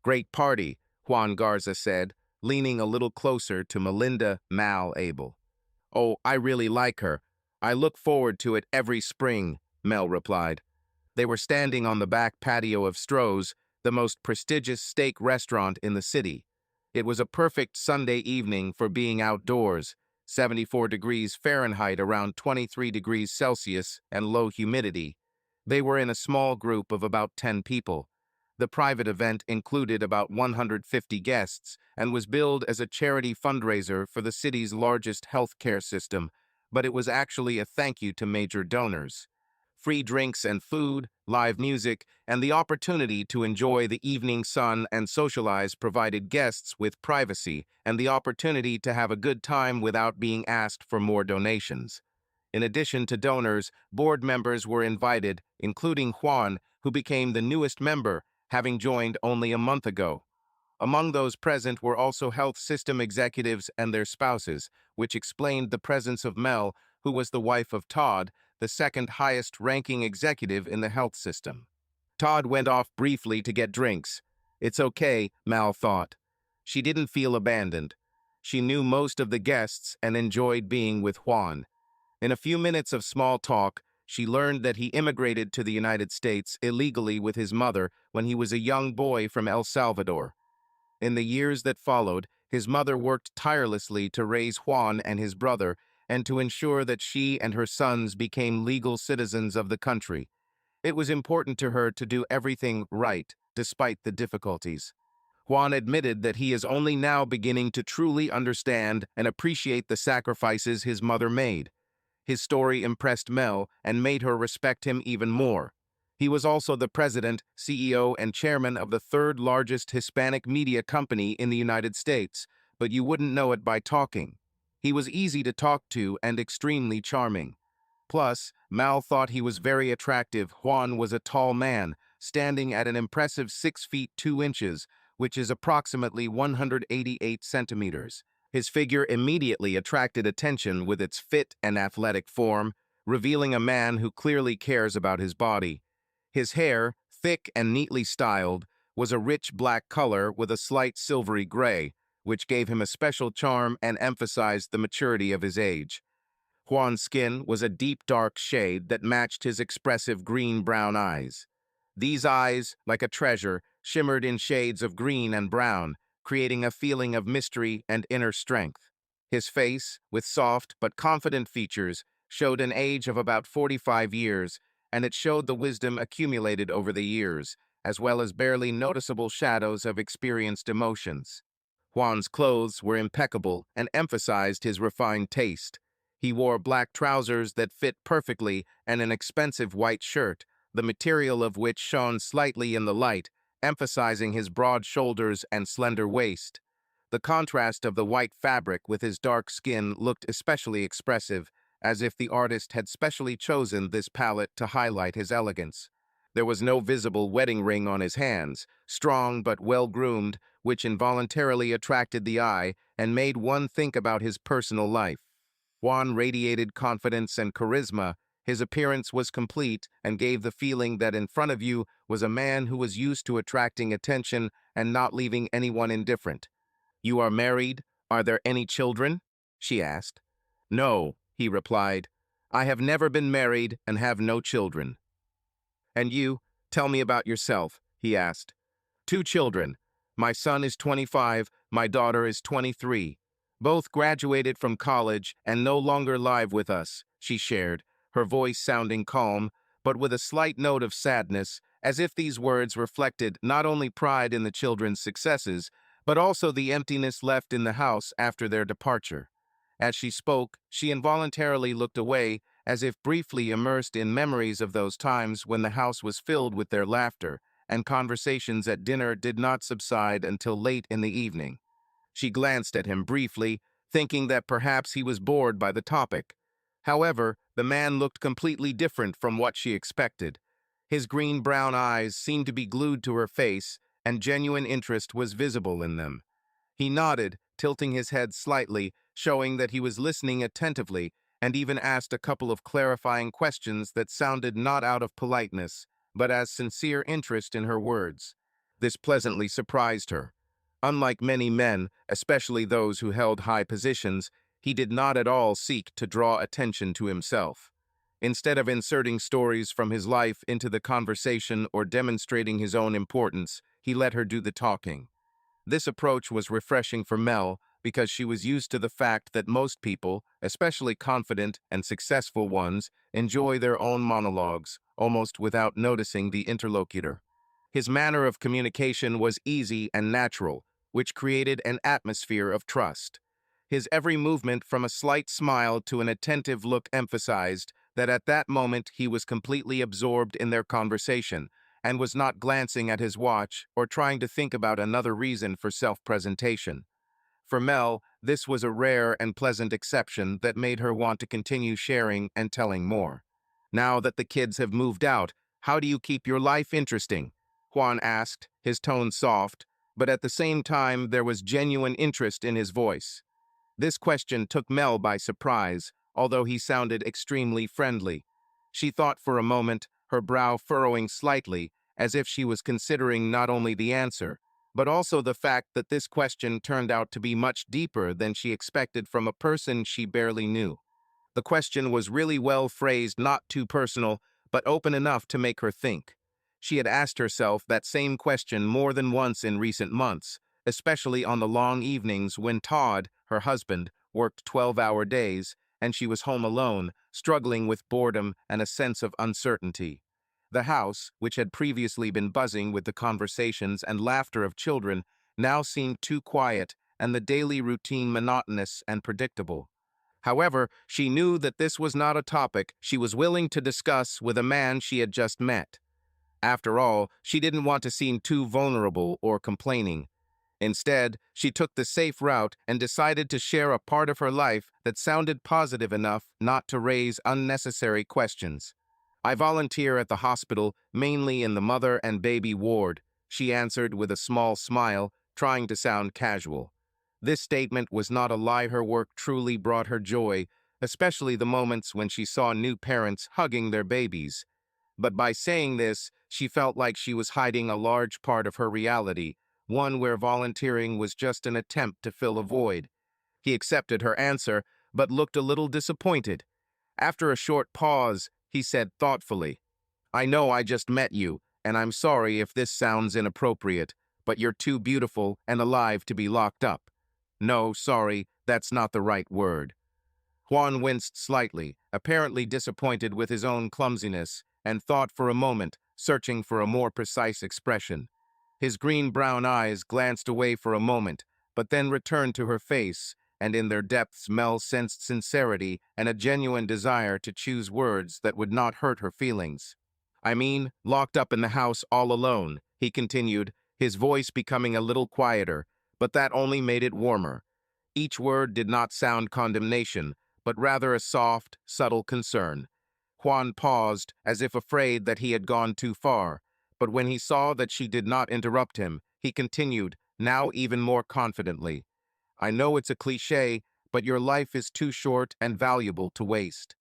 Great party, Juan Garza said, leaning a little closer to Melinda Mal Abel. Oh, I really like her. I look forward to it every spring, Mel replied. They were standing on the back patio of Stroh's, the most prestigious steak restaurant in the city. It was a perfect Sunday evening for being outdoors, 74 degrees Fahrenheit, around 23 degrees Celsius, and low humidity. They were in a small group of about 10 people. The private event included about 150 guests and was billed as a charity fundraiser for the city's largest healthcare system, but it was actually a thank you to major donors. Free drinks and food, live music, and the opportunity to enjoy the evening sun and socialize provided guests with privacy and the opportunity to have a good time without being asked for more donations. In addition to donors, board members were invited, including Juan, who became the newest member, having joined only a month ago. Among those present were also health system executives and their spouses, which explained the presence of Mel, who was the wife of Todd, the second highest-ranking executive in the health system. Todd went off briefly to get drinks. It's okay, Mal thought. She didn't feel abandoned. She knew most of the guests and enjoyed being with Juan. In a few minutes of small talk, she learned that he immigrated to the United States illegally with his mother when he was a young boy from El Salvador. In the years that followed, his mother worked tirelessly to raise Juan and his brother and to ensure that she and her sons became legal citizens of the country. It was important to her to do everything right, despite the difficulties. Juan admitted that he is only now beginning to truly understand and appreciate the sacrifices his mother made. His story impressed Mel and made her respect him even more. He was also the president, CEO, and chairman of the third largest Hispanic media company in the United States, but you wouldn't know it by talking. He was easy to talk to and extremely charming. Plus, Mal thought he was very attractive. Juan was a tall man, standing at an impressive 6 feet 2 inches, which is approximately 188 centimeters. His figure immediately attracted attention with its fit and athletic form, revealing a man who clearly cares about his body. His hair, thick and neatly styled, was a rich black color with a slight silvery gray, which gave him a special charm and emphasized the maturity of his age. Juan's skin was a deep dark shade that matched his expressive green-brown eyes. These eyes, like a treasure, shimmered in shades of green and brown, creating a feeling of mystery and inner strength. His face, with soft but confident features, showed an age of about 45 years, and it showed the wisdom accumulated over the years, as well as barely noticeable shadows of experienced emotions. Juan's clothes were impeccable and emphasized his refined taste. He wore black trousers that fit perfectly and an expensive white shirt, the material of which shone slightly in the light, emphasizing his broad shoulders and slender waist. The contrast of the white fabric with his dark skin looked especially expressive, as if the artist had specially chosen this palette to highlight his elegance. There was no visible wedding ring on his hands, strong but well-groomed, which involuntarily attracted the eye and made one think about his personal life. Juan radiated confidence and charisma. His appearance was complete and gave the feeling that in front of you was a man who was used to attracting attention and not leaving anyone indifferent. "You are married? Are there any children?" she asked. "No," he replied. "I have never been married and have no children." "And you? Tell me about yourself," he asked. "Two children. My son is 25, my daughter is 23. Both graduated from college and no longer live with us," she shared, her voice sounding calm, but with a slight note of sadness, as if these words reflected not only pride in the children's successes, but also the emptiness left in the house after their departure. As she spoke, she involuntarily looked away, as if briefly immersed in memories of those times when the house was filled with their laughter, and conversations at dinner did not subside until late in the evening. She glanced at him briefly, thinking that perhaps he was bored by the topic. However, the man looked completely different from what she expected. His green-brown eyes seemed to be glued to her face, and genuine interest was visible in them. He nodded, tilting his head slightly, showing that he was listening attentively, and even asked a couple of clarifying questions that sounded not out of politeness, but as sincere interest in her words. This pleasantly surprised her. Unlike many men, especially those who held high positions, he did not at all seek to draw attention to himself. Instead of inserting stories from his life into the conversation or demonstrating his own importance, he let her do the talking. This approach was refreshing for Mel because she was used to the fact that most people, especially confident and successful ones, enjoy their own monologues, almost without noticing the interlocutor. His manner of communication was easy and natural, which created an atmosphere of trust. His every movement, from a slight smile to an attentive look, emphasized that at that moment he was completely absorbed in their conversation and was not glancing at his watch or trying to think about another reason for self-presentation. For Mel, this was a rare and pleasant exception that made her want to continue sharing and telling more. Now that the kids have moved out, how do you keep your life interesting? Juan asked, his tone soft, but at the same time there was genuine interest in his voice. This question took Mel by surprise, although he sounded extremely friendly. She thought for a moment, her brow furrowing slightly, as if she was considering not only the answer, but also the fact that this question turned out to be much deeper than she expected from a person she barely knew. The question was really well phrased, not too personal, but open enough to make her think. She had asked herself that same question more than once in recent months, especially on the long evenings when Todd, her husband, worked 12-hour days, and she was home alone, struggling with boredom and a sense of uncertainty. The house, which had previously been buzzing with the conversations and laughter of children, now seemed too quiet and the daily routine monotonous and predictable. However, she knew that this was not a topic she was willing to discuss with a man she had just met. After all, she didn't want to seem too vulnerable or complaining. Instead, she took the safe route and decided to share a part of her life that sounded positive enough not to raise unnecessary questions. "I volunteer at the hospital, mainly in the mother and baby ward," she answered with a small smile, trying to sound casual. This statement was not a lie. Her work truly brought her joy, especially the moments when she saw new parents hugging their babies. But by saying this, she felt like she was hiding a large part of her reality, one where volunteering was just an attempt to fill a void. He accepted her answer, but looked a little disappointed. After a short pause, he said thoughtfully, "I know I just met you, and I'm sorry if this sounds inappropriate, but you're too beautiful and alive to be locked up." "No, sorry, that's not the right word." Juan winced slightly, apparently disappointed with his own clumsiness, and thought for a moment, searching for a more precise expression. His green-brown eyes glanced away for a moment, but then returned to her face, and in their depths Mel sensed sincerity and a genuine desire to choose words that would not hurt her feelings. "I mean, locked up in the house all alone," he continued, his voice becoming a little quieter, but that only made it warmer. Each word did not sound condemnation, but rather a soft, subtle concern. Juan paused, as if afraid that he had gone too far, but when he saw that she did not interrupt him, he continued, now even more confidently, "I know it's a cliché, but your life is too short and valuable to waste."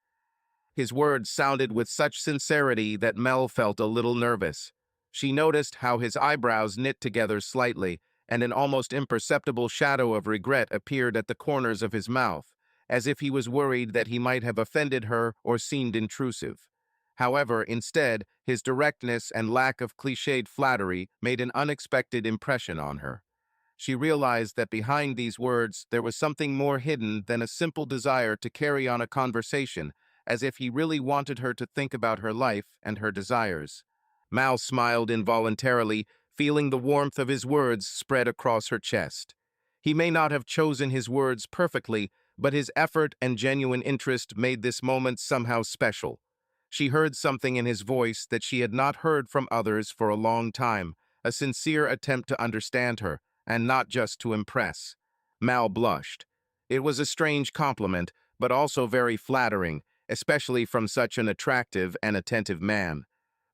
His words sounded with such sincerity that Mel felt a little nervous. She noticed how his eyebrows knit together slightly, and an almost imperceptible shadow of regret appeared at the corners of his mouth, as if he was worried that he might have offended her or seemed intrusive. However, instead, his directness and lack of cliched flattery made an unexpected impression on her. She realized that behind these words there was something more hidden than a simple desire to carry on a conversation, as if he really wanted her to think about her life and her desires. Mal smiled involuntarily, feeling the warmth of his words spread across her chest. He may not have chosen his words perfectly, but his effort and genuine interest made this moment somehow special. She heard something in his voice that she had not heard from others for a long time, a sincere attempt to understand her, and not just to impress. Mal blushed. It was a strange compliment, but also very flattering, especially from such an attractive and attentive man.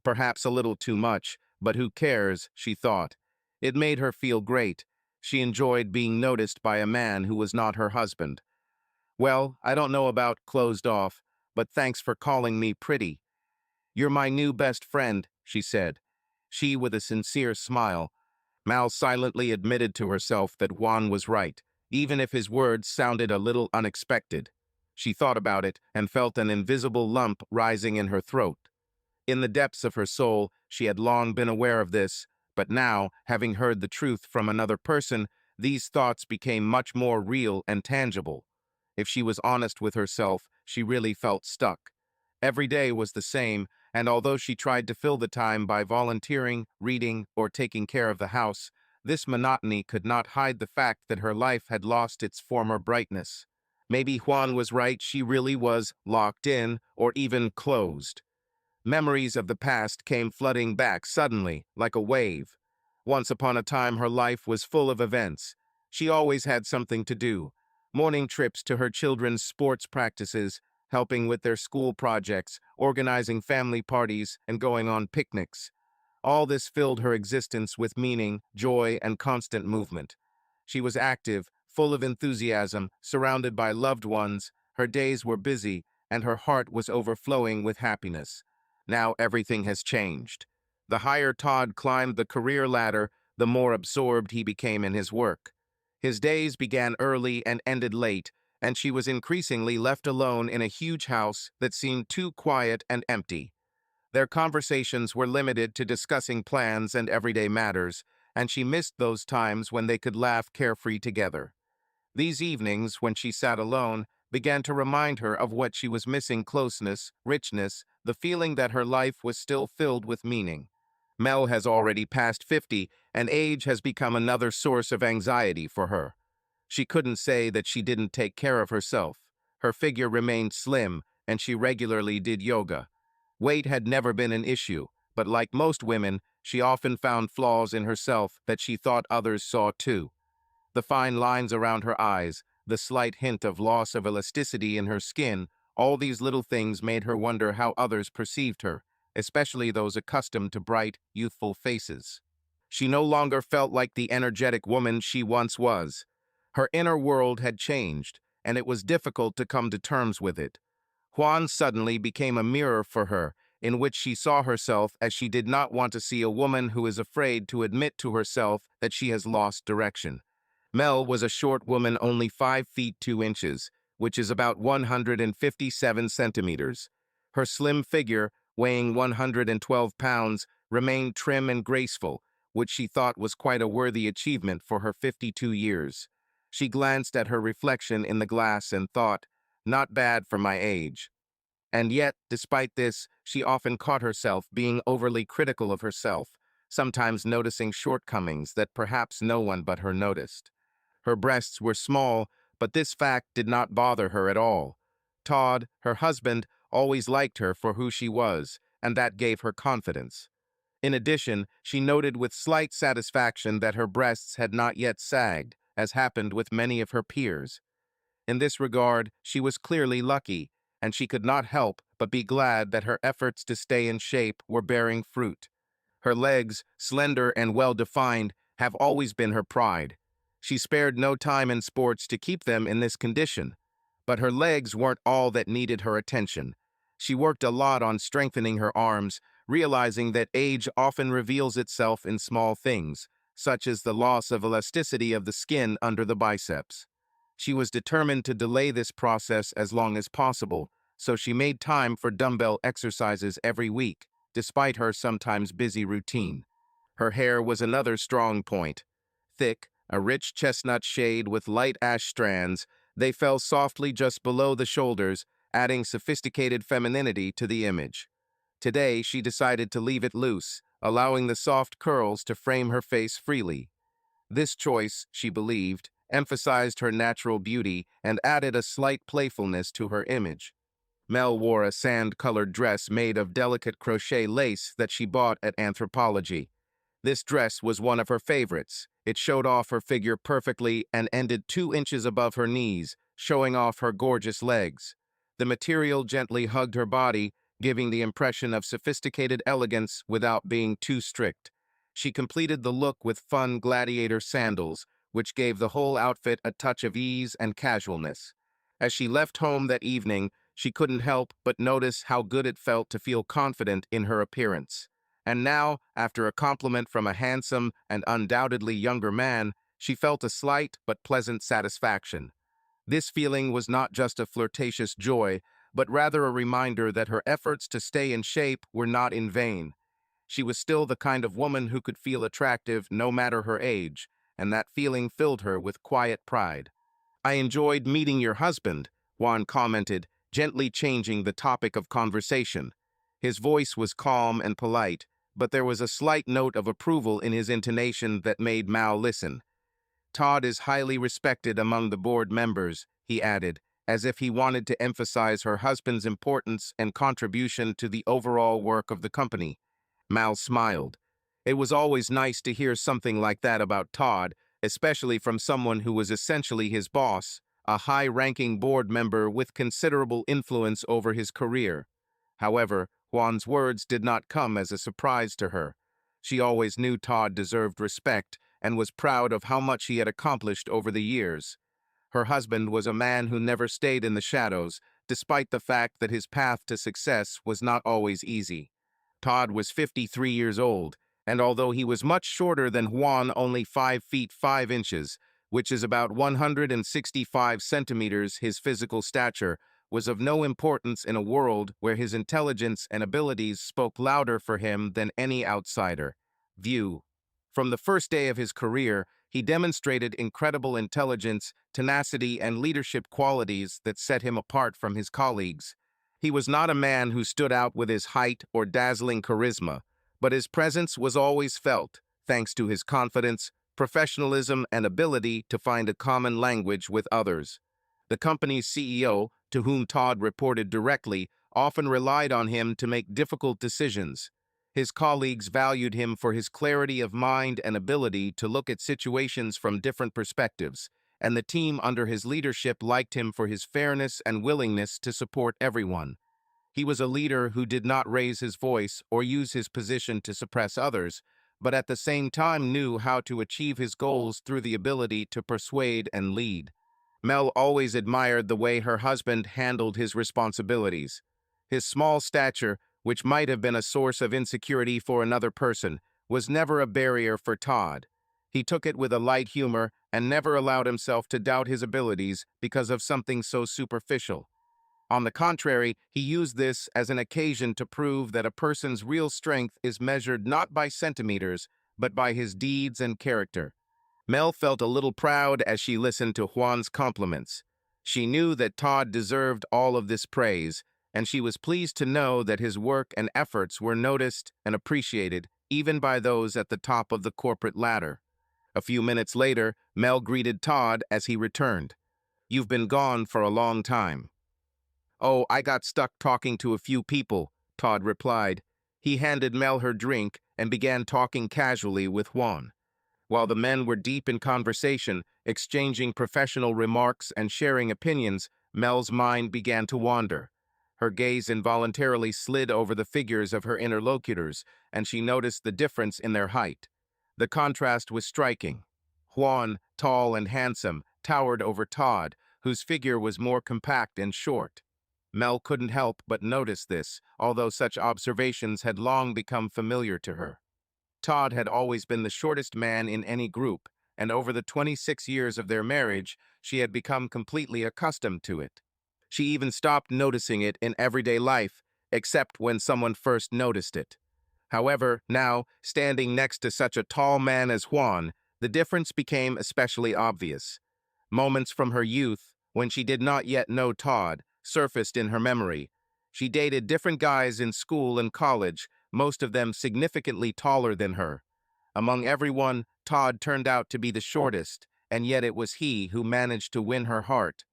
Perhaps a little too much, but who cares, she thought. It made her feel great. She enjoyed being noticed by a man who was not her husband. "Well, I don't know about closed off, but thanks for calling me pretty. You're my new best friend," she said. She with a sincere smile. Mal silently admitted to herself that Juan was right, even if his words sounded a little unexpected. She thought about it and felt an invisible lump rising in her throat. In the depths of her soul, she had long been aware of this, but now, having heard the truth from another person, these thoughts became much more real and tangible. If she was honest with herself, she really felt stuck. Every day was the same, and although she tried to fill the time by volunteering, reading, or taking care of the house, this monotony could not hide the fact that her life had lost its former brightness. Maybe Juan was right, she really was locked in, or even closed. Memories of the past came flooding back suddenly, like a wave. Once upon a time, her life was full of events. She always had something to do. Morning trips to her children's sports practices, helping with their school projects, organizing family parties, and going on picnics. All this filled her existence with meaning, joy, and constant movement. She was active, full of enthusiasm, surrounded by loved ones. Her days were busy, and her heart was overflowing with happiness. Now everything has changed. The higher Todd climbed the career ladder, the more absorbed he became in his work. His days began early and ended late, and she was increasingly left alone in a huge house that seemed too quiet and empty. Their conversations were limited to discussing plans and everyday matters, and she missed those times when they could laugh carefree together. These evenings, when she sat alone, began to remind her of what she was missing: closeness, richness, the feeling that her life was still filled with meaning. Mel has already passed 50, and age has become another source of anxiety for her. She couldn't say that she didn't take care of herself. Her figure remained slim, and she regularly did yoga. Weight had never been an issue, but like most women, she often found flaws in herself that she thought others saw too. The fine lines around her eyes, the slight hint of loss of elasticity in her skin, all these little things made her wonder how others perceived her, especially those accustomed to bright, youthful faces. She no longer felt like the energetic woman she once was. Her inner world had changed, and it was difficult to come to terms with it. Juan suddenly became a mirror for her, in which she saw herself as she did not want to see a woman who is afraid to admit to herself that she has lost direction. Mel was a short woman, only 5 feet 2 inches, which is about 157 centimeters. Her slim figure, weighing 112 pounds, remained trim and graceful, which she thought was quite a worthy achievement for her 52 years. She glanced at her reflection in the glass and thought, "Not bad for my age." And yet, despite this, she often caught herself being overly critical of herself, sometimes noticing shortcomings that perhaps no one but her noticed. Her breasts were small, but this fact did not bother her at all. Todd, her husband, always liked her for who she was, and that gave her confidence. In addition, she noted with slight satisfaction that her breasts had not yet sagged, as happened with many of her peers. In this regard, she was clearly lucky, and she could not help but be glad that her efforts to stay in shape were bearing fruit. Her legs, slender and well-defined, have always been her pride. She spared no time in sports to keep them in this condition. But her legs weren't all that needed her attention. She worked a lot on strengthening her arms, realizing that age often reveals itself in small things, such as the loss of elasticity of the skin under the biceps. She was determined to delay this process as long as possible, so she made time for dumbbell exercises every week, despite her sometimes busy routine. Her hair was another strong point. Thick, a rich chestnut shade with light ash strands, they fell softly just below the shoulders, adding sophisticated femininity to the image. Today, she decided to leave it loose, allowing the soft curls to frame her face freely. This choice, she believed, emphasized her natural beauty and added a slight playfulness to her image. Mel wore a sand-colored dress made of delicate crochet lace that she bought at Anthropologie. This dress was one of her favorites. It showed off her figure perfectly and ended 2 inches above her knees, showing off her gorgeous legs. The material gently hugged her body, giving the impression of sophisticated elegance without being too strict. She completed the look with fun gladiator sandals, which gave the whole outfit a touch of ease and casualness. As she left home that evening, she couldn't help but notice how good it felt to feel confident in her appearance. And now, after a compliment from a handsome and undoubtedly younger man, she felt a slight but pleasant satisfaction. This feeling was not just a flirtatious joy, but rather a reminder that her efforts to stay in shape were not in vain. She was still the kind of woman who could feel attractive no matter her age, and that feeling filled her with quiet pride. I enjoyed meeting your husband, Juan commented, gently changing the topic of conversation. His voice was calm and polite, but there was a slight note of approval in his intonation that made Mao listen. Todd is highly respected among the board members, he added, as if he wanted to emphasize her husband's importance and contribution to the overall work of the company. Mal smiled. It was always nice to hear something like that about Todd, especially from someone who was essentially his boss, a high-ranking board member with considerable influence over his career. However, Juan's words did not come as a surprise to her. She always knew Todd deserved respect and was proud of how much he had accomplished over the years. Her husband was a man who never stayed in the shadows, despite the fact that his path to success was not always easy. Todd was 53 years old, and although he was much shorter than Juan, only 5 feet 5 inches, which is about 165 centimeters, his physical stature was of no importance in a world where his intelligence and abilities spoke louder for him than any outsider view. From the first day of his career, he demonstrated incredible intelligence, tenacity, and leadership qualities that set him apart from his colleagues. He was not a man who stood out with his height or dazzling charisma, but his presence was always felt, thanks to his confidence, professionalism, and ability to find a common language with others. The company's CEO, to whom Todd reported directly, often relied on him to make difficult decisions. His colleagues valued him for his clarity of mind and ability to look at situations from different perspectives, and the team under his leadership liked him for his fairness and willingness to support everyone. He was a leader who did not raise his voice or use his position to suppress others, but at the same time knew how to achieve his goals through the ability to persuade and lead. Mel always admired the way her husband handled his responsibilities. His small stature, which might have been a source of insecurity for another person, was never a barrier for Todd. He took it with a light humor and never allowed himself to doubt his abilities because of something so superficial. On the contrary, he used this as an occasion to prove that a person's real strength is measured not by centimeters, but by his deeds and character. Mel felt a little proud as she listened to Juan's compliments. She knew that Todd deserved all of this praise, and she was pleased to know that his work and efforts were noticed and appreciated, even by those at the top of the corporate ladder. A few minutes later, Mel greeted Todd as he returned. "You've been gone for a long time." "Oh, I got stuck talking to a few people," Todd replied. He handed Mel her drink and began talking casually with Juan. While the men were deep in conversation, exchanging professional remarks and sharing opinions, Mel's mind began to wander. Her gaze involuntarily slid over the figures of her interlocutors, and she noticed the difference in their height. The contrast was striking. Juan, tall and handsome, towered over Todd, whose figure was more compact and short. Mel couldn't help but notice this, although such observations had long become familiar to her. Todd had always been the shortest man in any group, and over the 26 years of their marriage, she had become completely accustomed to it. She even stopped noticing it in everyday life, except when someone first noticed it. However, now, standing next to such a tall man as Juan, the difference became especially obvious. Moments from her youth, when she did not yet know Todd, surfaced in her memory. She dated different guys in school and college, most of them significantly taller than her. Among everyone, Todd turned out to be the shortest, and yet it was he who managed to win her heart.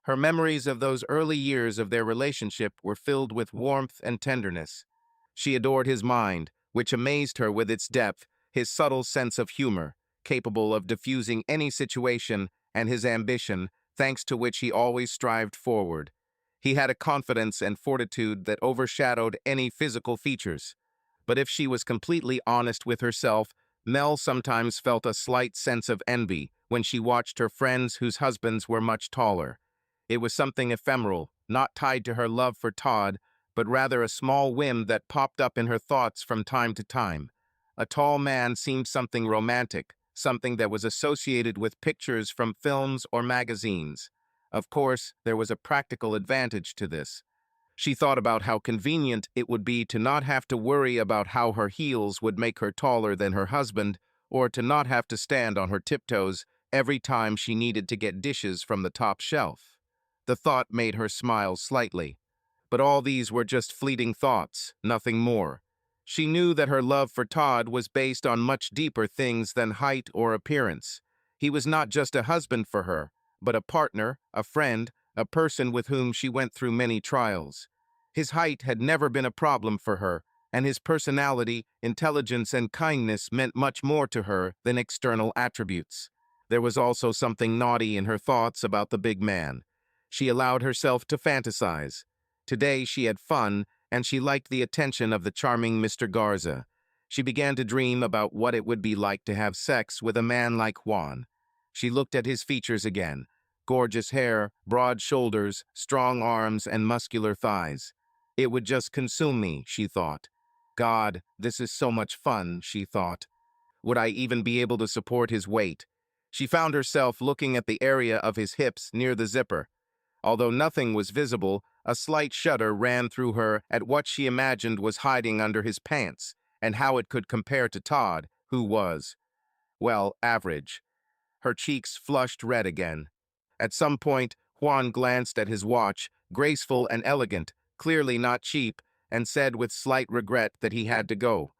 Her memories of those early years of their relationship were filled with warmth and tenderness. She adored his mind, which amazed her with its depth, his subtle sense of humor, capable of diffusing any situation, and his ambition, thanks to which he always strived forward. He had a confidence and fortitude that overshadowed any physical features. But if she was completely honest with herself, Mel sometimes felt a slight sense of envy when she watched her friends whose husbands were much taller. It was something ephemeral, not tied to her love for Todd, but rather a small whim that popped up in her thoughts from time to time. A tall man seemed something romantic, something that was associated with pictures from films or magazines. Of course, there was a practical advantage to this. She thought about how convenient it would be to not have to worry about how her heels would make her taller than her husband, or to not have to stand on her tiptoes every time she needed to get dishes from the top shelf. The thought made her smile slightly. But all these were just fleeting thoughts, nothing more. She knew that her love for Todd was based on much deeper things than height or appearance. He was not just a husband for her, but a partner, a friend, a person with whom she went through many trials. His height had never been a problem for her, and his personality, intelligence, and kindness meant much more to her than external attributes. There was also something naughty in her thoughts about the big man. She allowed herself to fantasize. Today she had fun, and she liked the attention of the charming Mr. Garza. She began to dream about what it would be like to have sex with a man like Juan. She looked at his features again. Gorgeous hair, broad shoulders, strong arms, and muscular thighs. It would just consume me, she thought. God, this is so much fun, she thought. Would I even be able to support his weight? She found herself looking at the area of his hips near the zipper. Although nothing was visible, a slight shudder ran through her at what she imagined was hiding under his pants, and how it could compare to Todd, who was, well, average. Her cheeks flushed red again. At some point, Juan glanced at his watch, graceful and elegant, clearly not cheap, and said with slight regret that he had to go.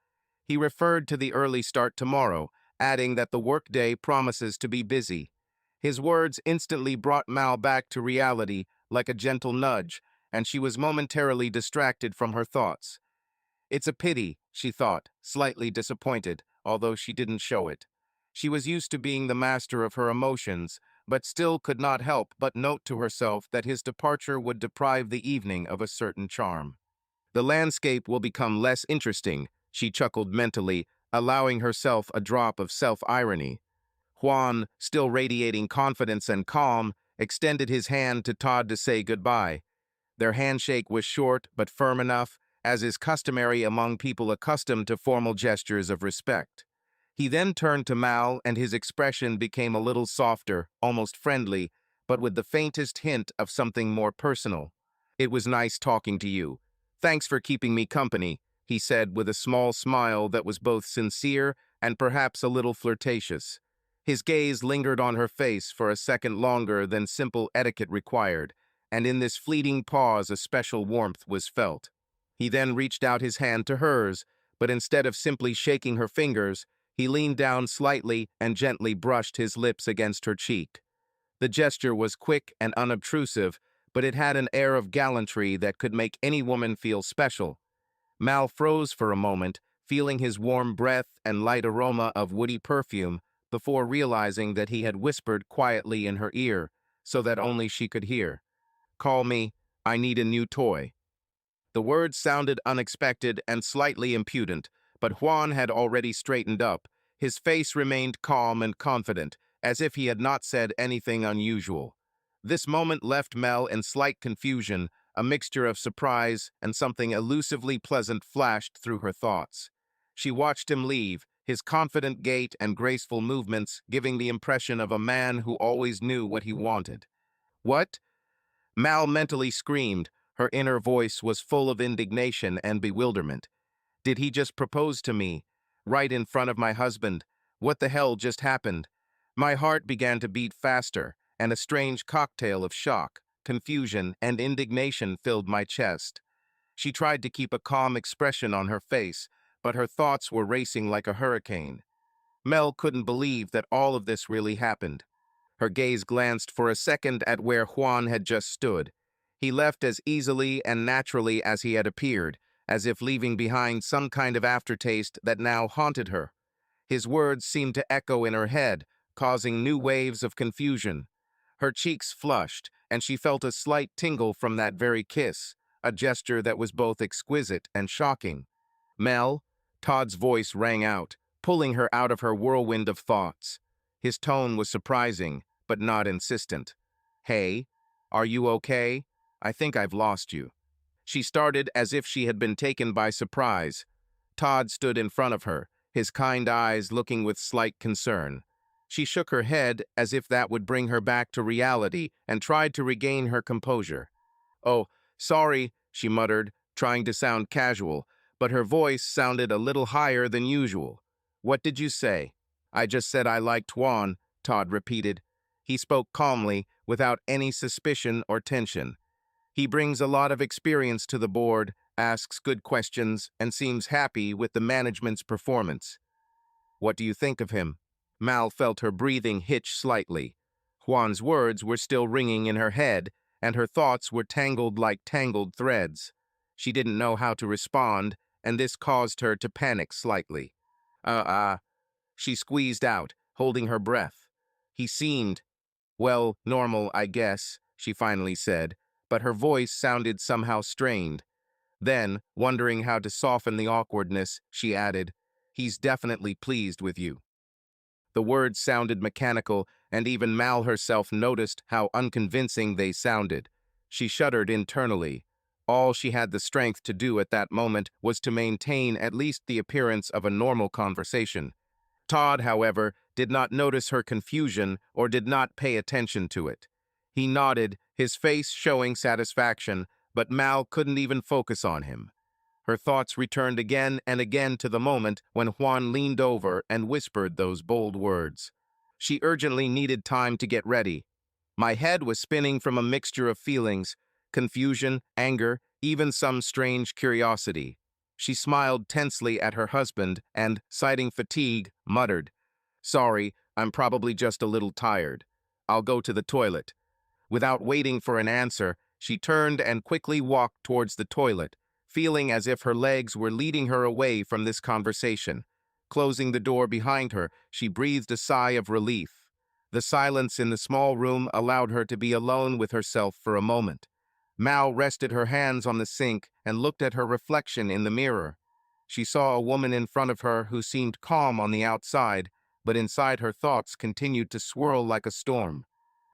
He referred to the early start tomorrow, adding that the workday promises to be busy. His words instantly brought Mal back to reality like a gentle nudge, and she was momentarily distracted from her thoughts. It's a pity, she thought, slightly disappointed, although she didn't show it. She was used to being the master of her emotions, but still could not help but note to herself that his departure would deprive the evening of a certain charm. The landscape will become less interesting, she chuckled mentally, allowing herself a drop of self-irony. Juan, still radiating confidence and calm, extended his hand to Todd to say goodbye. Their handshake was short but firm enough, as is customary among people accustomed to formal gestures of respect. He then turned to Mal, and his expression became a little softer, almost friendly, but with the faintest hint of something more personal. It was nice talking to you. Thanks for keeping me company, he said with a small smile that was both sincere and perhaps a little flirtatious. His gaze lingered on her face for a second longer than simple etiquette required, and in this fleeting pause a special warmth was felt. He then reached out his hand to hers, but instead of simply shaking her fingers, he leaned down slightly and gently brushed his lips against her cheek. The gesture was quick and unobtrusive, but it had an air of gallantry that could make any woman feel special. Mal froze for a moment, feeling his warm breath and light aroma of woody perfume, before realizing that he had whispered quietly in her ear, so that only she could hear. Call me, I need a new toy. The words sounded unexpected and slightly impudent, but Juan had already straightened up. His face remained calm and confident, as if he had not said anything unusual. This moment left Mel in slight confusion, a mixture of surprise and something elusively pleasant flashed through her thoughts. She watched him leave, his confident gait and graceful movements giving the impression of a man who always knew what he wanted. What? Mal mentally screamed. Her inner voice was full of indignation and bewilderment. Did he just propose to me? Right in front of my husband? What the hell just happened? My heart began to beat faster, and a strange cocktail of shock, confusion, and indignation filled my chest. She tried to keep a calm expression on her face, but her thoughts were racing like a hurricane. Mel couldn't believe that all of this really happened. Her gaze glanced for a second at where Juan had just stood. He left as easily and naturally as he had appeared, as if leaving behind some kind of aftertaste that now haunted her. His words seemed to echo in her head, causing new waves of confusion. Her cheeks flushed, and she felt a slight tingle from that very kiss, a gesture that was both exquisite and shocking. Mel, Todd's voice rang out, pulling her out of her whirlwind of thoughts. His tone was surprising, but not insistent. Hey, are you okay? I think I've lost you. She started as if she had been taken by surprise. Todd stood in front of her, his kind eyes looking with slight concern. She shook her head as if that would bring her back to reality and tried to regain her composure. "Oh, sorry," she muttered, trying to sound casual, but her voice sounded a little higher than usual. "What did you say?" "I just said I liked Juan," Todd repeated. He spoke calmly, without any suspicion or tension. "He brings a lot of experience to the board, asks good questions, and seems happy with the management's performance." "What do you think of him?" Mal felt her breathing hitch slightly. Juan's words were still ringing in her head, and her thoughts were tangled like tangled threads. She didn't know how to respond, and this caused her to panic slightly. Uh, she squeezed out, holding her breath. "He seemed, well, normal, I guess," she finally said, but her voice sounded somehow strained. Then, wondering how to soften the awkwardness, she added, "He's definitely pleased with you." The words sounded mechanical, and even Mal herself noticed how unconvincing they sounded. She shuddered internally. All she had the strength to do at that moment was to maintain at least the appearance of a normal conversation. Todd, however, did not notice her confusion or did not pay attention to it. He nodded, his face showing satisfaction, but Mal couldn't even focus on him. Her thoughts returned again and again to the moment when Juan leaned over and whispered those bold words. She urgently needed time to get ready. "My head was spinning from a mixture of feelings, confusion, anger, even some strange curiosity." She smiled tensely at her husband and, citing fatigue, muttered, "Sorry, I'm probably just a little tired. I'll go to the toilet." Without waiting for an answer, she turned and quickly walked towards the toilet, feeling as if her legs were leading her away from this conversation. Closing the door behind her, she breathed a sigh of relief. The silence in the small room allowed her to be alone with herself for a moment. Mal rested her hands on the sink and looked at her reflection in the mirror. She saw a woman in front of her who seemed calm on the outside, but inside her thoughts continued to swirl like a storm.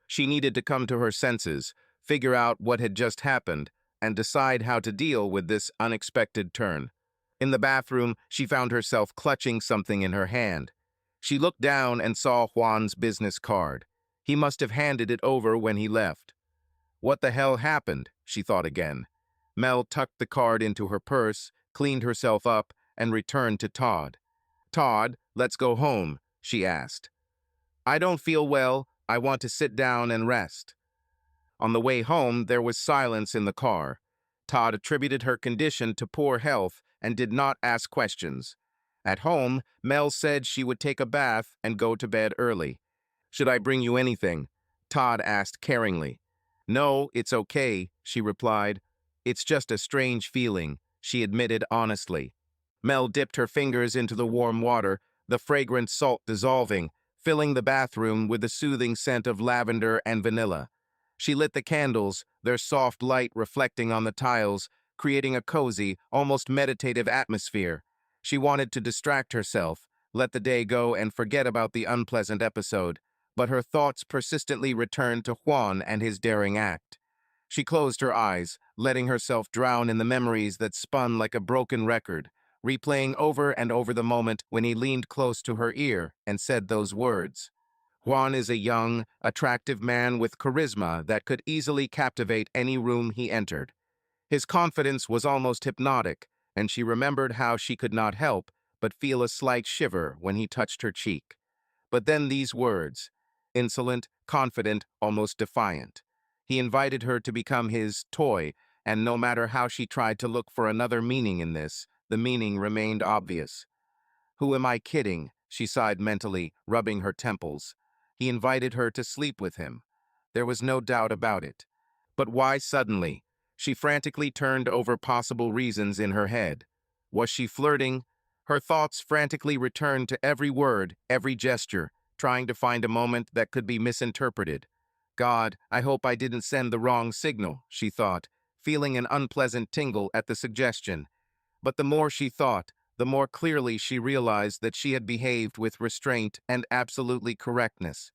She needed to come to her senses, figure out what had just happened, and decide how to deal with this unexpected turn. In the bathroom, she found herself clutching something in her hand. She looked down and saw Juan's business card. He must have handed it over when he left. What the hell happened? She thought again. Mel tucked the card into her purse, cleaned herself up, and returned to Todd. "Todd, let's go home," she asked. "I don't feel well. I want to sit down and rest." On the way home, there was silence in the car. Todd attributed her condition to poor health and did not ask questions. At home, Mel said she would take a bath and go to bed early. "Should I bring you anything?" Todd asked caringly. "No, it's okay," she replied. "It's just a strange feeling," she admitted honestly. Mel dipped her fingers into the warm water, the fragrant salt dissolving, filling the bathroom with the soothing scent of lavender and vanilla. She lit the candles, their soft light reflecting on the tiles, creating a cozy, almost meditative atmosphere. She wanted to distract herself, let the day go and forget about the unpleasant episode, but her thoughts persistently returned to Juan and his daring act. She closed her eyes, letting herself drown in the memories that spun like a broken record, replaying over and over the moment when he leaned close to her ear and said those words. Juan is a young, attractive man with charisma that could easily captivate any room he entered. His confidence was almost hypnotic, and she remembered how she could not help but feel a slight shiver when he touched her cheek. But then these words, insolent, confident, almost defiant. He invited her to become his toy, and no matter how she tried to look for another meaning in this, the meaning remained obvious. "Who am I kidding?" she sighed mentally, rubbing her temples. He invited her to sleep with him. There was no doubt about it. But why suddenly? She frantically turned over possible reasons in her head. Was she flirting? Her thoughts frantically returned to every word, every gesture, trying to find a moment that could be misinterpreted. God, I hope I didn't send the wrong signal, she thought, feeling an unpleasant tingle at the suggestion. But the more she thought, the more clearly she realized that she had behaved with restraint and absolutely correctness.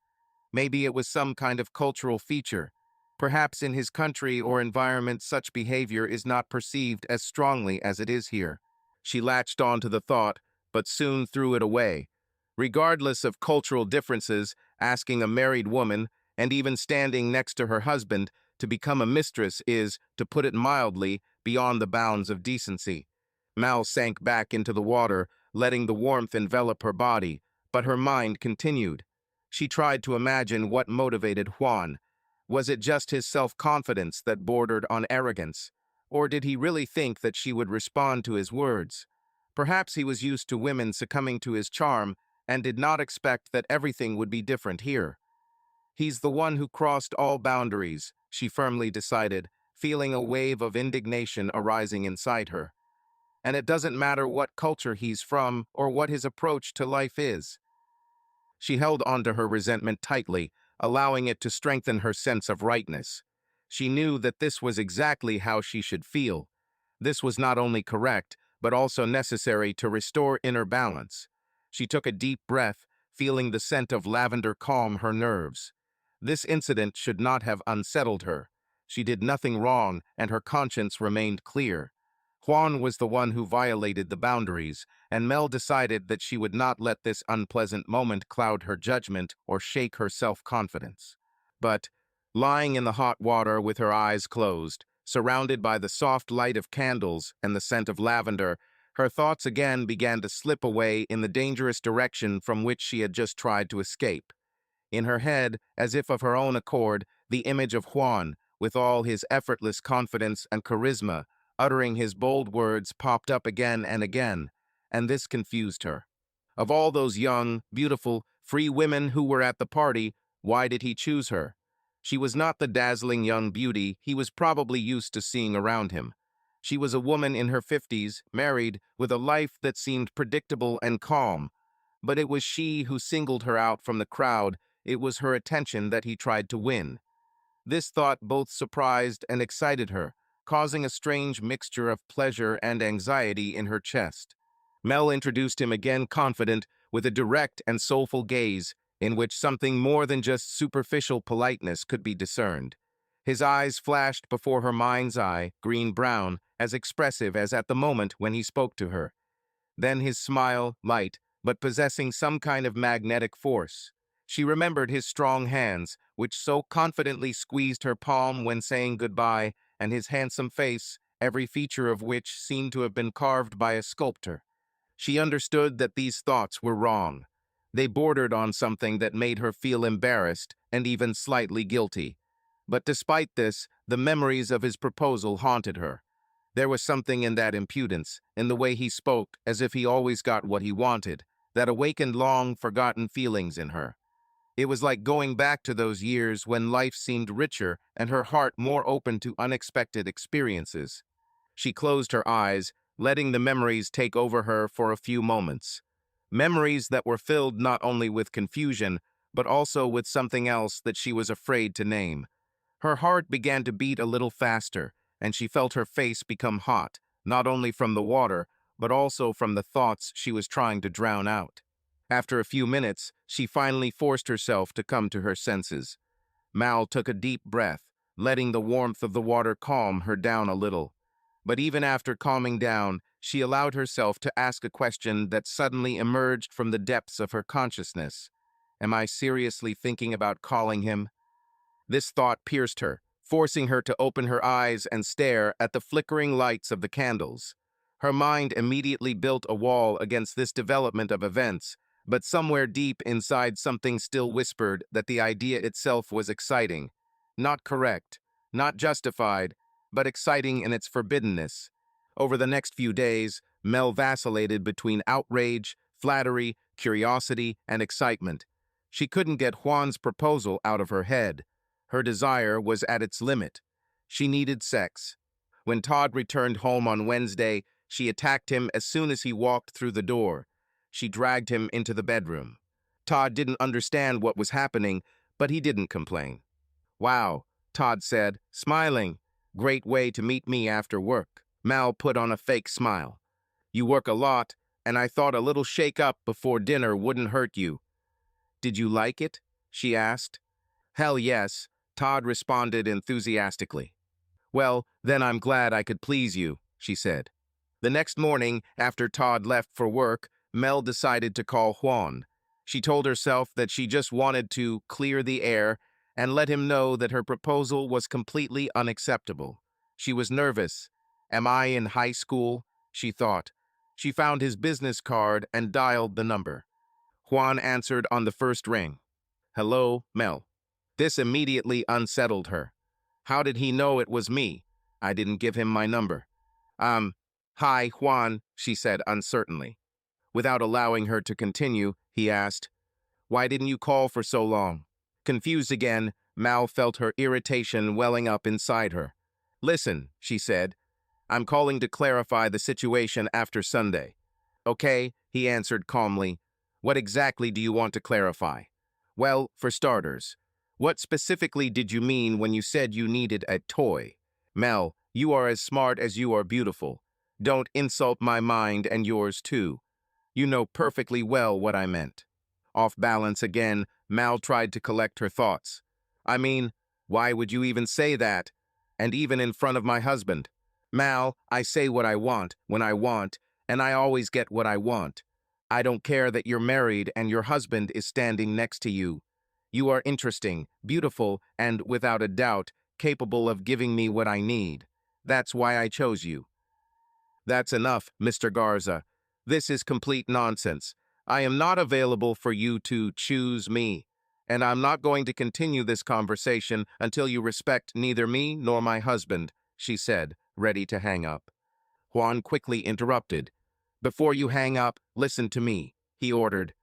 Maybe it was some kind of cultural feature. Perhaps in his country or environment such behavior is not perceived as strongly as it is here. She latched on to the thought, but soon threw it away. Regardless of cultural differences, asking a married woman, and even standing next to her husband, to become a mistress is, to put it mildly, beyond the bounds of decency. Mal sank back into the water, letting the warmth envelop her body, but her mind continued. She tried to imagine what motivated Juan. Was it just his self-confidence that bordered on arrogance? Or did he really think that she would respond to his words? Perhaps he was used to women succumbing to his charm and did not expect that everything would be different here. He's the one who crossed all boundaries, she firmly decided, feeling a wave of indignation arising inside her. And it doesn't matter what culture he's from or what his approach to life is. She held onto her resentment tightly, allowing it to strengthen her sense of rightness. She knew that this was exactly how she should feel. This was not only correct, but also necessary to restore inner balance. She took a deep breath, feeling the scent of lavender calm her nerves. This incident should not have unsettled her. She did nothing wrong, and her conscience remained clear. Juan was the one who violated the boundaries, and Mel decided that she would not let this unpleasant moment cloud her judgment or shake her self-confidence. But, lying in the hot water with her eyes closed, surrounded by the soft light of candles and the scent of lavender, her thoughts again began to slip away in the dangerous direction from which she had just tried to escape. In her head, as if of her own accord, the image of Juan, with all his effortless confidence and charisma, uttering his bold words, popped up again and again, and this confused her. Of all those young, beautiful, free women who were at the party, why did he choose her? She was not the dazzling young beauty he was probably used to seeing around him. She was a woman in her 50s, married, with a life that seemed predictable and calm. But it was she who singled her out from the crowd. It was her attention that he tried to win. This thought both surprised and excited her, causing a strange mixture of pleasure and anxiety in her chest. Mel introduced him again, confident, with a direct and soulful gaze in which something more than just superficial politeness could be discerned. His eyes flashed before her mind's eye, green-brown, as expressive as at the moment when he spoke to her. Then his smile, light, but possessing some kind of magnetic force. She remembered his strong hands, which so confidently squeezed her palm when saying goodbye, and his handsome face, every feature of which seemed to have been carved by a sculptor. She understood that these thoughts were wrong. They bordered on something that made her feel embarrassed and even slightly guilty. But despite this, the memories of his proposal haunted her. There was something in that impudence, in the way he spoke as if he always got what he wanted, that awakened long-forgotten feelings in her. It was like going back to those years when life seemed richer and her heart more open to unexpected experiences. She closed her eyes, letting the memories take over her for a few moments. Memories that were filled not only with confusion, but also with something else that she was afraid to name. Her heart began to beat a little faster, and she felt her face become hot, not only from the water, but also from the thoughts she was trying to drown out. After a few minutes, she finally forced herself to come to her senses. Mal took a deep breath, letting the warmth of the water calm her down a little. But even after calming down, she allowed herself to ask a question that suddenly emerged from the depths of her consciousness. Am I seriously thinking about calling him? This thought pierced her, forcing her to open her eyes and stare at the flickering lights of the candles. Her mind immediately built a wall against this development of events, but somewhere deep inside something still whispered that the idea itself was exciting. Not correct, not justified, but exciting in its forbiddenness. Over the next few days, Mel vacillated between outrage, flattery, curiosity, and excitement. She couldn't get Juan's proposal out of her head. Her desire was at its limit. She needed sex. When Todd returned home on Wednesday, she attacked him as soon as he walked through the door. She dragged him into the bedroom. Todd didn't understand what was happening, but he didn't complain. "Wow," Todd said, smiling. "Great way to meet me after work." Mal put on a fake smile. "You work a lot, and I thought a little shake-up before dinner wouldn't hurt you." "Did you like it?" she asked. "Hell yes. Todd responded enthusiastically. Well, then I'm glad I could please you, she said. The next morning, after Todd left for work, Mel decided to call Juan. She told herself that she just wanted to clear the air and let him know that her proposal was completely unacceptable. She was nervous. Am I in high school? She thought. She found his business card and dialed the number. Juan answered on the first ring. Hello, Mel. This immediately unsettled her. How did he know it was me? I didn't give him my number. Hi, Juan, she said uncertainly. Without allowing her to continue, he asked, Why didn't you call for so long? Confused again, Mal felt her irritation welling up inside her. Listen, she said, I'm calling to clarify the situation after Sunday. Okay, he answered calmly. What exactly do you want to clarify? Well, for starters, what specifically did you mean when you said you needed a toy? Mel, you are as smart as you are beautiful. Don't insult my mind and yours too. You know perfectly well what I meant. Off balance again, Mal tried to collect her thoughts. I mean, why would you even say that? And even in front of my husband. Mal, I say what I want, when I want, and I always get what I want. I don't care that you're married and your husband is standing next to you. You are interesting, beautiful, and, without a doubt, capable of giving me what I need. That's why I chose you. That's enough, Mr. Garza. This is complete nonsense. I am not available for you to choose me, and I'm not going to continue this conversation until you respect neither me nor my husband, she said, ready to hang up. Juan quickly interrupted. Before you hang up, listen to me, he ordered.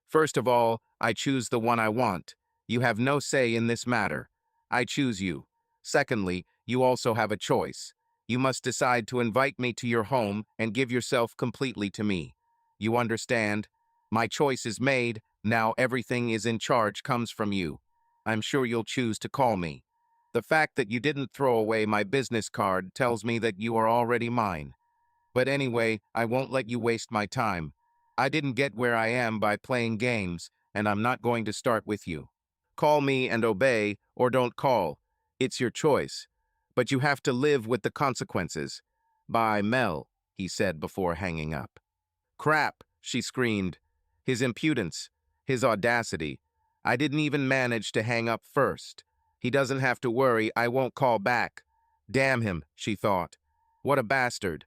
First of all, I choose the one I want. You have no say in this matter. I choose you. Secondly, you also have a choice. You must decide to invite me to your home and give yourself completely to me. You understand? My choice is made. Now everything is in charge comes from you. I'm sure you'll choose to call me. The fact that you didn't throw away my business card tells me that you are already mine. But anyway, I won't let you waste my time. I didn't get where I am by playing games, and I'm not going to start with you. Call me and obey, or don't call. It's your choice. But you have to live with the consequences. Bye, Mel, he said before hanging up. Crap, she screamed. His impudence, his audacity. I didn't even manage to hang up first. He doesn't have to worry, I won't call back. Damn him, she thought. What a bastard.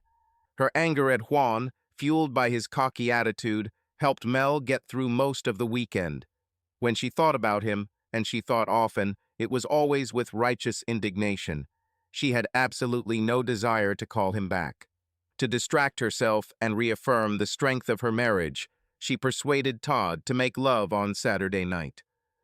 Her anger at Juan, fueled by his cocky attitude, helped Mel get through most of the weekend. When she thought about him, and she thought often, it was always with righteous indignation. She had absolutely no desire to call him back. To distract herself and reaffirm the strength of her marriage, she persuaded Todd to make love on Saturday night.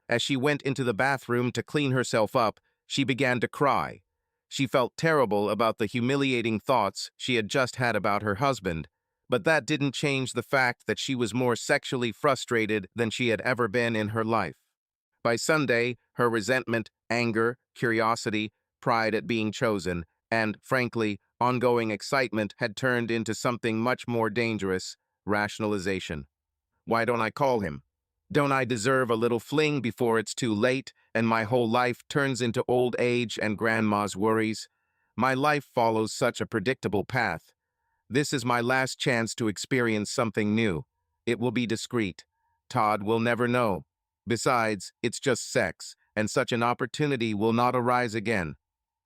As she went into the bathroom to clean herself up, she began to cry. She felt terrible about the humiliating thoughts she had just had about her husband, but that didn't change the fact that she was more sexually frustrated than she had ever been in her life. By Sunday, her resentment, anger, curiosity, pride at being chosen, and, frankly, ongoing excitement had turned into something much more dangerous: rationalization. Why don't I call him? Don't I deserve a little fling before it's too late and my whole life turns into old age and grandma's worries? My life follows such a predictable path. This is my last chance to experience something new. It will be discreet. Todd will never know. Besides, it's just sex, and such an opportunity will not arise again.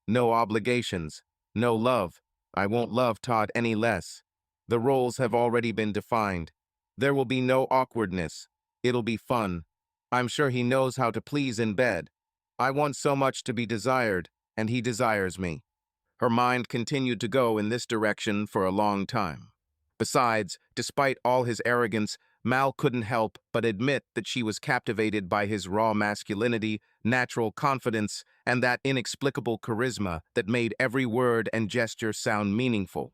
No obligations, no love. I won't love Todd any less. The roles have already been defined. There will be no awkwardness. It'll be fun. I'm sure he knows how to please in bed. I want so much to be desired, and he desires me. Her mind continued to go in this direction for a long time. Besides, despite all his arrogance, Mal couldn't help but admit that she was captivated by his raw masculinity, natural confidence, and that inexplicable charisma that made every word and gesture sound meaningful.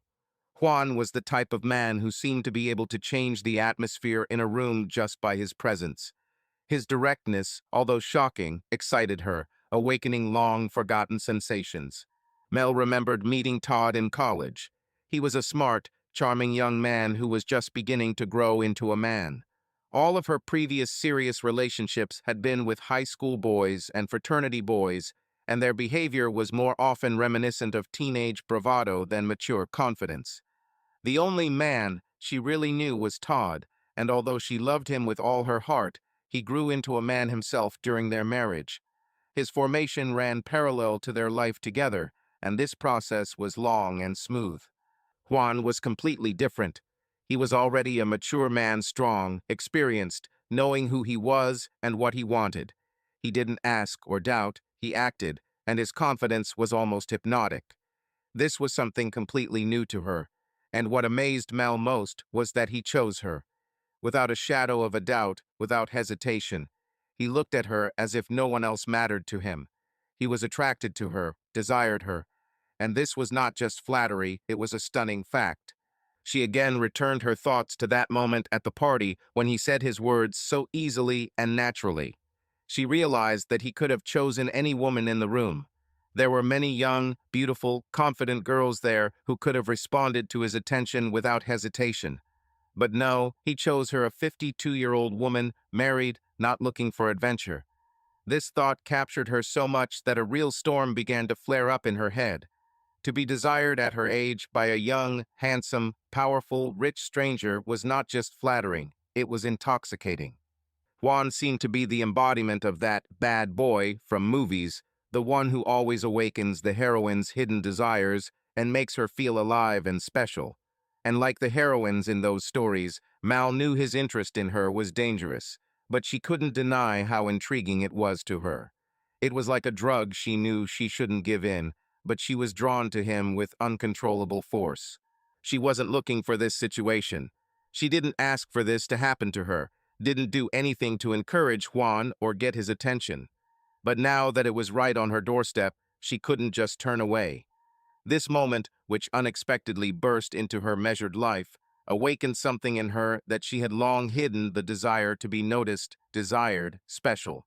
Juan was the type of man who seemed to be able to change the atmosphere in a room just by his presence. His directness, although shocking, excited her, awakening long-forgotten sensations. Mel remembered meeting Todd in college. He was a smart, charming young man who was just beginning to grow into a man. All of her previous serious relationships had been with high school boys and fraternity boys, and their behavior was more often reminiscent of teenage bravado than mature confidence. The only man she really knew was Todd, and although she loved him with all her heart, he grew into a man himself during their marriage. His formation ran parallel to their life together, and this process was long and smooth. Juan was completely different. He was already a mature man, strong, experienced, knowing who he was and what he wanted. He didn't ask or doubt, he acted, and his confidence was almost hypnotic. This was something completely new to her, and what amazed Mel most was that he chose her. Without a shadow of a doubt, without hesitation. He looked at her as if no one else mattered to him. He was attracted to her, desired her, and this was not just flattery, it was a stunning fact. She again returned her thoughts to that moment at the party when he said his words so easily and naturally. She realized that he could have chosen any woman in the room. There were many young, beautiful, confident girls there who could have responded to his attention without hesitation. But no, he chose her, a 52-year-old woman, married, not looking for adventure. This thought captured her so much that a real storm began to flare up in her head. To be desired at her age by a young, handsome, powerful, rich stranger was not just flattering, it was intoxicating. Juan seemed to be the embodiment of that bad boy from movies, the one who always awakens the heroine's hidden desires and makes her feel alive and special. And like the heroines in those stories, Mal knew his interest in her was dangerous, but she couldn't deny how intriguing it was to her. It was like a drug. She knew she shouldn't give in, but she was drawn to him with uncontrollable force. She wasn't looking for this situation. She didn't ask for this to happen to her, didn't do anything to encourage Juan or get his attention. But now that it was right on her doorstep, she couldn't just turn away. This moment, which unexpectedly burst into her measured life, awakened something in her that she had long hidden: the desire to be noticed, desired, special.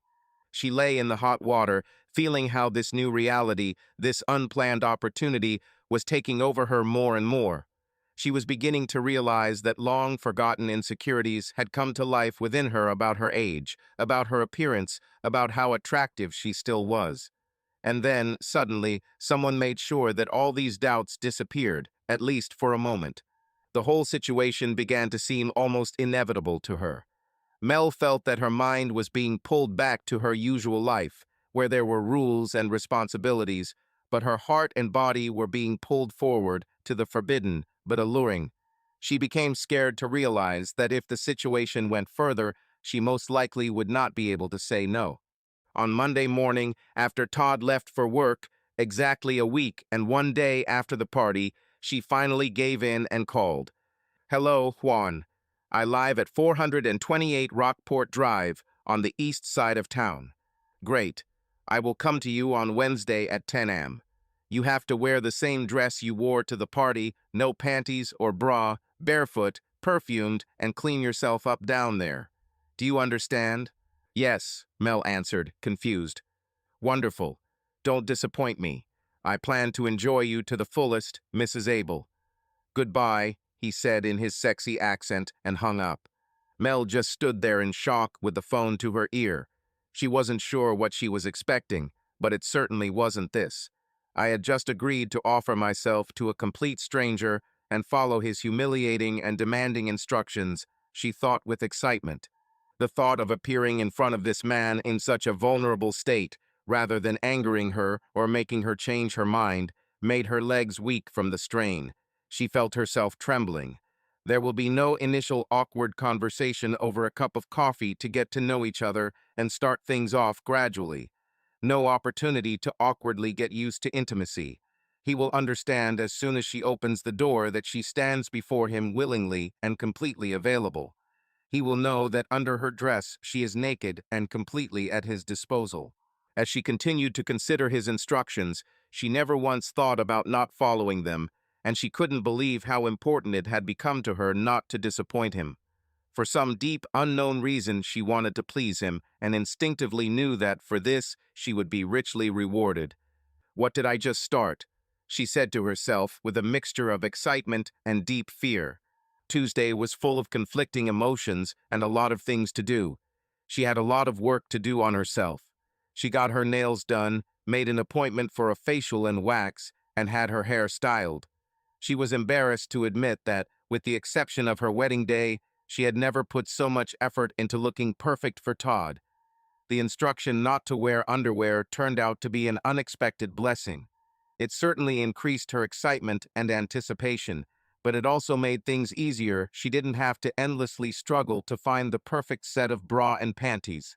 She lay in the hot water, feeling how this new reality, this unplanned opportunity, was taking over her more and more. She was beginning to realize that long-forgotten insecurities had come to life within her about her age, about her appearance, about how attractive she still was. And then, suddenly, someone made sure that all these doubts disappeared, at least for a moment. The whole situation began to seem almost inevitable to her. Mel felt that her mind was being pulled back to her usual life, where there were rules and responsibilities, but her heart and body were being pulled forward to the forbidden but alluring. She became scared to realize that if the situation went further, she most likely would not be able to say no. On Monday morning, after Todd left for work, exactly a week and 1 day after the party, she finally gave in and called. "Hello, Juan. I live at 428 Rockport Drive on the east side of town. Great. I will come to you on Wednesday at 10 a.m. You have to wear the same dress you wore to the party, no panties or bra, barefoot, perfumed, and clean yourself up down there. Do you understand?" "Yes," Mel answered, confused. "Wonderful. Don't disappoint me. I plan to enjoy you to the fullest, Mrs. Abel." "Goodbye," he said in his sexy accent, and hung up. Mel just stood there in shock with the phone to her ear. She wasn't sure what she was expecting, but it certainly wasn't this. I had just agreed to offer myself to a complete stranger and follow his humiliating and demanding instructions, she thought with excitement. The thought of appearing in front of this man in such a vulnerable state, rather than angering her or making her change her mind, made her legs weak from the strain. She felt herself trembling. There will be no initial awkward conversation over a cup of coffee to get to know each other and start things off gradually. No opportunity to awkwardly get used to intimacy. He will understand as soon as she opens the door that she stands before him willingly and completely available. He will know that under her dress she is naked and completely at his disposal. As she continued to consider his instructions, she never once thought about not following them, and she couldn't believe how important it had become to her not to disappoint him. For some deep, unknown reason, she wanted to please him, and instinctively knew that for this she would be richly rewarded. "What did I just start?" she said to herself with a mixture of excitement and deep fear. Tuesday was full of conflicting emotions and a lot of things to do. She had a lot of work to do on herself. She got her nails done, made an appointment for a facial and wax, and had her hair styled. She was embarrassed to admit that, with the exception of her wedding day, she had never put so much effort into looking perfect for Todd. The instruction not to wear underwear turned out to be an unexpected blessing. It certainly increased her excitement and anticipation, but it also made things easier. She didn't have to endlessly struggle to find the perfect set of bra and panties.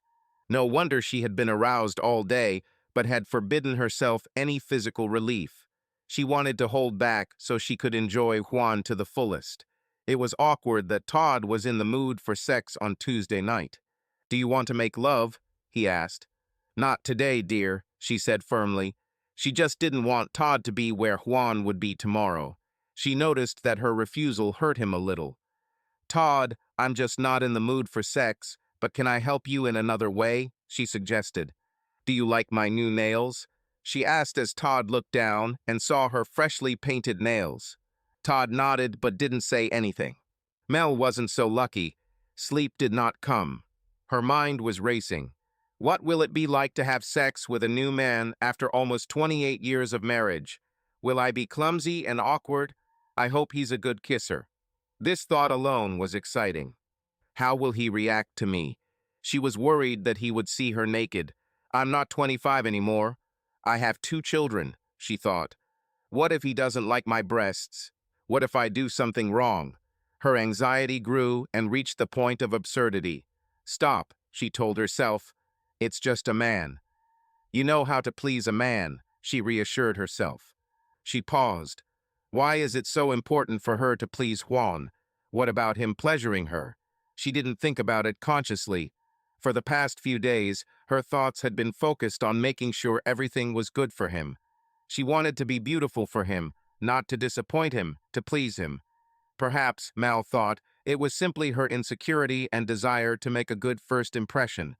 No wonder she had been aroused all day, but had forbidden herself any physical relief. She wanted to hold back so she could enjoy Juan to the fullest. It was awkward that Todd was in the mood for sex on Tuesday night. "Do you want to make love?" he asked. "Not today, dear," she said firmly. She just didn't want Todd to be where Juan would be tomorrow. She noticed that her refusal hurt him a little. "Todd, I'm just not in the mood for sex, but can I help you in another way?" she suggested. "Do you like my new nails?" she asked as Todd looked down and saw her freshly painted nails. Todd nodded but didn't say anything. Mel wasn't so lucky. Sleep did not come. Her mind was racing. What will it be like to have sex with a new man after almost 28 years of marriage? Will I be clumsy and awkward? I hope he's a good kisser. This thought alone was exciting. How will he react to me? She was worried that he would see her naked. I'm not 25 anymore. I have 2 children, she thought. What if he doesn't like my breasts? What if I do something wrong? Her anxiety grew and reached the point of absurdity. Stop, she told herself. It's just a man. You know how to please a man, she reassured herself. She paused. Why is it so important for her to please Juan? What about him pleasuring her? She didn't think about it consciously. For the past few days, her thoughts had been focused on making sure everything was good for him. She wanted to be beautiful for him, not to disappoint him, to please him. Perhaps, Mal thought, it was simply her insecurity and desire to make a good first impression.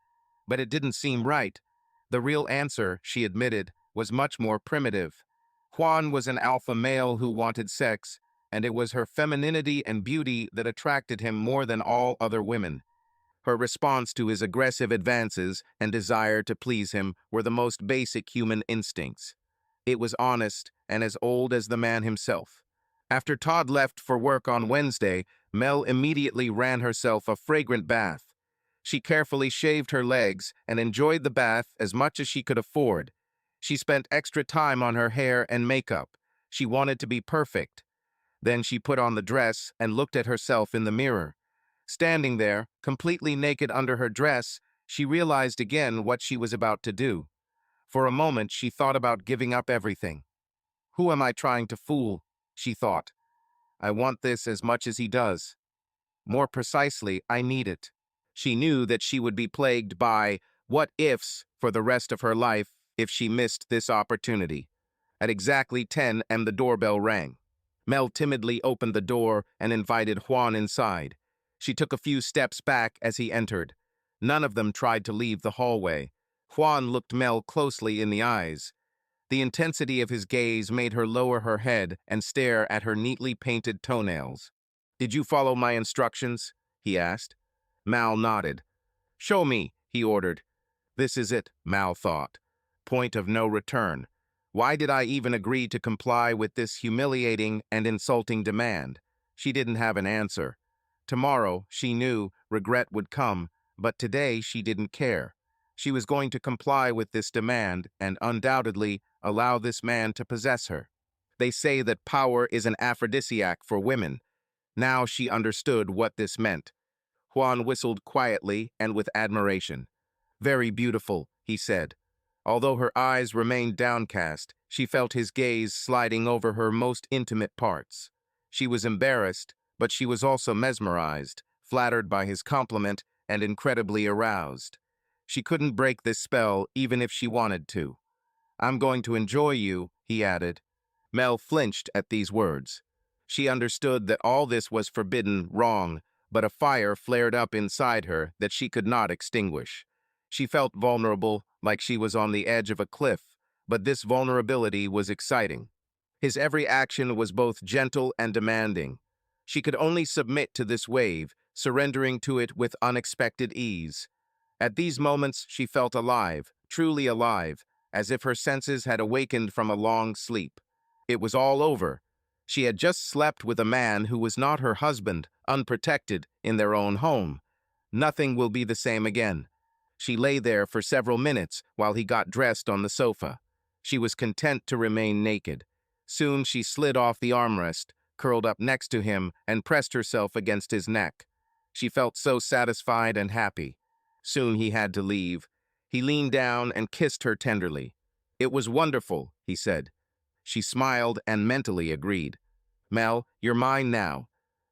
But it didn't seem right. The real answer, she admitted, was much more primitive. Juan was an alpha male who wanted sex, and it was her femininity and beauty that attracted him more than all other women. Her response to his aggressive advances and desire to please him were the most basic human instincts. It was honest and as old as the man himself. After Todd left for work on Wednesday, Mel immediately ran herself a fragrant bath. She carefully shaved her legs and enjoyed the bath as much as she could afford. She spent extra time on her hair and makeup. She wanted to be perfect. Then she put on the dress and looked at herself in the mirror. Standing there, completely naked under her dress, she realized again what she was about to do. For a moment, she thought about giving up everything. Who am I trying to fool? She thought. I want this as much as he does. More precisely, I need it. She knew that she would be plagued by what-ifs for the rest of her life if she missed this opportunity. At exactly 10 a.m. the doorbell rang. Mel timidly opened the door and invited Juan inside. She took a few steps back as he entered. None of them tried to leave the hallway. Juan looked Mel closely in the eyes. The intensity of his gaze made her lower her head and stare at her neatly painted toenails. "Did you follow my instructions?" he asked. Mal nodded. "Show me," he ordered. This is it, Mal thought. Point of no return. Why did I even agree to comply with this humiliating and insulting demand? She didn't have an answer. Tomorrow, she knew, regret would come, but today she didn't care. She was going to comply with this demand and undoubtedly allow this man to possess her. They say that power is an aphrodisiac for women. Now she understood what this meant. Juan whistled quietly and with admiration. "Very beautiful," he said. Although her eyes remained downcast, she felt his gaze sliding over her most intimate parts. She was embarrassed, but she was also mesmerized, flattered by his compliment, and incredibly aroused. She couldn't break this spell even if she wanted to. "I'm going to enjoy you," he added. Mel flinched at these words. She understood that all this was forbidden, wrong, but a fire flared up inside her that she could not extinguish. She felt vulnerable, like she was on the edge of a cliff, but this vulnerability was exciting. His every action was both gentle and demanding. She could only submit to this wave, surrendering to it with unexpected ease. At these moments, she felt alive, truly alive, as if her senses had awakened from a long sleep. It was all over. She had just slept with a man who was not her husband, unprotected, in their own home. Nothing will be the same again. She lay there for several minutes while he got dressed on the sofa. She was content to remain naked. Soon she slid off the armrest, curled up next to him, and pressed herself against his neck. She felt so satisfied and happy. Soon he had to leave. He leaned down and kissed her tenderly. "It was wonderful," he said. She smiled and mentally agreed. "Mel, you're mine now.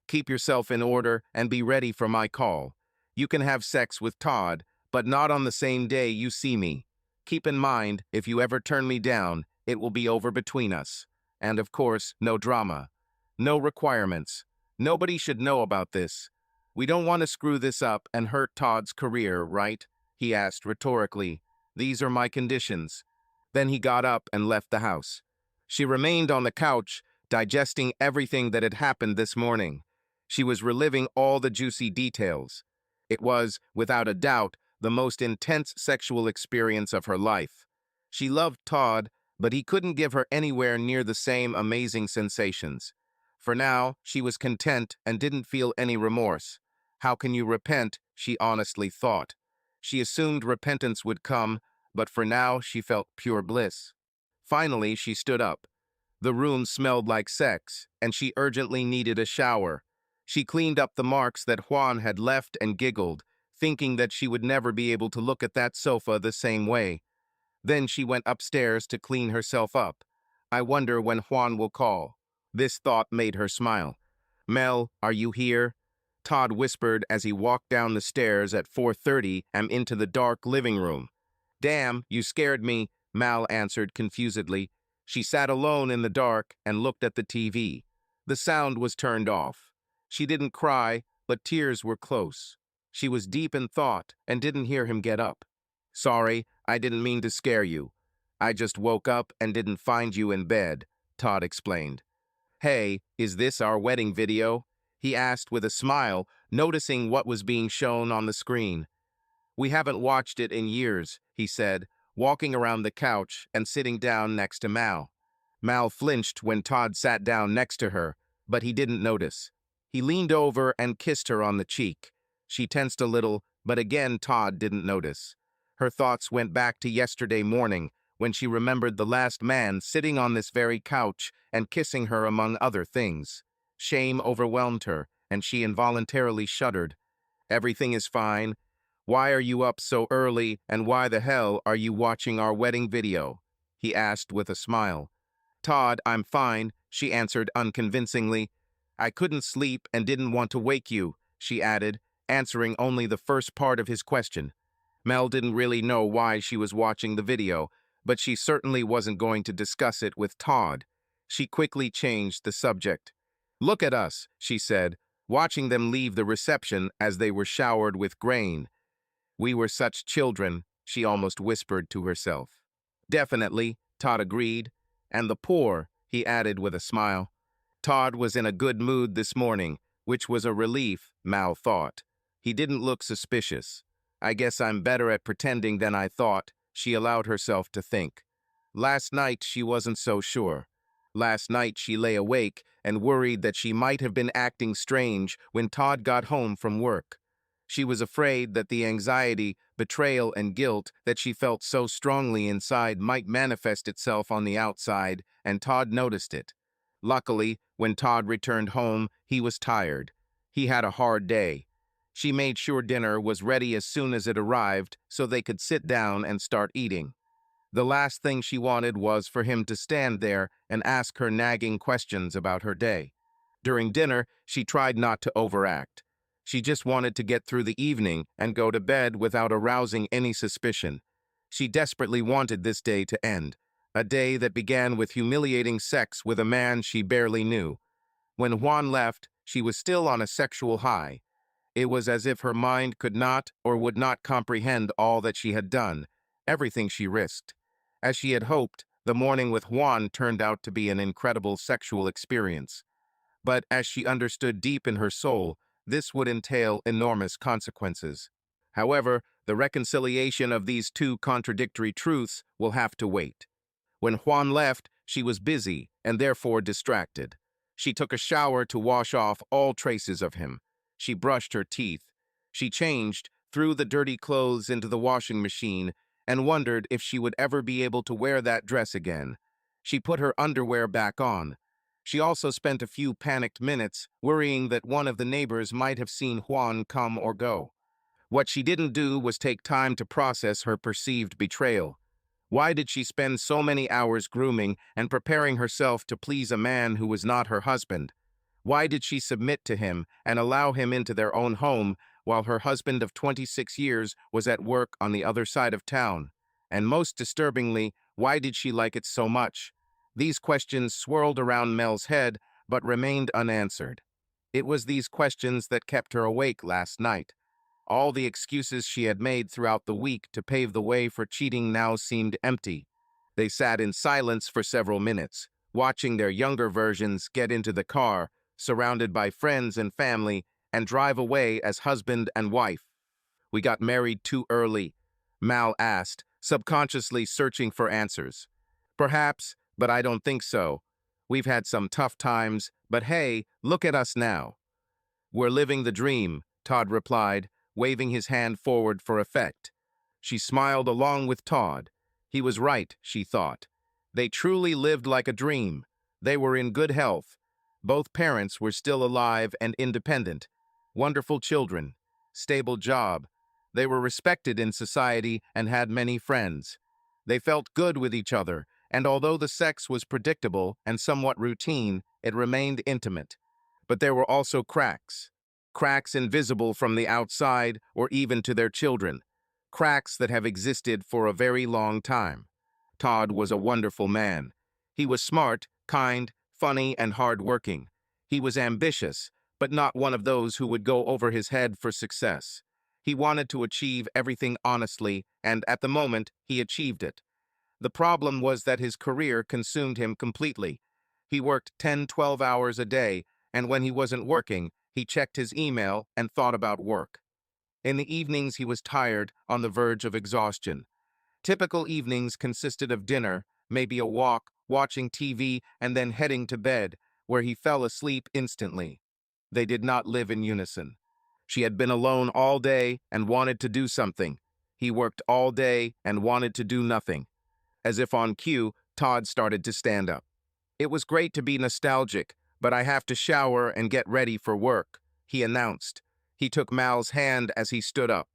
Keep yourself in order and be ready for my call. You can have sex with Todd, but not on the same day you see me. Keep in mind, if you ever turn me down, it will be over between us. And of course, no drama. No requirements. Nobody should know about this. We don't want to screw this up and hurt Todd's career, right?" he asked rhetorically. "These are my conditions." Then he got up and left the house. She remained on the couch, digesting everything that had happened this morning. She was reliving all the juicy details. It was, without a doubt, the most intense sexual experience of her life. She loved Todd, but he couldn't give her anywhere near the same amazing sensations. For now, she was content and didn't feel any remorse. How can you repent, she honestly thought. She assumed repentance would come, but for now she felt pure bliss. Finally, she stood up. The room smelled like sex, and she urgently needed a shower. She cleaned up the marks that Juan had left and giggled, thinking that she would never be able to look at that sofa the same way. Then she went upstairs to clean herself up. I wonder when Juan will call. This thought made her smile. "Mel, are you here?" Todd whispered as he walked down the stairs at 4:30 and into the dark living room. "Damn, you scared me," Mal answered confusedly. She sat alone in the dark and looked at the TV. The sound was turned off. She didn't cry, but tears were close. She was deep in thought and didn't hear him get up. "Sorry, I didn't mean to scare you. I just woke up and didn't find you in bed," Todd explained. "Hey, is this our wedding video?" he asked with a smile, noticing what was being shown on the screen. "We haven't watched it in years," he said, walking around the couch and sitting down next to Mal. Mal flinched when Todd sat down next to her, but he didn't notice. He leaned over and kissed her on the cheek. She tensed a little, but again Todd didn't notice. Her thoughts went back to yesterday morning, when she remembered the last man sitting on this very couch and kissing her among other things. Shame overwhelmed her, and she involuntarily shuddered. "Everything is fine. Why are you up so early, and why the hell are you watching our wedding video?" he asked with a smile. "Todd, I'm fine," she answered unconvincingly. "I couldn't sleep and didn't want to wake you," she added, answering only the first part of his question. Mel didn't really know why she was watching the video, but she certainly wasn't going to discuss it with Todd. She quickly changed the subject. "Look at us," she said, watching them leave the reception as they were showered with grain. "We were such children," she almost whispered to herself. "Definitely," Todd agreed. "And the poor," he added with a smile. Todd was in a good mood this morning, which was a relief, Mal thought. He didn't look suspicious. "I guess I'm better at pretending than I thought," she allowed herself to think. Last night she wasn't so sure. Last night she lay awake and worried that she might have been acting strange when Todd got home from work. She was afraid that the anxiety, betrayal, and guilt that she felt so strongly inside might manifest itself on the outside, and Todd noticed it. Luckily, when Todd returned home, he was tired. He had a hard day. She made sure dinner was ready as soon as it arrived so they could sit down and start eating. The last thing she wanted was for him to stand there and ask her nagging questions about her day. During dinner, she tried not to overact. She just wanted to get through the evening and go to bed without arousing any suspicion. She desperately wanted this day to end, a day that began with humiliating sex with a man she barely knew. When Juan left, she was still on a sexual high. It was as if her mind could not or would not comprehend all that she had done, everything she risked. As she had hoped, the morning with Juan turned out to be an incredible sexual experience. But as she understood deep in her soul, this would entail enormous consequences. However, The reconciliation of these two contradictory truths will have to wait. When Juan left, she was busy and therefore distracted. She took a shower to wash off all traces of him. She brushed her teeth. She changed, threw the dirty clothes into the washing machine, and wondered if she would ever be able to wear that dress again. She put her underwear back on. She also spent a few panicked minutes worrying that one of the neighbors might have seen Juan come or go. What she didn't do was take time to process her perceived betrayal. Why did she spend so many hours grooming and preparing herself to please a man who was not her husband? Why did she submit to him and allow him into their own home while her husband of 26 years was at work on the other side of town? And most disturbingly, why did she like it so much? These questions swirled around Mel's head but remained unanswered. It was these questions that kept her awake last night. All the excuses she had made throughout the week to pave the way for cheating now seemed empty. They sat in silence for several minutes, watching their younger versions get into the car, surrounded by friends and family, and drive away as husband and wife. "We got married too early?" Mal asked, subconsciously searching for answers. "Perhaps, but I don't think so. We've had some tough times, but hey, look at us now." "We're living the dream," Todd replied, waving his hand forward for effect. She smiled along with Todd. He was right, she thought. They truly lived like a dream. They were in good health. Both parents were still alive and independent. Wonderful children. Stable job. They were respected in society and had many friends. They felt good with each other, and although the sex was predictable and somewhat routine, it remained intimate. But there were also cracks. Cracks invisible from the outside or even to their children. Cracks that have existed for a very long time. Todd was a wonderful man. He was smart, kind, funny, and hard-working. He was ambitious, but not one of those who would go over his head for success. He wanted to achieve everything honestly, and at the moment, he achieved it. The problem was that his career consumed him completely. He worked 10, 12 hours a day, and when he wasn't working, he checked his email and thought about work. In the evenings, he was tired, on the verge of exhaustion. Typical evenings consisted of dinner, maybe a walk, watching TV, and then heading to bed, where he fell asleep instantly. They did not live in unison. She had been alone all day and wanted to do something. He worked all day and wanted to do nothing. As if on cue, Todd started to stand up. "It was great to be nostalgic, but I have to shower and get ready for work," he announced. He took Mal's hand as he stood up.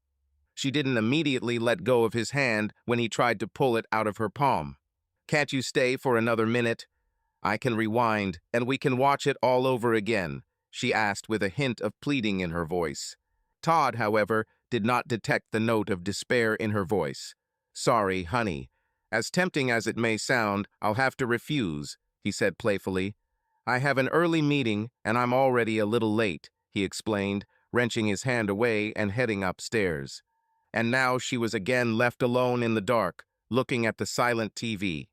She didn't immediately let go of his hand when he tried to pull it out of her palm. "Can't you stay for another minute? I can rewind, and we can watch it all over again," she asked with a hint of pleading in her voice. Todd, however, did not detect the note of despair in her voice. "Sorry, honey. As tempting as it may sound, I'll have to refuse," he said playfully. "I have an early meeting, and I'm already a little late," he explained, wrenching his hand away and heading upstairs. And now she was again left alone in the dark, looking at the silent TV.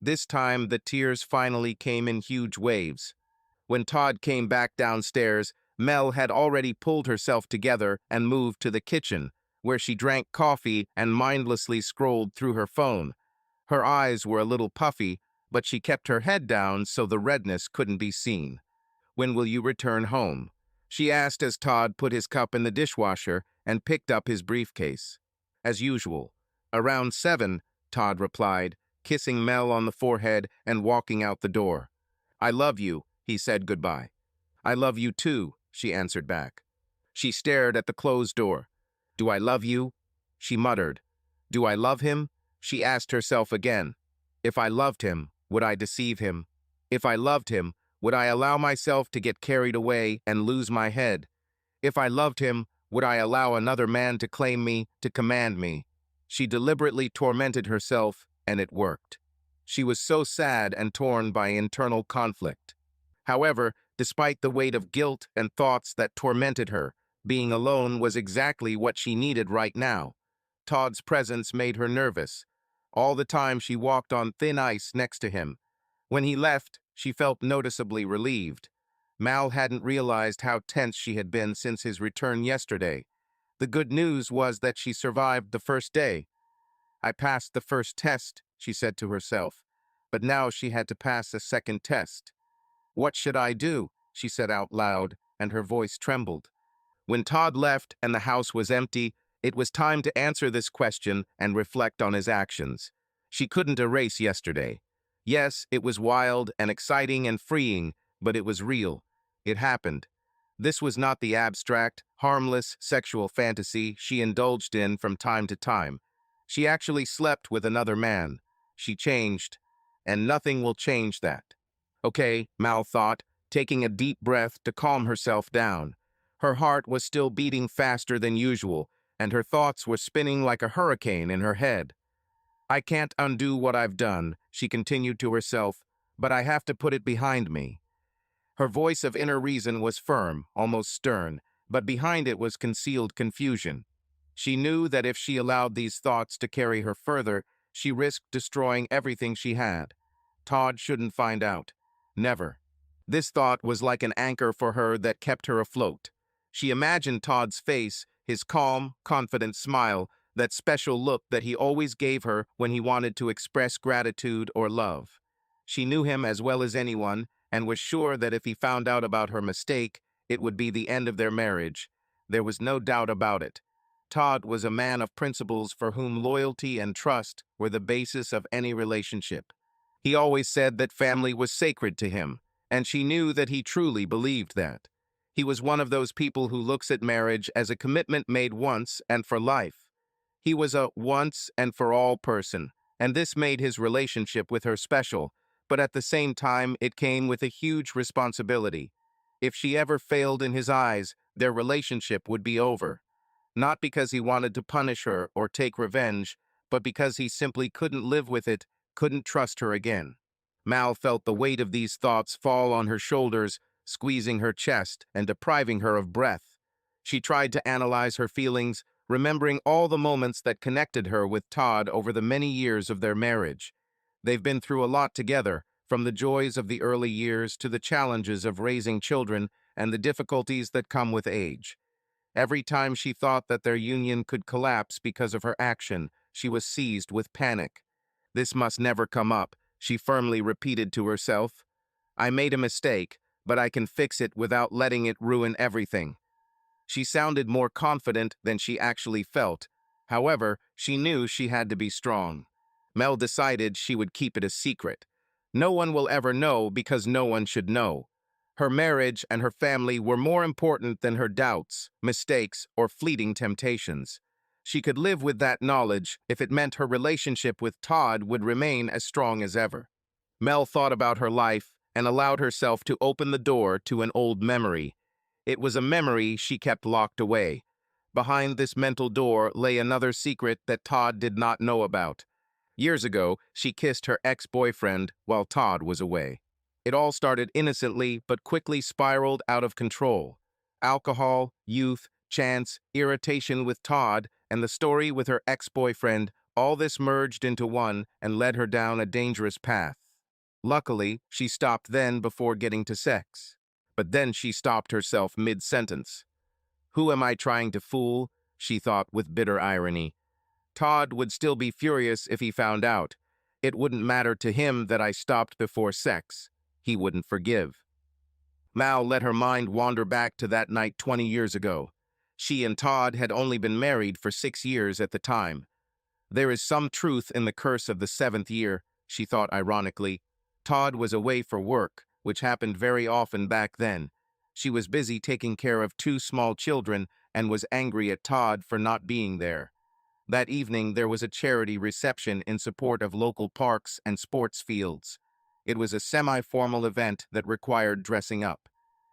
This time, the tears finally came in huge waves. When Todd came back downstairs, Mel had already pulled herself together and moved to the kitchen, where she drank coffee and mindlessly scrolled through her phone. Her eyes were a little puffy, but she kept her head down so the redness couldn't be seen. "When will you return home?" she asked as Todd put his cup in the dishwasher and picked up his briefcase. "As usual. Around 7, Todd replied, kissing Mel on the forehead and walking out the door. "I love you," he said goodbye. "I love you too," she answered back. She stared at the closed door. "Do I love you?" she muttered. "Do I love him?" she asked herself again. If I loved him, would I deceive him? If I loved him, would I allow myself to get carried away and lose my head? If I loved him, would I allow another man to claim me, to command me? She deliberately tormented herself, and it worked. She was so sad and torn by internal conflict. However, despite the weight of guilt and thoughts that tormented her, being alone was exactly what she needed right now. Todd's presence made her nervous. All the time she walked on thin ice next to him. When he left, she felt noticeably relieved. Mal hadn't realized how tense she had been since his return yesterday. The good news was that she survived the first day. I passed the first test, she said to herself, but now she had to pass a second test. What should I do? She said out loud, and her voice trembled. When Todd left and the house was empty, it was time to answer this question and reflect on his actions. She couldn't erase yesterday. Yes, it was wild and exciting and freeing, but it was real. It happened. This was not the abstract, harmless sexual fantasy she indulged in from time to time. She actually slept with another man. She changed, and nothing will change that. Okay, Mal thought, taking a deep breath to calm herself down. Her heart was still beating faster than usual, and her thoughts were spinning like a hurricane in her head. I can't undo what I've done, she continued to herself, but I have to put it behind me. Her voice of inner reason was firm, almost stern, but behind it was concealed confusion. She knew that if she allowed these thoughts to carry her further, she risked destroying everything she had. Todd shouldn't find out. Never. This thought was like an anchor for her that kept her afloat. She imagined Todd's face, his calm, confident smile, that special look that he always gave her when he wanted to express gratitude or love. She knew him as well as anyone, and was sure that if he found out about her mistake, it would be the end of their marriage. There was no doubt about it. Todd was a man of principles for whom loyalty and trust were the basis of any relationship. He always said that family was sacred to him, and she knew that he truly believed that. He was one of those people who looks at marriage as a commitment made once and for life. He was a once-and-for-all person, and this made his relationship with her special, but at the same time it came with a huge responsibility. If she ever failed in his eyes, their relationship would be over. Not because he wanted to punish her or take revenge, but because he simply couldn't live with it, couldn't trust her again. Mal felt the weight of these thoughts fall on her shoulders, squeezing her chest and depriving her of breath. She tried to analyze her feelings, remembering all the moments that connected her with Todd over the many years of their marriage. They've been through a lot together, from the joys of the early years to the challenges of raising children and the difficulties that come with age. Every time she thought that their union could collapse because of her action, she was seized with panic. This must never come up, she firmly repeated to herself. I made a mistake, but I can fix it without letting it ruin everything. She sounded more confident than she actually felt. However, she knew she had to be strong. Mel decided she would keep it a secret. No one will ever know because no one should know. Her marriage and her family were more important than her doubts, mistakes, or fleeting temptations. She could live with that knowledge if it meant her relationship with Todd would remain as strong as ever. Mel thought about her life and allowed herself to open the door to an old memory. It was a memory she kept locked away. Behind this mental door lay another secret that Todd did not know about. Years ago, she kissed her ex-boyfriend while Todd was away. It all started innocently but quickly spiraled out of control. Alcohol, youth, chance, irritation with Todd, and the story with her ex-boyfriend, all this merged into one and led her down a dangerous path. Luckily, she stopped then before getting to sex. But then she stopped herself mid-sentence. Who am I trying to fool? She thought with bitter irony. Todd would still be furious if he found out. It wouldn't matter to him that I stopped before sex. He wouldn't forgive. Mal let her mind wander back to that night 20 years ago. She and Todd had only been married for 6 years at the time. There is some truth in the curse of the 7th year, she thought ironically. Todd was away for work, which happened very often back then. She was busy taking care of 2 small children and was angry at Todd for not being there. That evening, there was a charity reception in support of local parks and sports fields. It was a semi-formal event that required dressing up.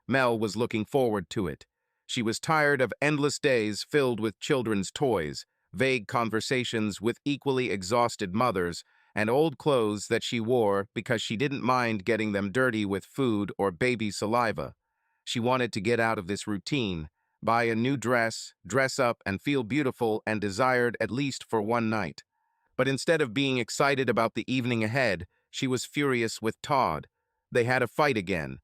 Mel was looking forward to it. She was tired of endless days filled with children's toys, vague conversations with equally exhausted mothers, and old clothes that she wore because she didn't mind getting them dirty with food or baby saliva. She wanted to get out of this routine, buy a new dress, dress up, and feel beautiful and desired at least for one night. But instead of being excited about the evening ahead, she was furious with Todd. They had a fight again.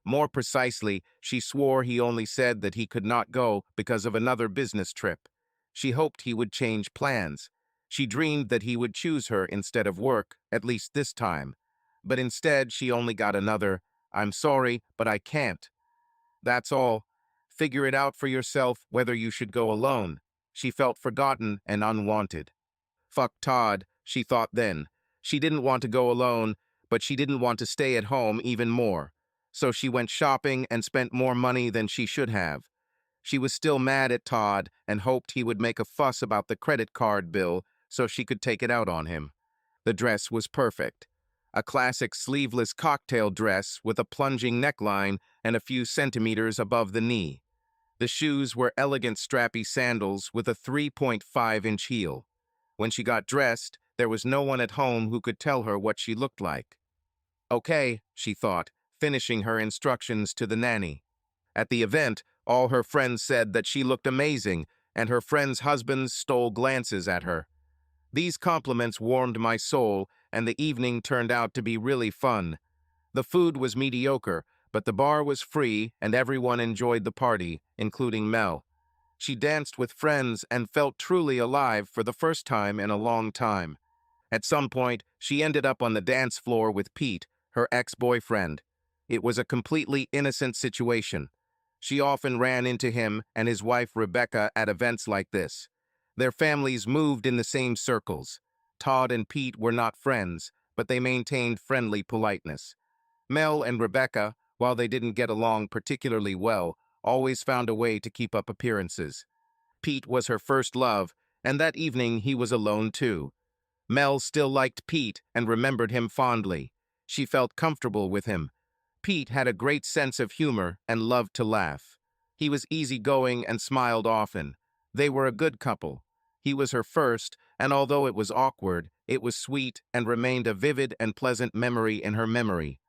More precisely, she swore he only said that he could not go because of another business trip. She hoped he would change plans. She dreamed that he would choose her instead of work, at least this time. But instead, she only got another, "I'm sorry, but I can't. That's all. Figure it out for yourself whether you should go alone." She felt forgotten and unwanted. Fuck Todd, she thought then. She didn't want to go alone, but she didn't want to stay at home even more. So she went shopping and spent more money than she should have. She was still mad at Todd and hoped he would make a fuss about the credit card bill so she could take it out on him. The dress was perfect. A classic sleeveless cocktail dress with a plunging neckline and a few centimeters above the knee. The shoes were elegant strappy sandals with a 3.5-inch heel. When she got dressed, there was no one at home who could tell her what she looked like. Okay, she thought, finishing her instructions to the nanny. At the event, all her friends said that she looked amazing, and her friends' husbands stole glances at her. These compliments warmed my soul, and the evening turned out to be really fun. The food was mediocre, but the bar was free and everyone enjoyed the party, including Mel. She danced with friends and felt truly alive for the first time in a long time. At some point, she ended up on the dance floor with Pete, her ex-boyfriend. It was a completely innocent situation. She often ran into him and his wife Rebecca at events like this. Their families moved in the same circles. Todd and Pete were not friends, but they maintained friendly politeness. Mel and Rebecca, while they didn't get along particularly well, always found a way to keep up appearances. Pete was her first love, and that evening he was alone too. Mel still liked Pete and remembered him fondly. She felt comfortable with him. Pete had a great sense of humor and loved to laugh. He was easygoing and smiled often. They were a good couple. He was her first, and although it was awkward, it was sweet and remained a vivid and pleasant memory in her memory.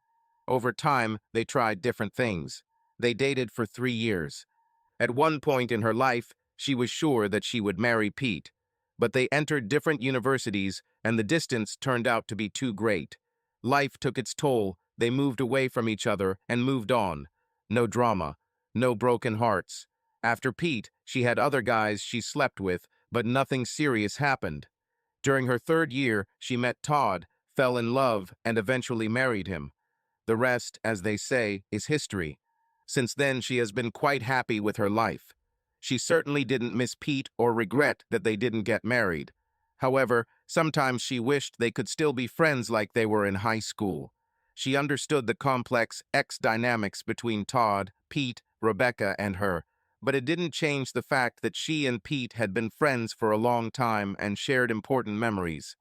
Over time, they tried different things. They dated for 3 years. At one point in her life, she was sure that she would marry Pete. But they entered different universities, and the distance turned out to be too great. Life took its toll, they moved away from each other and moved on. No drama, no broken hearts. After Pete, she had other guys she slept with, but nothing serious happened. During her 3rd year, she met Todd, fell in love, and eventually married him. The rest, as they say, is history. Since then, she has been quite happy with her life. She certainly didn't miss Pete or regret that they didn't get married. However, sometimes she wished they could still be friends like they were in high school. She understood the complex dynamics between Todd, Pete, Rebecca, and her, but it didn't change the fact that she and Pete had been friends for a long time and shared important memories.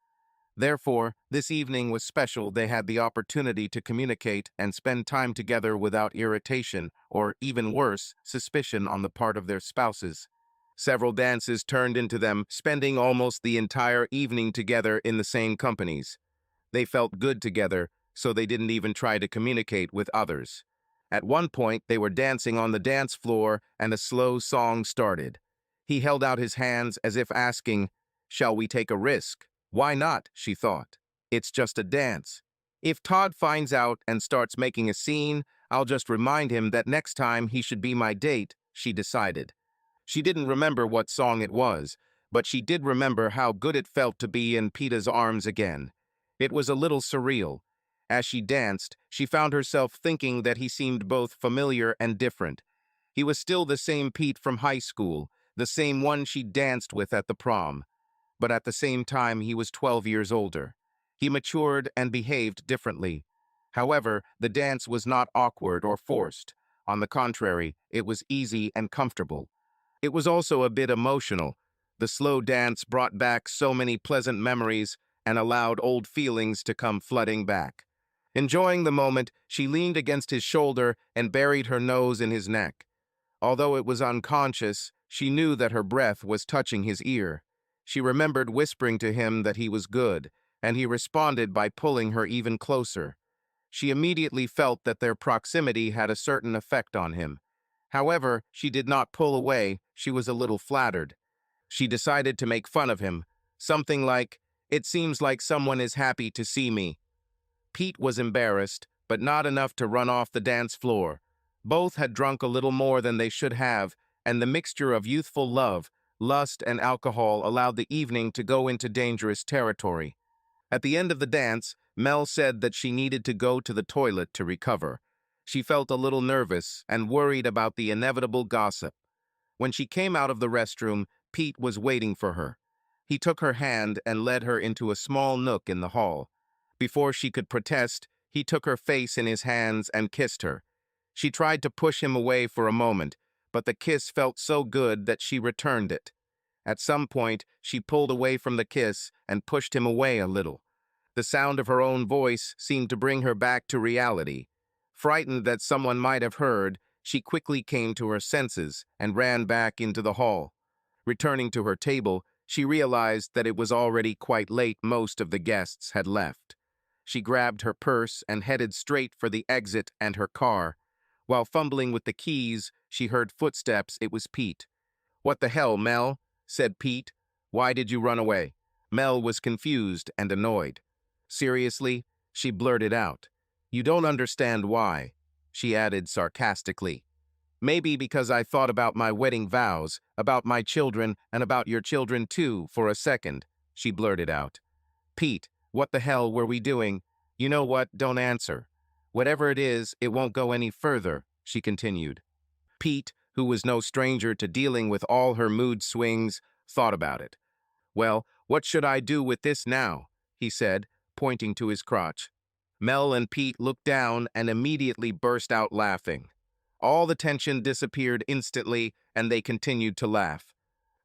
Therefore, this evening was special. They had the opportunity to communicate and spend time together without irritation or, even worse, suspicion on the part of their spouses. Several dances turned into them spending almost the entire evening together in the same companies. They felt good together, so they didn't even try to communicate with others. At one point, they were dancing on the dance floor and a slow song started. He held out his hands as if asking, "Shall we take a risk?" Why not, she thought. It's just a dance. If Todd finds out and starts making a scene, I'll just remind him that next time he should be my date, she decided. She didn't remember what song it was, but she did remember how good it felt to be in Peeta's arms again. It was a little surreal. As she danced, she found herself thinking that he seemed both familiar and different. He was still the same Pete from high school, the same one she danced with at the prom. But at the same time, he was 12 years older. He matured and behaved differently. However, the dance was not awkward or forced. On the contrary, it was easy and comfortable. It was also a bit emotional. The slow dance brought back so many pleasant memories and allowed old feelings to come flooding back. Enjoying the moment, she leaned against his shoulder and buried her nose in his neck. Although it was unconscious, she knew that her breath was touching his ear. She remembered whispering to him that he was good, and he responded by pulling her even closer. She immediately felt that their proximity had a certain effect on him. However, she did not pull away, she was a little flattered. She decided to make fun of him, something like, "It seems like someone is happy to see me." Pete was embarrassed, but not enough to run off the dance floor. Both had drunk a little more than they should have, and the mixture of youthful love, lust, and alcohol allowed the evening to go into dangerous territory. At the end of the dance, Mel said that she needed to go to the toilet to recover. She felt a little nervous and worried about the inevitable gossip. When she came out of the restroom, Pete was waiting for her. He took her hand and led her into a small nook in the hall. Before she could protest, he took her face in his hands and kissed her. She tried to push him away for a moment, but the kiss felt so good that she returned it. At some point, she pulled away from the kiss and pushed him away a little. The sound of her own voice seemed to bring her back to reality. Frightened that someone might have heard, she quickly came to her senses and ran back into the hall. Returning to her table, she realized that it was already quite late. Most of the guests had left. She grabbed her purse and headed straight for the exit and her car. While fumbling with the keys, she heard footsteps. It was Pete. "What the hell, Mel?" said Pete. "Why did you run away?" Mel was confused and annoyed. "Seriously?" she blurted out. "You don't understand why," she added sarcastically. "Maybe because I thought about my wedding vows, about my children, and about your children too, for a second," she blurted out. "Pete, what the hell were we doing?" "You know what? Don't answer. Whatever it is, it won't go any further," she continued. Pete, who was no stranger to dealing with all her mood swings, thought about it. "Well, what should I do with this now?" he said, pointing to his crotch. Mel and Pete looked down and immediately burst out laughing. All the tension disappeared instantly, and they continued to laugh.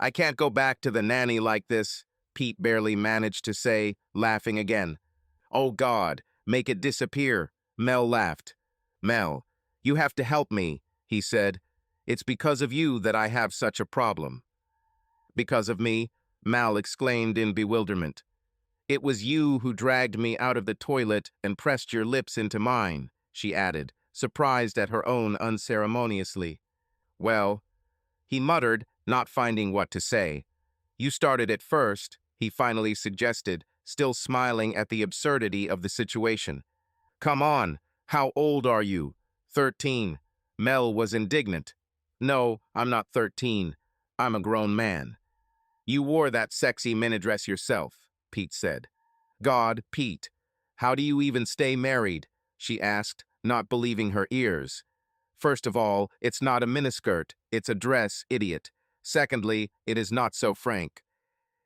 "I can't go back to the nanny like this," Pete barely managed to say, laughing again. "Oh God, make it disappear," Mel laughed. "Mel, you have to help me," he said. "It's because of you that I have such a problem." "Because of me?" Mal exclaimed in bewilderment. "It was you who dragged me out of the toilet and pressed your lips into mine," she added, surprised at her own unceremoniously. "Well," he muttered, not finding what to say. "You started it first," he finally suggested, still smiling at the absurdity of the situation. "Come on, how old are you?" 13. Mel was indignant. "No, I'm not 13. I'm a grown man." "You wore that sexy minidress yourself," Pete said. "God, Pete, how do you even stay married?" she asked, not believing her ears. "First of all, it's not a miniskirt, it's a dress, idiot. Secondly, it is not so frank."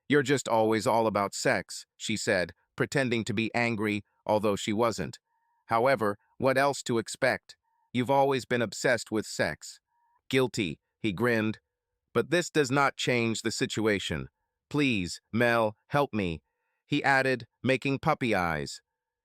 "You're just always all about sex," she said, pretending to be angry, although she wasn't. "However, what else to expect? You've always been obsessed with sex." "Guilty," he grinned. "But this does not change the situation. Please, Mel, help me," he added, making puppy eyes.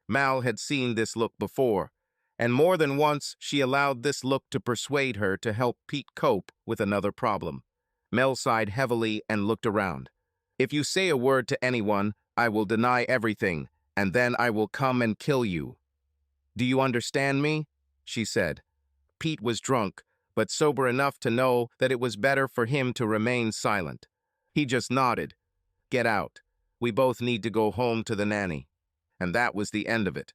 Mal had seen this look before, and more than once she allowed this look to persuade her to help Pete cope with another problem. Mel sighed heavily and looked around. "If you say a word to anyone, I will deny everything, and then I will come and kill you. Do you understand me?" she said. Pete was drunk, but sober enough to know that it was better for him to remain silent. He just nodded. "Get out. We both need to go home to the nanny." And that was the end of it.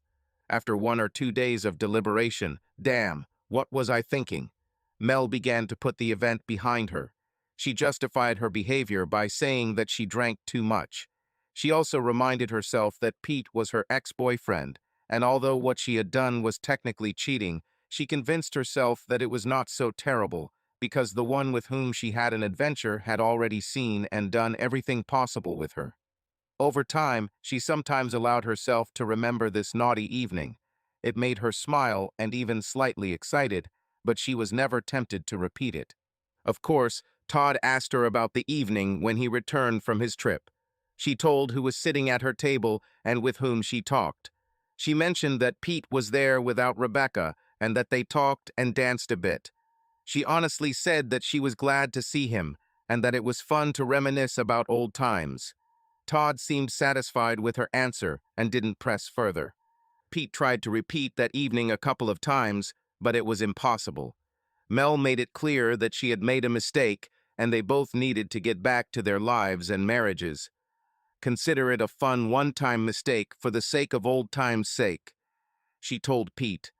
After 1 or 2 days of deliberation, damn, what was I thinking? Mel began to put the event behind her. She justified her behavior by saying that she drank too much. She also reminded herself that Pete was her ex-boyfriend, and although what she had done was technically cheating, she convinced herself that it was not so terrible, because the one with whom she had an adventure had already seen and done everything possible with her. Over time, she sometimes allowed herself to remember this naughty evening. It made her smile and even slightly excited, but she was never tempted to repeat it. Of course, Todd asked her about the evening when he returned from his trip. She told who was sitting at her table and with whom she talked. She mentioned that Pete was there without Rebecca and that they talked and danced a bit. She honestly said that she was glad to see him and that it was fun to reminisce about old times. Todd seemed satisfied with her answer and didn't press further. Pete tried to repeat that evening a couple of times, but it was impossible. Mel made it clear that she had made a mistake and they both needed to get back to their lives and marriages. Consider it a fun one-time mistake for the sake of old time's sake. she told Pete.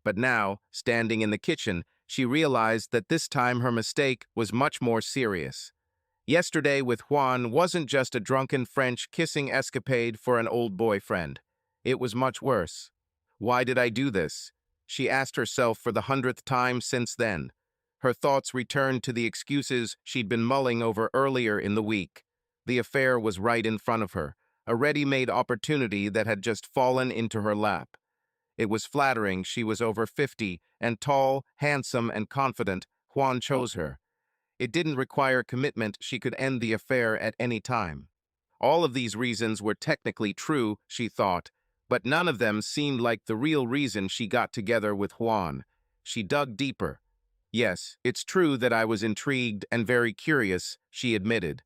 But now, standing in the kitchen, she realized that this time her mistake was much more serious. Yesterday with Juan wasn't just a drunken French kissing escapade for an old boyfriend. It was much worse. Why did I do this? She asked herself for the 100th time since then. Her thoughts returned to the excuses she'd been mulling over earlier in the week. The affair was right in front of her, a ready-made opportunity that had just fallen into her lap. It was flattering she was over 50 and tall, handsome, and confident. Juan chose her. It didn't require commitment. She could end the affair at any time. All of these reasons were technically true, she thought, but none of them seemed like the real reason she got together with Juan. She dug deeper. Yes, it's true that I was intrigued and very curious, she admitted.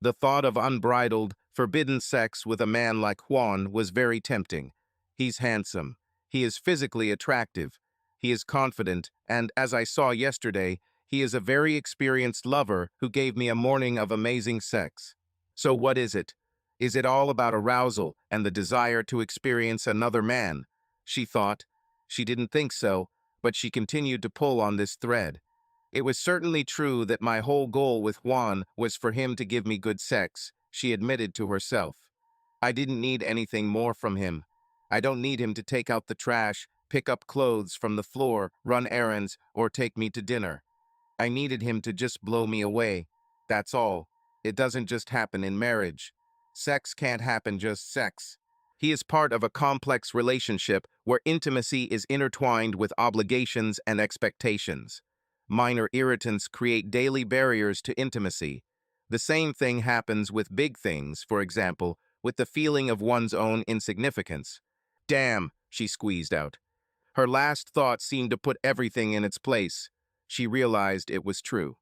The thought of unbridled, forbidden sex with a man like Juan was very tempting. He's handsome. He is physically attractive. He is confident, and as I saw yesterday, he is a very experienced lover who gave me a morning of amazing sex. So what is it? Is it all about arousal and the desire to experience another man? She thought. She didn't think so, but she continued to pull on this thread. It was certainly true that my whole goal with Juan was for him to give me good sex, she admitted to herself. I didn't need anything more from him. I don't need him to take out the trash, pick up clothes from the floor, run errands, or take me to dinner. I needed him to just blow me away. That's all. It doesn't just happen in marriage. Sex can't happen just sex. He is part of a complex relationship where intimacy is intertwined with obligations and expectations. Minor irritants create daily barriers to intimacy. The same thing happens with big things, for example, with the feeling of one's own insignificance. Damn, she squeezed out. Her last thought seemed to put everything in its place. She realized it was true.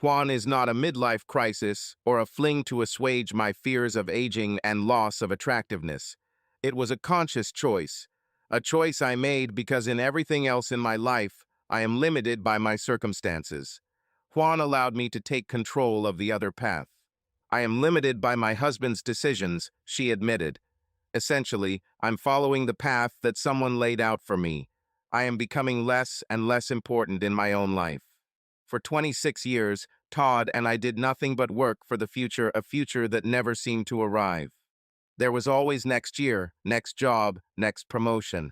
Juan is not a midlife crisis or a fling to assuage my fears of aging and loss of attractiveness. It was a conscious choice, a choice I made because in everything else in my life, I am limited by my circumstances. Juan allowed me to take control of the other path. I am limited by my husband's decisions, she admitted. Essentially, I'm following the path that someone laid out for me. I am becoming less and less important in my own life. For 26 years, Todd and I did nothing but work for the future, a future that never seemed to arrive. There was always next year, next job, next promotion.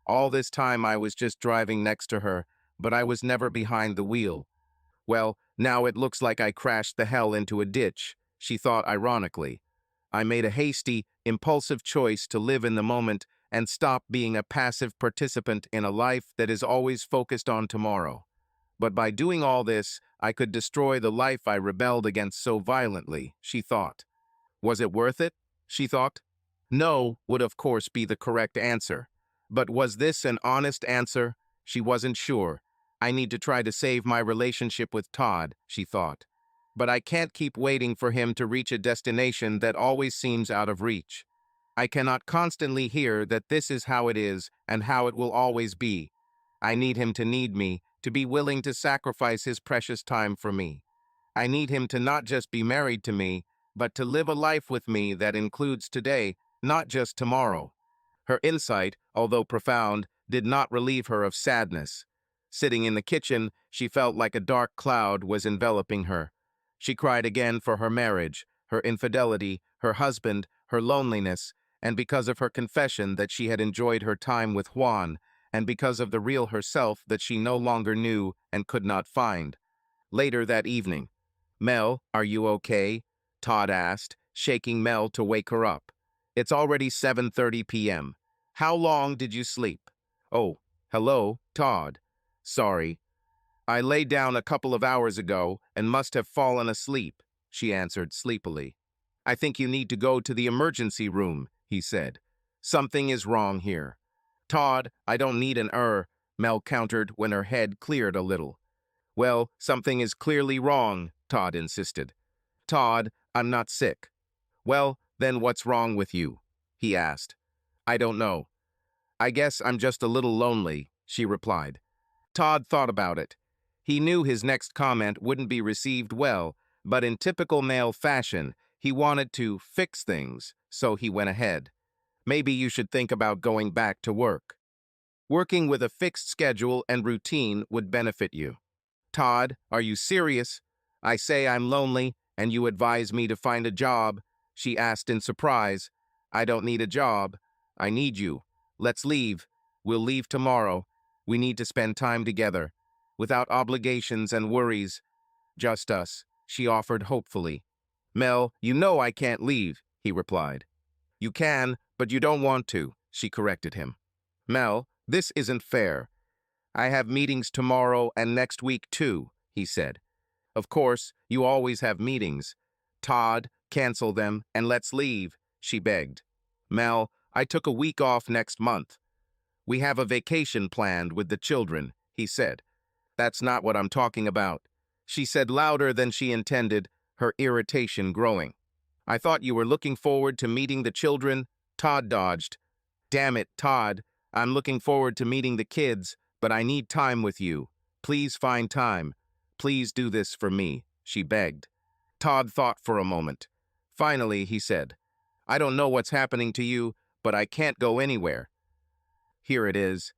All this time I was just driving next to her, but I was never behind the wheel. Well, now it looks like I crashed the hell into a ditch, she thought ironically. I made a hasty, impulsive choice to live in the moment and stop being a passive participant in a life that is always focused on tomorrow. But by doing all this, I could destroy the life I rebelled against so violently, she thought. Was it worth it? She thought. No would of course be the correct answer. But was this an honest answer? She wasn't sure. I need to try to save my relationship with Todd, she thought. But I can't keep waiting for him to reach a destination that always seems out of reach. I cannot constantly hear that this is how it is and how it will always be. I need him to need me, to be willing to sacrifice his precious time for me. I need him to not just be married to me, but to live a life with me that includes today, not just tomorrow. Her insight, although profound, did not relieve her of sadness. Sitting in the kitchen, she felt like a dark cloud was enveloping her. She cried again for her marriage, her infidelity, her husband, her loneliness, and because of her confession that she had enjoyed her time with Juan, and because of the real herself that she no longer knew and could not find. Later that evening, Mel, are you okay? Todd asked, shaking Mel to wake her up. It's already 7:30 p.m. How long did you sleep? Oh, hello, Todd. Sorry. I lay down a couple of hours ago and must have fallen asleep, she answered sleepily. I think you need to go to the emergency room, he said. Something is wrong here. Todd, I don't need an Mel countered when her head cleared a little. Well, something is clearly wrong, Todd insisted. Todd, I'm not sick. Well, then what's wrong with you? He asked. I don't know. I guess I'm just a little lonely, she replied. Todd thought about it. He knew his next comment wouldn't be received well, but in typical male fashion, he wanted to fix things, so he went ahead. Maybe you should think about going back to work. Working with a fixed schedule and routine would benefit you. Todd, are you serious? I say I'm lonely, and you advise me to find a job, she asked in surprise. I don't need a job. I need you. Let's leave. We'll leave tomorrow. We need to spend time together. Without obligations and worries. Just us, she offered hopefully. Mel, you know I can't leave, he replied. You can, but you don't want to, she corrected him. Mel, this isn't fair. I have meetings tomorrow and next week too, he said. Of course, you always have meetings. Todd, cancel them and let's leave, she begged. Mel, I took a week off next month. We have a vacation planned with the children, he said. That's not what I'm talking about, she said louder than she intended, her irritation growing. I thought you were looking forward to meeting the children. Todd dodged. Damn it, Todd. I'm looking forward to meeting the kids, but I need time with you. Please find time. Please do this for me, she begged. Todd thought for a moment. Finally, he said, I don't know what's happening to you, but I can't go anywhere. Here it is.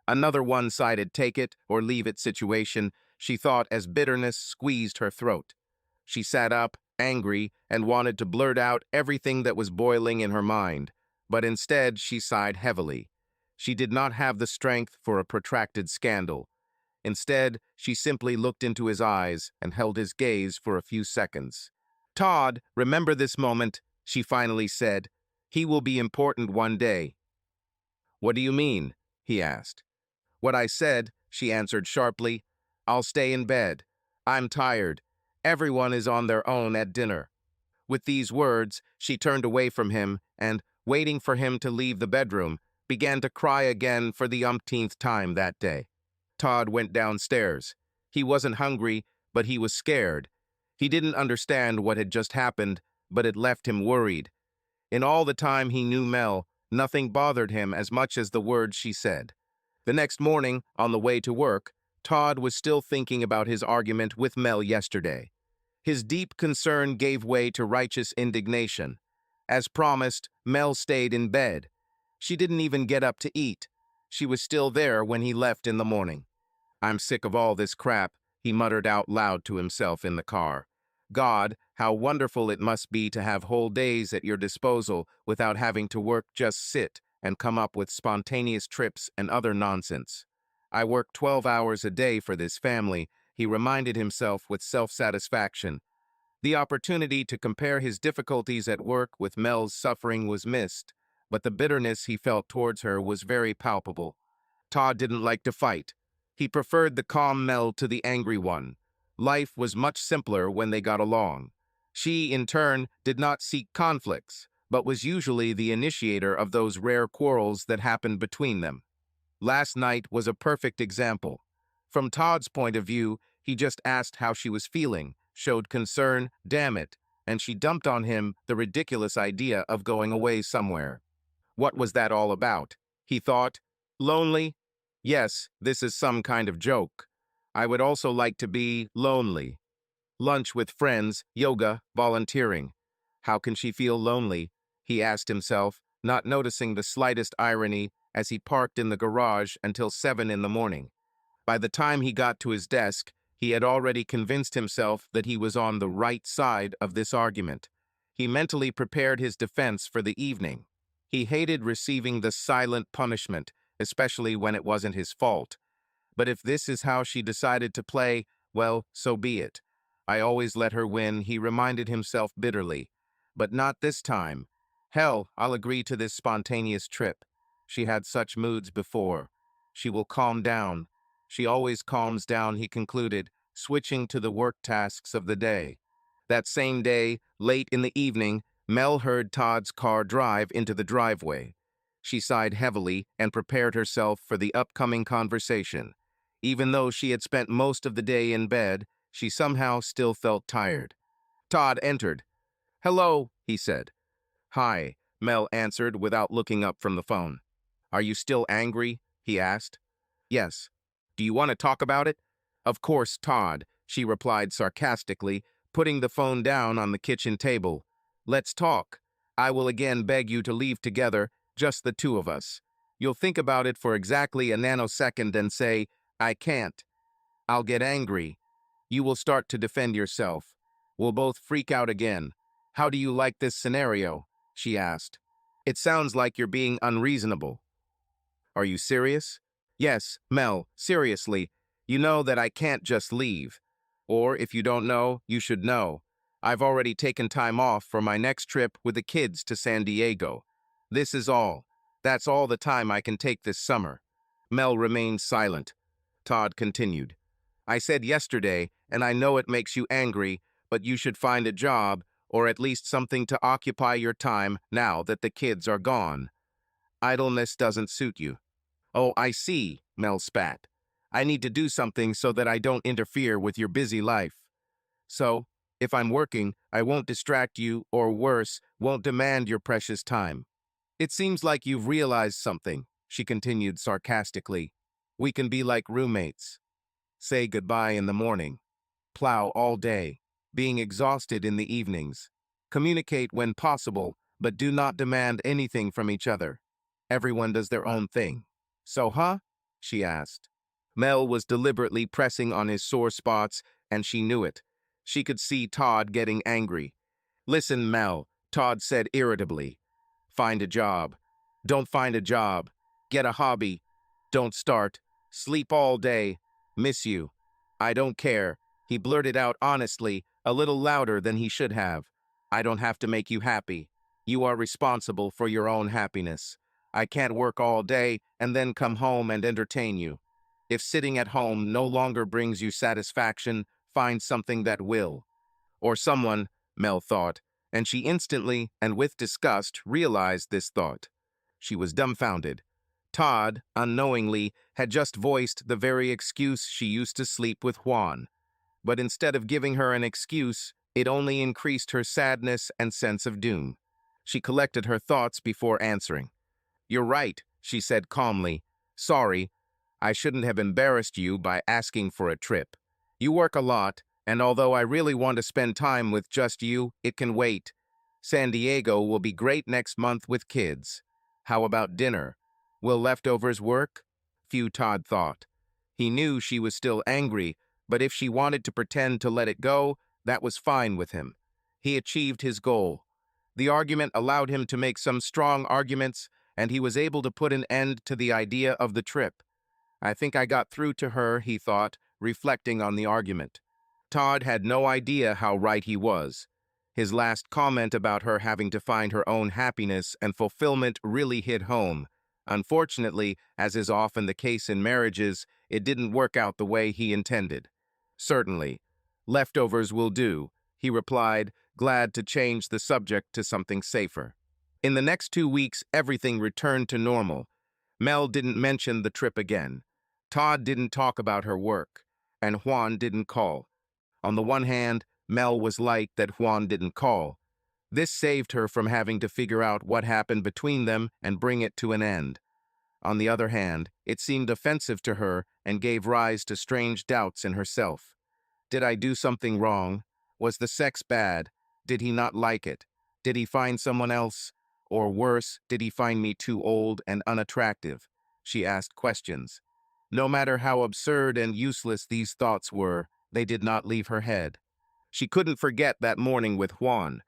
Another one-sided take it or leave it situation, she thought as bitterness squeezed her throat. She sat up, angry, and wanted to blurt out everything that was boiling in her mind, but instead she sighed heavily. She did not have the strength for a protracted scandal. Instead, she simply looked into his eyes and held his gaze for a few seconds. Todd, remember this moment, she finally said. He will be important one day. What do you mean? He asked. What I said, she answered sharply. I'll stay in bed. I'm tired. Everyone is on their own at dinner. With these words, she turned away from him and, waiting for him to leave the bedroom, began to cry again for the umpteenth time that day. Todd went downstairs. He wasn't hungry, but he was scared. He didn't understand what had just happened, but it left him worried. In all the time he knew Mel, nothing bothered him as much as the words she said. The next morning, on the way to work, Todd was still thinking about his argument with Mel yesterday. His deep concern gave way to righteous indignation. As promised, Mel stayed in bed. She didn't even get up to eat. She was still there when he left in the morning. I'm sick of all this crap, he muttered out loud to himself in the car. God, how wonderful it must be to have whole days at your disposal without having to work, just sit and come up with spontaneous trips and other nonsense. I work 12 hours a day for this family, he reminded himself with self-satisfaction. The opportunity to compare his difficulties at work with Mel's suffering was missed, but the bitterness he felt towards her was very palpable. Todd didn't like to fight. He preferred the calm Mel to the angry one. Life was much simpler when they got along. She, in turn, did not seek conflicts, but was usually the initiator of those rare quarrels that happened between them. Last night was a perfect example. From Todd's point of view, he just asked how she was feeling, showed concern, damn it, and she dumped on him the ridiculous idea of going away somewhere. What was that all about? He thought. Lonely? Yes, this is some kind of joke. I would also like to be lonely. Lunch with friends, yoga, volunteering. How can she feel lonely? He asked himself, not noticing the slightest irony as he parked in the garage until 7 in the morning. By the time he got to his desk, he had already convinced himself that he was on the right side of this argument. He mentally prepared his defense for the evening. He hated receiving the silent punishment, especially when it wasn't his fault. But if this is how she decided to play, well, so be it. I always let her win, he reminded himself bitterly. But not this time. Hell, I'll agree to this spontaneous trip. She had such moods before. She will calm down. She always calms down, he concluded, switching to the work tasks of the day. That same day, late in the evening, Mel heard Todd's car drive into the driveway. She sighed heavily and prepared herself for the upcoming conversation. Even though she had spent most of the day in bed, she somehow still felt tired. Todd entered. Hello, he said. Hi, Mel answered without looking up from the phone. Are you still angry? He asked. Yes. Do you want to talk about it? Of course, Todd, she replied sarcastically, putting the phone down on the kitchen table. Let's talk. I will again beg you to leave together, just the two of us. You'll think about it for exactly a nanosecond and say, I can't. I'll get angry. You will start to defend yourself. We'll both freak out again. How do you like this scenario? She asked. It sounds like you're being unreasonable. Are you serious? Yes, Mel, seriously. You know that I can't just leave. Or if you don't know, you should know. I've already taken time off for my next trip with the kids to San Diego. This is all. That's all the time I can take this summer. Mel remained silent. Todd continued. I said yesterday, and I know it makes you angry, but you should find a job, or at least something to occupy your time now that the kids are gone. Idleness doesn't suit you. Oh, I see, Mel spat. I need to do something so that I don't interfere with your busy life. So, if I'm working, I won't distract you, or worse, won't demand your precious time. It seems like you've realized something, she continued sarcastically. We can be like roommates. Say goodbye in the morning. Plow all day, being exhausted in the evenings. Communicate when possible, but do not demand anything from each other. Everyone does their own thing. So, huh? She asked. Mel was deliberately pressing on his sore spots, and she knew it. She could see Todd getting angry. Listen, Mel, Todd said irritably. Find a job. Don't find a job. Get a hobby. Don't start. Sleep all day. Miss you. I don't care. He blurted out honestly, a little louder than he should have. I don't have to make you happy. You are responsible for your own happiness. I can't work all day and then come home and entertain you. If sitting at home no longer brings you satisfaction, find something that will. Or someone, Mel thought, and she instantly and with disgust realized this thought. She was dumbfounded. Todd, unknowingly, had just voiced the very excuse she used to sleep with Juan. But instead of giving her an excuse, it only increased her sadness and sense of doom. She collected her thoughts before answering. You're right, she said calmly. Sorry, I shouldn't have embarrassed you by asking for a trip. You work a lot, and although I really want to spend time with just you, it can wait. San Diego will be great next month with kids. How about dinner? Will leftovers work? Few Todd thought. He knew she was still angry, but if she wanted to pretend to let it go, that was fine with him. He achieved his goal. The argument allowed him to make some strong arguments, and he was able to put an end to the idea of the trip. I think I got through to her, he thought, reflecting on the argument. Todd had no idea how right he was. His last comment about her having to find her own happiness and fulfillment really hit home. Unfortunately, as is often the case in marriages, it didn't work out the way he intended. Certainly. Leftovers will do, he replied, glad to change the subject to something safer. In the next 2 weeks, everything returned to normal. Mel didn't mention the trip again. Todd didn't talk about her work, and Juan didn't call. On the one hand, Mel was light that Juan didn't call. This saved her from having to figure out what happened between them and bring it to an end. On the other hand, it seemed offensive to her and gave rise to strange doubts in herself. Did I do something wrong? Was the sex bad? Did he not like it? Did he find someone else? Or worse, did he find me too old and unattractive? She asked questions. No matter how absurd and useless these thoughts were, they did not leave her head. She couldn't forget that morning with Juan.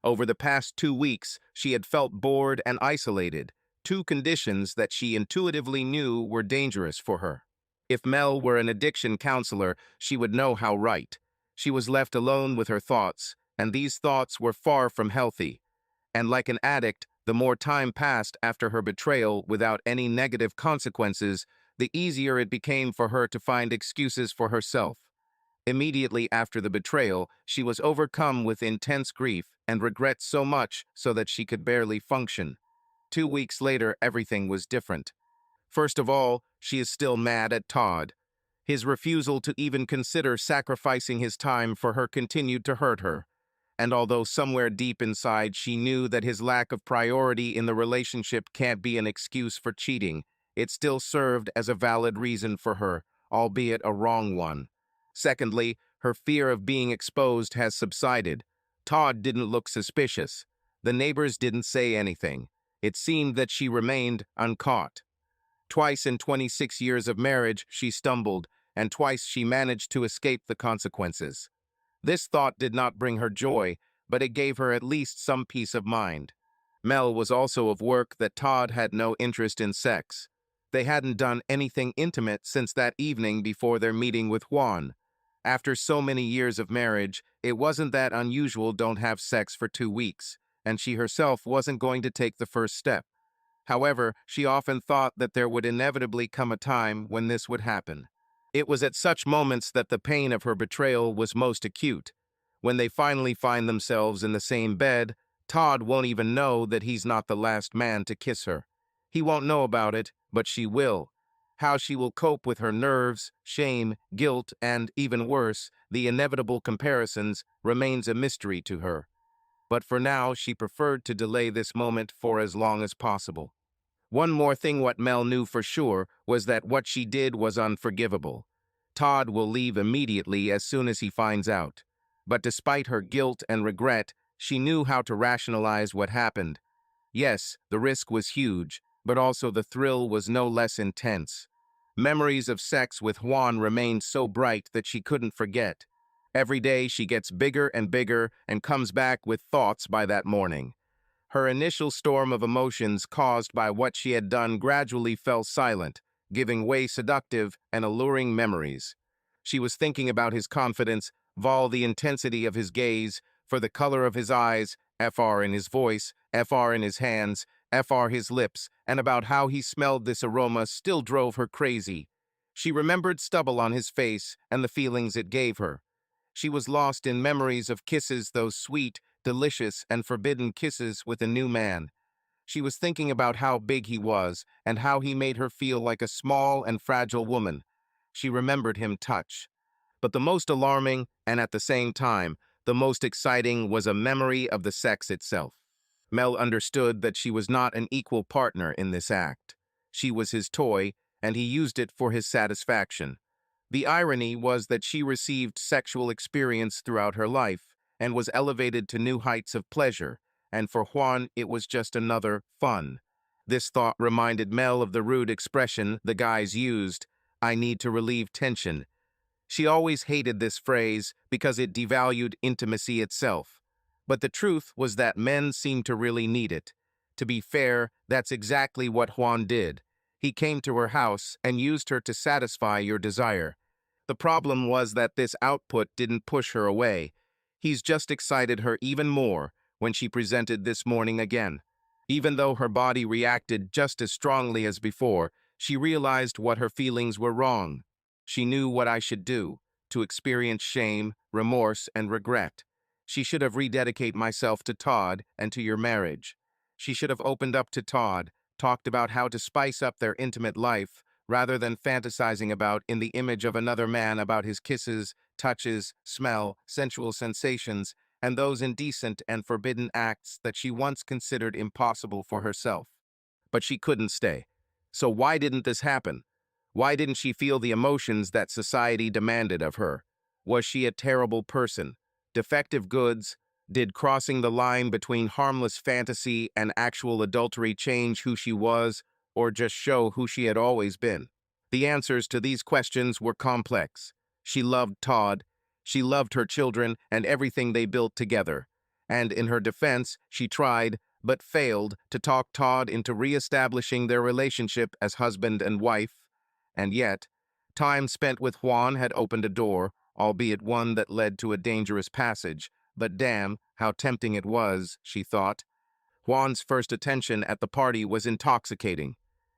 Over the past 2 weeks, she had felt bored and isolated, two conditions that she intuitively knew were dangerous for her. If Mel were an addiction counselor, she would know how right. She was left alone with her thoughts, and these thoughts were far from healthy. And like an addict, the more time passed after her betrayal without any negative consequences, the easier it became for her to find excuses for herself. Immediately after the betrayal, she was overcome with intense grief and regret so much so that she could barely function. 2 weeks later, everything was different. First of all, she is still mad at Todd. His refusal to even consider sacrificing his time for her continued to hurt her. And although somewhere deep inside she knew that his lack of priority in the relationship can't be an excuse for cheating, it still served as a valid reason for her, albeit a wrong one. Secondly, her fear of being exposed has subsided. Todd didn't look suspicious. The neighbors didn't say anything. It seemed that she remained uncaught. Twice in 26 years of marriage, she stumbled, and twice she managed to escape the consequences. This thought did not bring her joy, but it gave her at least some peace of mind. Mel was also of work that Todd had no interest in sex. They hadn't done anything intimate since that evening before their meeting with Juan. After so many years of marriage, it wasn't that unusual don't have sex for 2 weeks, and she herself wasn't going to take the first step. However, she often thought that there would inevitably come a time when this would happen. It was at such moments that the pain of her betrayal was most acute. When they finally find themselves in the same bed, Todd won't even know that he's not the last man to kiss her. He won't know about it, but she will. How she will cope with her nerves, shame, guilt, and, even worse, the inevitable comparisons, remains a mystery to her. But for now, she preferred to delay this moment for as long as possible. One more thing what Mel knew for sure was that what she did was unforgivable. Todd will leave immediately as soon as he finds out. But despite her guilt and regret, she knew how to rationalize what happened. Yes, the risk was huge, but also the thrill was no less intense. Memories of sex with Juan remained so bright that she couldn't forget. Every day she gets bigger and bigger and comes back with thoughts by that morning. Her initial storm of emotions caused by what she had done gradually fell silent, giving way seductive and alluring memories. She was thinking about his confidence, Vol the intensity of his gaze, for the color of his eyes, FR in his voice, FR in his hands, FR his lips, and about how he smelled this aroma still drove her crazy. She remembered stubble on his face and the feelings it gave her. She was lost in memories of kisses, those sweet, delicious, and forbidden kisses with a new man. She was thinking about how big he was and how he made her feel like a small and fragile woman. She remembered him touch. But the most alarming, and at the same time, the most exciting, was a memory of the sex itself. Mel understood that she was not an equal partner in this act. She was his toy, and he used it for his satisfaction. The irony was that she received sexual experience throughout her life and was elevated to new heights of pleasure, and for Juan it was just another fun. This thought reminded Mel of the rude expression the guys used, "I need to relieve tension." She always hated this phrase because it devalued intimacy itself. But the truth was that men seemed to really need it. To be fair, that's exactly what Juan did. He came to her house and used her to satisfy your desire. The problem was that this output didn't push her away. He's just excited her even more when she presented this morning again. Even though her body reacted just as strongly as before, she realized what her feelings were wrong. She knew what I should do, to experience shame, remorse, and regret. She should have rededicated myself to Todd and to your marriage. She should have opened up to Todd, talked about how to spice up their intimate life, rather than fantasizing about in the image of another man about his kisses, touches, smell, sensual sensations, and those indecent and forbidden acts that she once considered impossible for herself. But she couldn't stay. So why didn't this happen? Why didn't she feel the emotions that society demanded of her? Was she a terrible person? Defective goods? Did crossing the line between harmless fantasy and actual adultery change who she was, or just show who she had always been? The answers to these questions were complex. She loved Todd. She loved her children and everything they built together. And in her defense, she tried, but failed, to talk Todd into reestablishing their relationship as husband and wife. And yet, time spent with Juan had opened a door, albeit one that led to a dangerous passage. But damn, how tempting it was, she thought. Juan's first attention at the party was intoxicating.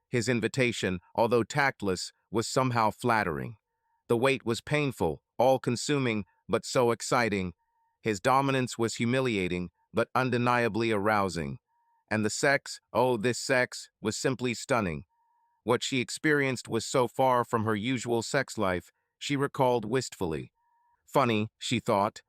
His invitation, although tactless, was somehow flattering. The wait was painful, all-consuming, but so exciting. His dominance was humiliating, but undeniably arousing. And the sex, oh, this sex, was simply stunning. What she experienced was so far from her usual sex life, she recalled wistfully. Funny, she thought.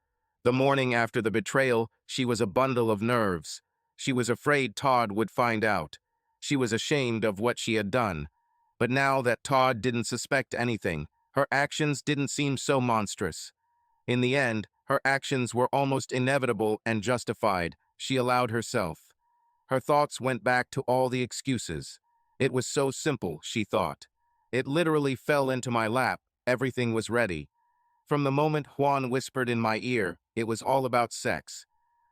The morning after the betrayal, she was a bundle of nerves. She was afraid Todd would find out. She was ashamed of what she had done. But now that Todd didn't suspect anything, her actions didn't seem so monstrous. In the end, her actions were almost inevitable and justified. She allowed herself. Her thoughts went back to all the excuses. It was so simple, she thought. It literally fell into my lap. Everything was ready. From the moment Juan whispered in my ear, it was all about sex.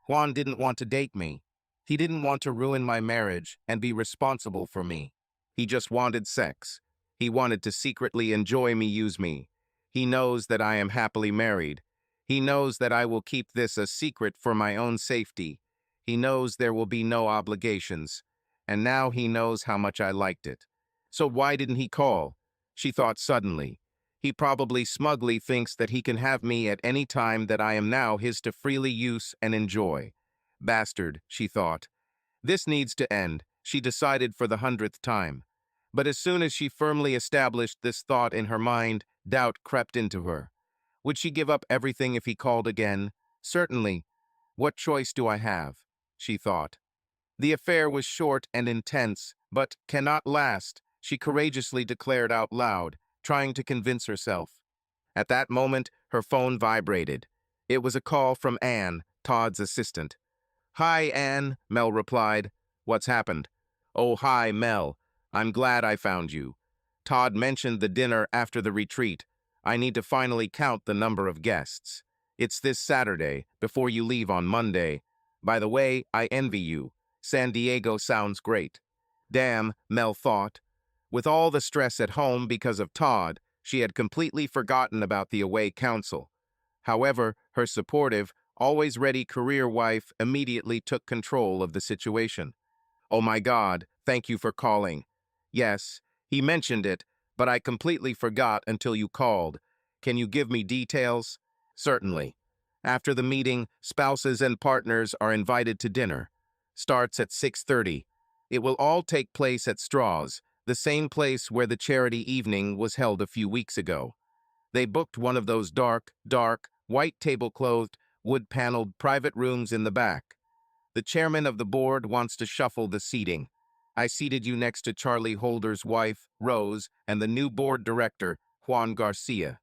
Juan didn't want to date me. He didn't want to ruin my marriage and be responsible for me. He just wanted sex. He wanted to secretly enjoy me, use me. He knows that I am happily married. He knows that I will keep this a secret for my own safety. He knows there will be no obligations. And now he knows how much I liked it. So why didn't he call? She thought suddenly. He probably smugly thinks that he can have me at any time, that I am now his to freely use and enjoy. Bastard, she thought. This needs to end, she decided for the 100th time. But as soon as she firmly established this thought in her mind, doubt crept into her. Would she give up everything if he called again? Certainly. What choice do I have? She thought. The affair was short and intense, but cannot last, she courageously declared out loud, trying to convince herself. At that moment, her phone vibrated. It was a call from Anne, Todd's assistant. "Hi, Anne," Mel replied. "What's happened?" "Oh, hi, Mel. I'm glad I found you. Todd mentioned the dinner after the retreat. I need to finally count the number of guests. It's this Saturday, before you leave on Monday. By the way, I envy you. San Diego sounds great." Damn, Mel thought. With all the stress at home because of Todd, she had completely forgotten about the away council. However, her supportive, always ready career wife immediately took control of the situation. "Oh my God, thank you for calling. Yes, he mentioned it, but I completely forgot until you called. Can you give me details?" "Certainly. After the meeting, spouses and partners are invited to dinner. Starts at 6:30. It will all take place at Straws, the same place where the charity evening was held a few weeks ago. They booked one of those dark, white tableclothed, wood-paneled private rooms in the back. The chairman of the board wants to shuffle the seating. I seated you next to Charlie Holder's wife, Rose, and the new board director, Juan Garcia.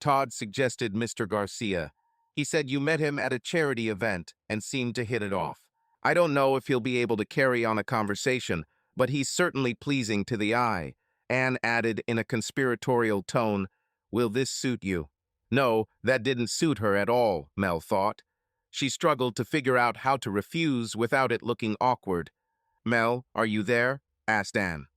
Todd suggested Mr. Garcia. He said you met him at a charity event and seemed to hit it off. I don't know if he'll be able to carry on a conversation, but he's certainly pleasing to the eye." Anne added in a conspiratorial tone, "Will this suit you?" No, that didn't suit her at all, Mel thought. She struggled to figure out how to refuse without it looking awkward. "Mel, are you there?" asked Anne.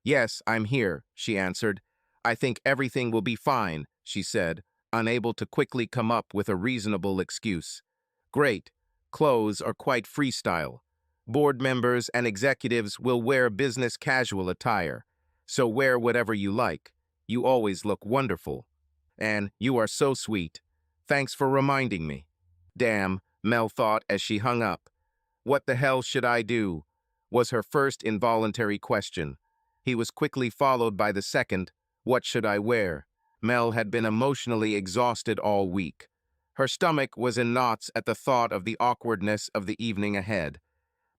"Yes, I'm here," she answered. "I think everything will be fine," she said, unable to quickly come up with a reasonable excuse. "Great. Clothes are quite freestyle. Board members and executives will wear business casual attire, so wear whatever you like. You always look wonderful. And you are so sweet. Thanks for reminding me." Damn, Mel thought as she hung up. What the hell should I do? Was her first involuntary question. He was quickly followed by the second, what should I wear? Mel had been emotionally exhausted all week. Her stomach was in knots at the thought of the awkwardness of the evening ahead.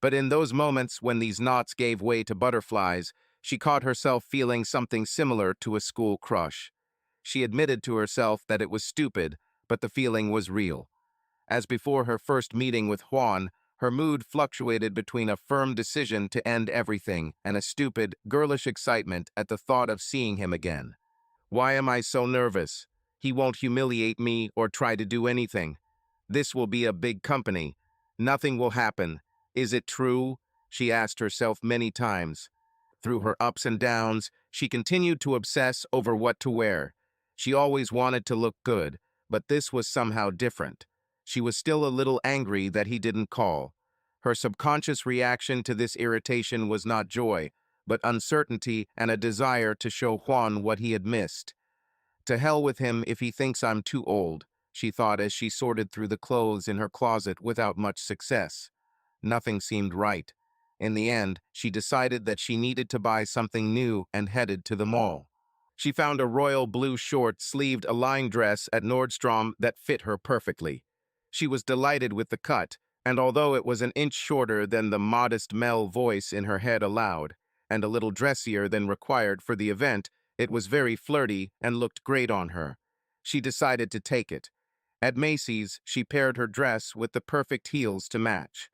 But in those moments when these knots gave way to butterflies, she caught herself feeling something similar to a school crush. She admitted to herself that it was stupid, but the feeling was real. As before her first meeting with Juan, her mood fluctuated between a firm decision to end everything and a stupid, girlish excitement at the thought of seeing him again. Why am I so nervous? He won't humiliate me or try to do anything. This will be a big company. Nothing will happen. Is it true? She asked herself many times. Through her ups and downs, she continued to obsess over what to wear. She always wanted to look good, but this was somehow different. She was still a little angry that he didn't call. Her subconscious reaction to this irritation was not joy, but uncertainty and a desire to show Juan what he had missed. To hell with him if he thinks I'm too old, she thought as she sorted through the clothes in her closet without much success. Nothing seemed right. In the end, she decided that she needed to buy something new and headed to the mall. She found a royal blue short-sleeved Align dress at Nordstrom that fit her perfectly. She was delighted with the cut, and although it was an inch shorter than the modest Mel voice in her head allowed, and a little dressier than required for the event, it was very flirty and looked great on her. She decided to take it. At Macy's, she paired her dress with the perfect heels to match.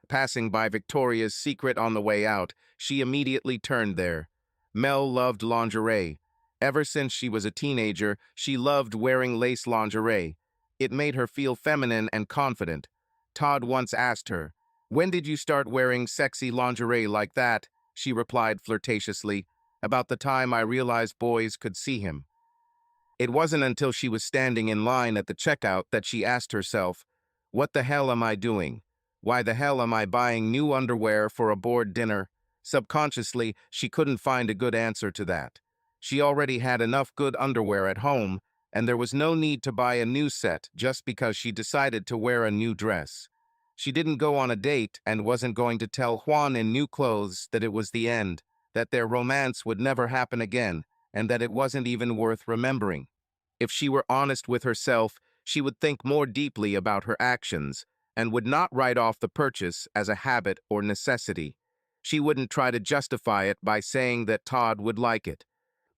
Passing by Victoria's Secret on the way out, she immediately turned there. Mel loved lingerie. Ever since she was a teenager, she loved wearing lace lingerie. It made her feel feminine and confident. Todd once asked her, "When did you start wearing sexy lingerie like that?" She replied flirtatiously, "About the time I realized boys could see him." It wasn't until she was standing in line at the checkout that she asked herself, "What the hell am I doing? Why the hell am I buying new underwear for a bored dinner?" Subconsciously, she couldn't find a good answer to that. She already had enough good underwear at home, and there was no need to buy a new set just because she decided to wear a new dress. She didn't go on a date and wasn't going to tell Juan in new clothes that it was the end, that their romance would never happen again, and that it wasn't even worth remembering. If she were honest with herself, she would think more deeply about her actions and would not write off the purchase as a habit or necessity. She wouldn't try to justify it by saying that Todd would like it.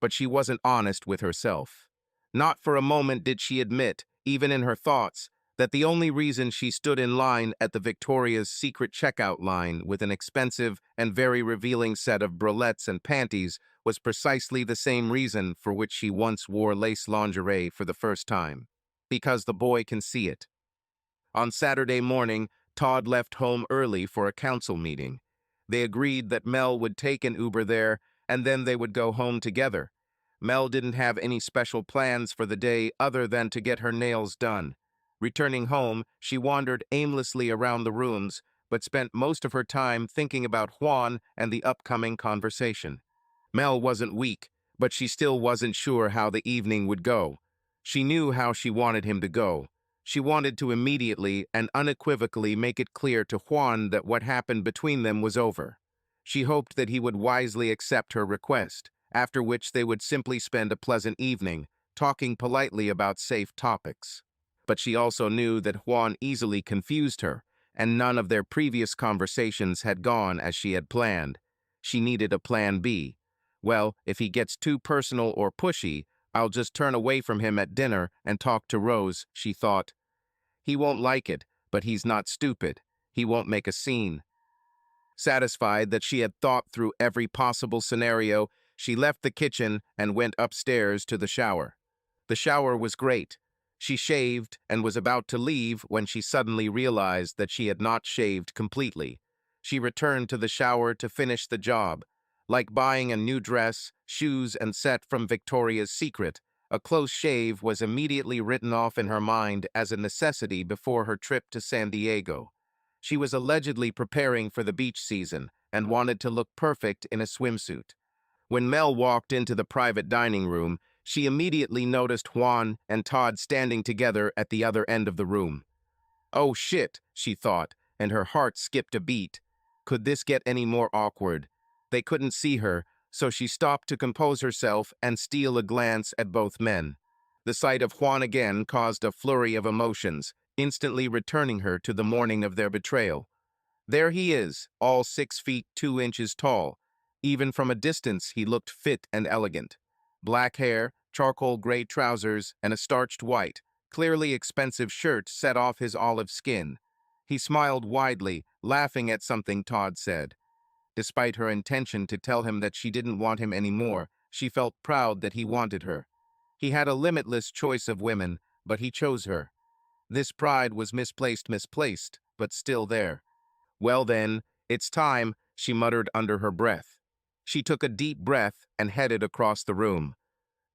But she wasn't honest with herself. Not for a moment did she admit, even in her thoughts, that the only reason she stood in line at the Victoria's Secret checkout line with an expensive and very revealing set of bralettes and panties was precisely the same reason for which she once wore lace lingerie for the first time. Because the boy can see it. On Saturday morning, Todd left home early for a council meeting. They agreed that Mel would take an Uber there, and then they would go home together. Mel didn't have any special plans for the day other than to get her nails done. Returning home, she wandered aimlessly around the rooms, but spent most of her time thinking about Juan and the upcoming conversation. Mel wasn't weak, but she still wasn't sure how the evening would go. She knew how she wanted him to go. She wanted to immediately and unequivocally make it clear to Juan that what happened between them was over. She hoped that he would wisely accept her request, after which they would simply spend a pleasant evening, talking politely about safe topics. But she also knew that Juan easily confused her, and none of their previous conversations had gone as she had planned. She needed a plan B. Well, if he gets too personal or pushy, I'll just turn away from him at dinner and talk to Rose, she thought. He won't like it, but he's not stupid. He won't make a scene. Satisfied that she had thought through every possible scenario, she left the kitchen and went upstairs to the shower. The shower was great. She shaved and was about to leave when she suddenly realized that she had not shaved completely. She returned to the shower to finish the job. Like buying a new dress, shoes, and set from Victoria's Secret, a close shave was immediately written off in her mind as a necessity before her trip to San Diego. She was allegedly preparing for the beach season and wanted to look perfect in a swimsuit. When Mel walked into the private dining room, she immediately noticed Juan and Todd standing together at the other end of the room. "Oh shit," she thought, and her heart skipped a beat. Could this get any more awkward? They couldn't see her, so she stopped to compose herself and steal a glance at both men. The sight of Juan again caused a flurry of emotions, instantly returning her to the morning of their betrayal. There he is, all 6 feet 2 inches tall. Even from a distance, he looked fit and elegant. Black hair, charcoal gray trousers, and a starched white, clearly expensive shirt set off his olive skin. He smiled widely, laughing at something Todd said. Despite her intention to tell him that she didn't want him anymore, she felt proud that he wanted her. He had a limitless choice of women, but he chose her. This pride was misplaced, but still there. "Well then, it's time," she muttered under her breath. She took a deep breath and headed across the room.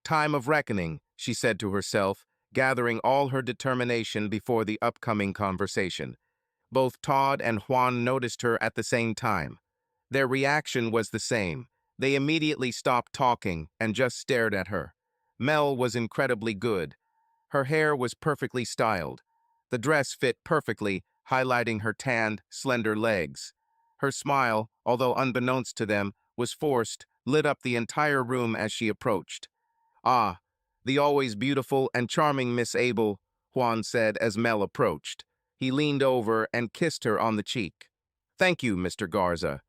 "Time of reckoning," she said to herself, gathering all her determination before the upcoming conversation. Both Todd and Juan noticed her at the same time. Their reaction was the same. They immediately stopped talking and just stared at her. Mel was incredibly good. Her hair was perfectly styled. The dress fit perfectly, highlighting her tanned, slender legs. Her smile, although unbeknownst to them, was forced, lit up the entire room as she approached. "Ah, the always beautiful and charming Miss Abel," Juan said as Mel approached. He leaned over and kissed her on the cheek. "Thank you, Mr. Garza."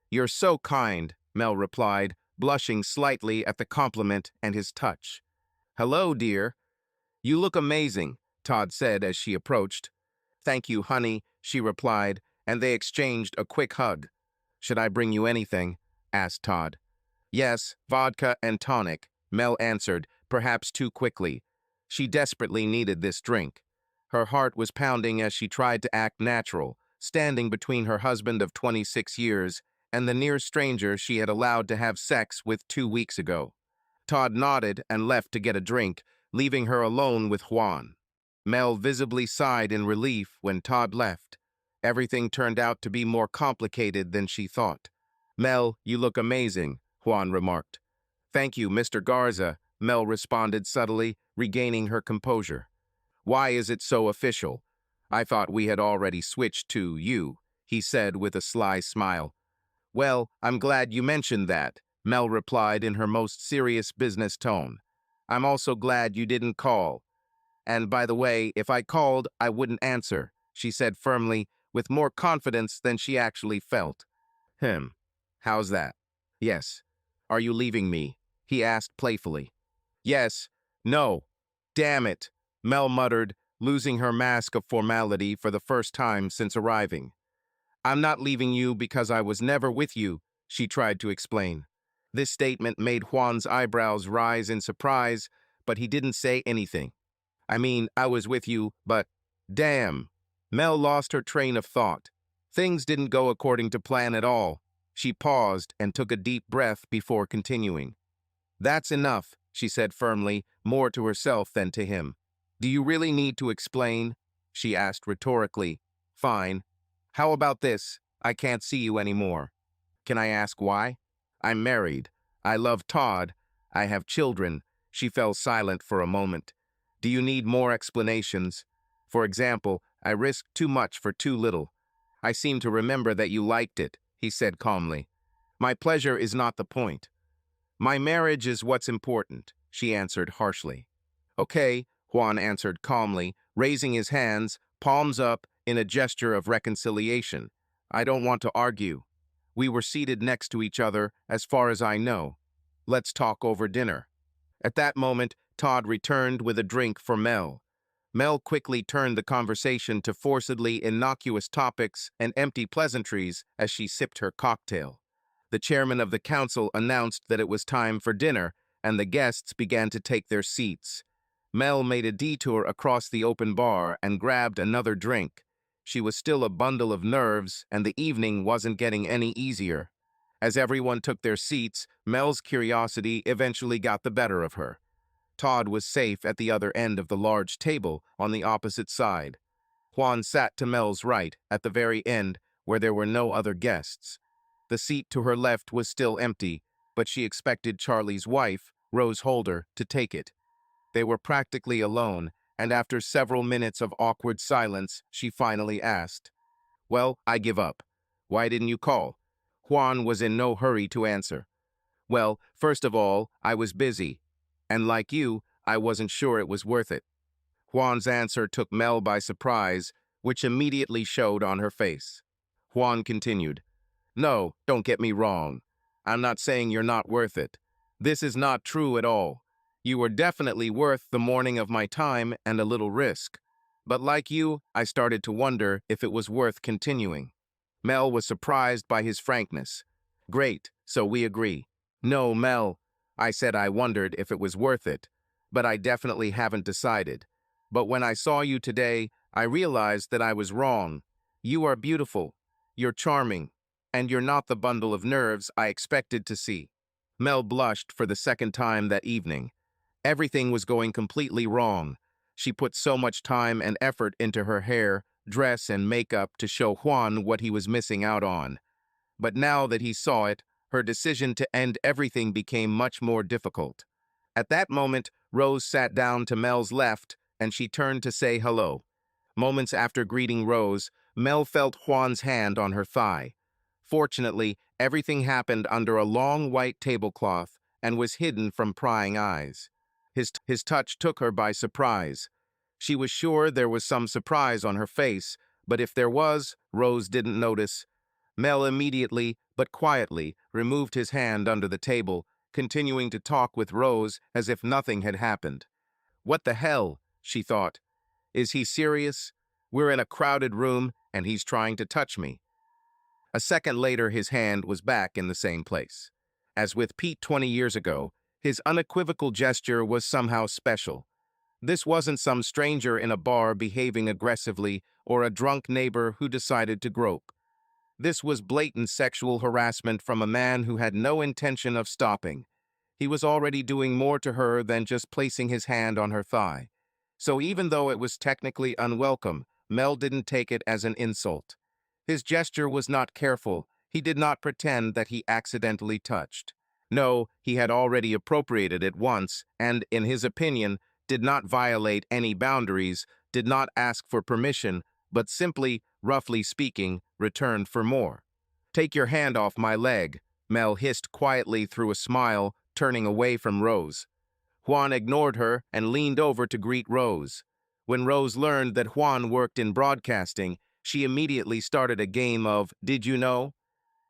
"You're so kind," Mel replied, blushing slightly at the compliment and his touch. "Hello, dear. You look amazing," Todd said as she approached. "Thank you, honey," she replied, and they exchanged a quick hug. "Should I bring you anything?" asked Todd. Yes, vodka and tonic, Mel answered, perhaps too quickly. She desperately needed this drink. Her heart was pounding as she tried to act natural, standing between her husband of 26 years and the near stranger she had allowed to have sex with 2 weeks ago. Todd nodded and left to get a drink, leaving her alone with Juan. Mel visibly sighed in relief when Todd left. Everything turned out to be more complicated than she thought. Mel, you look amazing, Juan remarked. Thank you, Mr. Garza, Mel responded subtly, regaining her composure. Why is it so official? I thought we had already switched to you, he said with a sly smile. Well, I'm glad you mentioned that, Mel replied in her most serious business tone. I'm also glad you didn't call. And by the way, if I called, I wouldn't answer, she said firmly, with more confidence than she actually felt. How's that? Yes. Are you leaving me? He asked playfully. Yes. No. Damn it, Mel muttered, losing her mask of formality for the first time since arriving. I'm not leaving you because I was never with you, she tried to explain. This statement made Juan's eyebrows rise in surprise, but he didn't say anything. I mean, I was with you, but damn. Mel lost her train of thought. Things didn't go according to plan at all. She paused and took a deep breath before continuing. That's enough, she said firmly, more to herself than to him. Do you really need to explain? She asked rhetorically. Fine. How about this? I can't see you anymore. Can I ask why? I'm married. I love Todd. I have children. She fell silent for a moment. Do you need more explanations? For example, I risked too much for too little. I seem to remember that you liked it, he said calmly. My pleasure is not the point. My marriage is what's important, she answered harshly. Okay, Juan answered calmly, raising his hands, palms up, in a gesture of reconciliation. I don't want to argue. We were seated next to each other, as far as I know. Let's talk over dinner. At that moment, Todd returned with a drink for Mel. Mel quickly turned the conversation to forcedly innocuous topics and empty pleasantries as she sipped her cocktail. The chairman of the council announced that it was time for dinner, and the guests began to take their seats. Mel made a detour across the open bar and grabbed another drink. She was still a bundle of nerves, and the evening wasn't getting any easier. As everyone took their seats, Mel's curiosity eventually got the better of her. Todd was safe at the other end of the large table on the opposite side. Juan sat to Mel's right, at the very end, where there were no other guests. The seat to her left was still empty, but she expected Charlie's wife, Rose Holder, to take it. They were practically alone, and after several minutes of awkward silence, she finally asked, Well, I give up. Why didn't you call? Juan was in no hurry to answer. Well, first of all, I was busy. And like you, I wasn't sure it was worth it. Juan's answer took Mel by surprise, which immediately showed on her face. Juan continued, No, don't get me wrong. I'm not saying you're not worth it. This is not true at all. You were definitely worth the morning of my time and a little risk. But like you, I started to wonder if it was worth continuing. Mel was surprised by his frankness. Great, so we agree. No, Mel, I said I wondered if it was worth it, but I definitely haven't decided. But when I saw you today, I realized that I was wrong. You are beautiful, you're charming, and you're not the bundle of nerves I expected to see. Mel blushed for the second time that evening. Everything was going completely wrong. She put so much time and effort into her hair, dress, and makeup to show Juan what he was missing out on. But now that he saw it, her decision to end everything became much more difficult. At that moment, Rose sat down to Mel's left, and she turned to say hello. Moments after greeting Rose, Mel felt Juan's hand on her thigh. Fortunately, everything happened under a long white tablecloth and was hidden from prying eyes. His touch took her by surprise. She was sure there was some surprise on her face, but if there was, Rose didn't notice. Mel immediately, but quietly, removed his hand under the table, continuing to talk with Rose as if nothing had happened. What the hell, she thought. Is he serious? We're in a crowded room, and he's trying to touch me. A second later, his hand was back in the same place. As with Pete 20 years ago, his unequivocal gesture was somehow special. This wasn't some stranger in a bar behaving aggressively or a drunk neighbor who decided to grope. This was blatant sexual harassment from a man who had no intention of stopping. He was already doing more to her than just placing his hand on her thigh. So even though it was technically unwelcome, Mel didn't take it as an insult. His gesture was not careful. He did not pretend that he accidentally touched. No, he had already appropriated it once, and, in his opinion, did not violate any boundaries, did not ask for permission, but simply, roughly speaking, returned for more. "Take your hand off my leg," Mel hissed quietly through a smile, turning away from Rose. Juan ignored her and leaned over to greet Rose. When Rose learned that Juan worked in broadcasting, she immediately started a game of "Did you know?"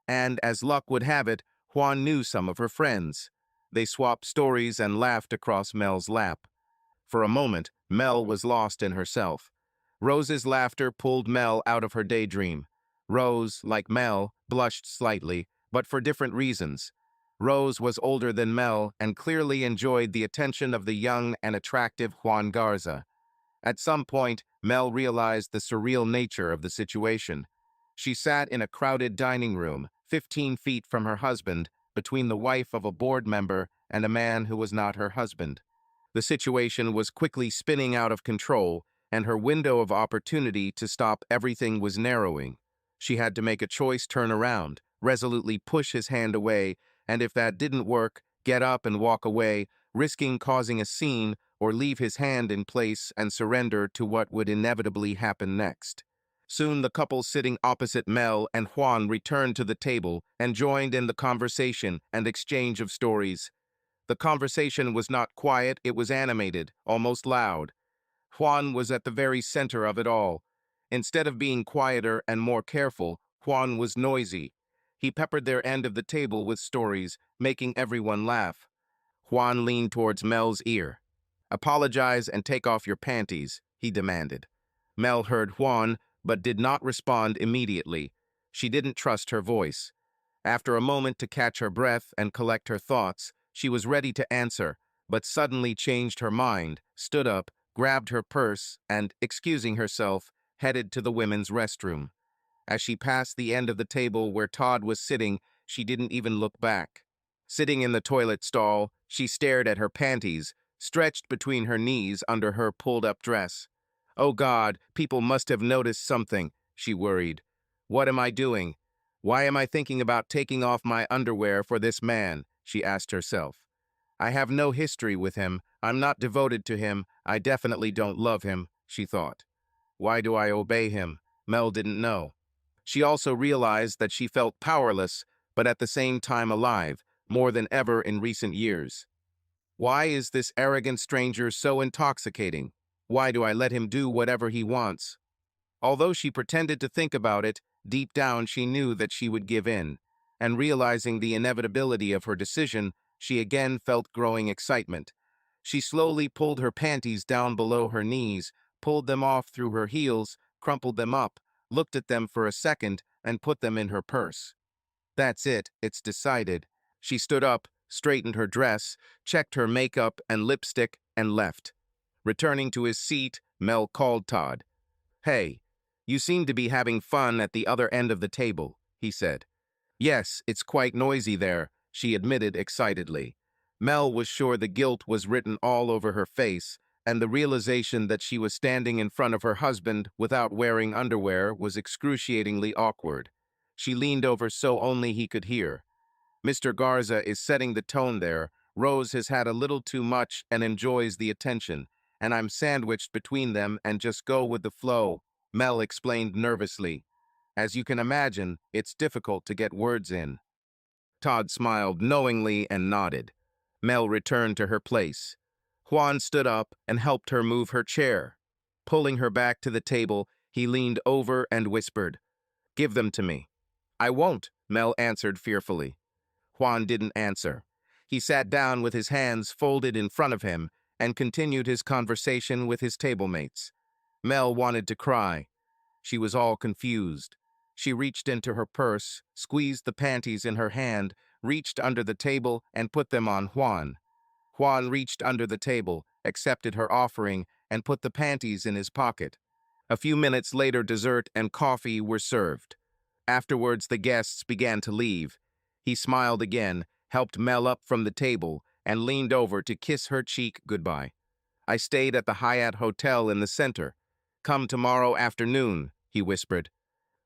And, as luck would have it, Juan knew some of her friends. They swapped stories and laughed across Mel's lap. For a moment, Mel was lost in herself. Rose's laughter pulled Mel out of her daydream. Rose, like Mel, blushed slightly, but for different reasons. Rose was older than Mel and clearly enjoyed the attention of the young and attractive Juan Garza. At some point, Mel realized the surreal nature of the situation. She sat in a crowded dining room, 15 feet from her husband, between the wife of a board member and a man who was not her husband. The situation was quickly spinning out of control, and her window of opportunity to stop everything was narrowing. She had to make a choice: turn around, resolutely push his hand away, and if that didn't work, get up and walk away, risking causing a scene, or leave his hand in place and surrender to what would inevitably happen next. Soon the couple sitting opposite Mel and Juan returned to the table and joined in the conversation and exchange of stories. The conversation was not quiet, it was animated, almost loud. Juan was at the very center of it all. Instead of being quieter and more careful, Juan was noisy. He peppered their end of the table with stories, making everyone laugh. Juan leaned towards Mel's ear. "Apologize and take off your panties," he demanded. Mel heard Juan, but did not respond immediately. She didn't trust her voice. After a moment to catch her breath and collect her thoughts, she was ready to answer, but suddenly changed her mind, stood up, grabbed her purse, and, excusing herself, headed to the women's restroom. As she passed the end of the table where Todd was sitting, she didn't even look back. Sitting in the toilet stall, she stared at her panties, stretched between her knees under her pulled-up dress. "Oh God, people must have noticed something," she worried. "What am I doing? Why am I thinking about taking off my underwear for this man?" she asked herself. "I have no history with him. I'm not devoted to him. I definitely don't love him," she thought. Why do I obey him? Mel didn't know. She also realized that she felt powerless, but at the same time alive, more than ever in recent years. Why is this arrogant stranger so intoxicating? Why do I let him do whatever he wants? Although she pretended to think about it, deep down she knew that she would give in. And realizing the inevitability of her decision, she again felt growing excitement. She slowly pulled her panties down below her knees, pulled them off through her heels, crumpled them up, looked at them for a second, and put them in her purse. "That's it, it's decided." She stood up, straightened her dress, checked her makeup and lipstick, and left. Returning to his seat, Mel called Todd. "Hey, you seem to be having fun at the other end of the table," he said. "Yes, it's quite noisy there," she admitted excitedly. Mel was sure the guilt was written all over her face, and the realization that she was standing in front of her husband without wearing underwear was excruciatingly awkward. She leaned over so only he could hear. "Mr. Garza is setting the tone there. Rose has had a little too much and enjoys the attention, and I'm sandwiched between them and just go with the flow," Mel explained nervously. "As you can imagine, it's difficult to get words in." Todd smiled knowingly and nodded. Mel returned to her place. Juan stood up and helped her move her chair. Pulling her back to the table, he leaned over and whispered, "Give them to me." "I won't," Mel answered fearfully. Juan didn't answer. He sat down with his hands folded in front of him and continued his conversation with his tablemates. Mel wanted to cry. She was all confused. She reached into her purse, squeezed the panties in her hand, reached under the table and put them on Juan. Juan reached under the table, accepted her offering, and put the panties in his pocket. A few minutes later, dessert and coffee were served. Afterwards, the guests began to leave. He smiled again, helped Mel up from the table, and leaned over to kiss her cheek goodbye. I stayed at the Hyatt Hotel in the center. Come tomorrow afternoon, he whispered.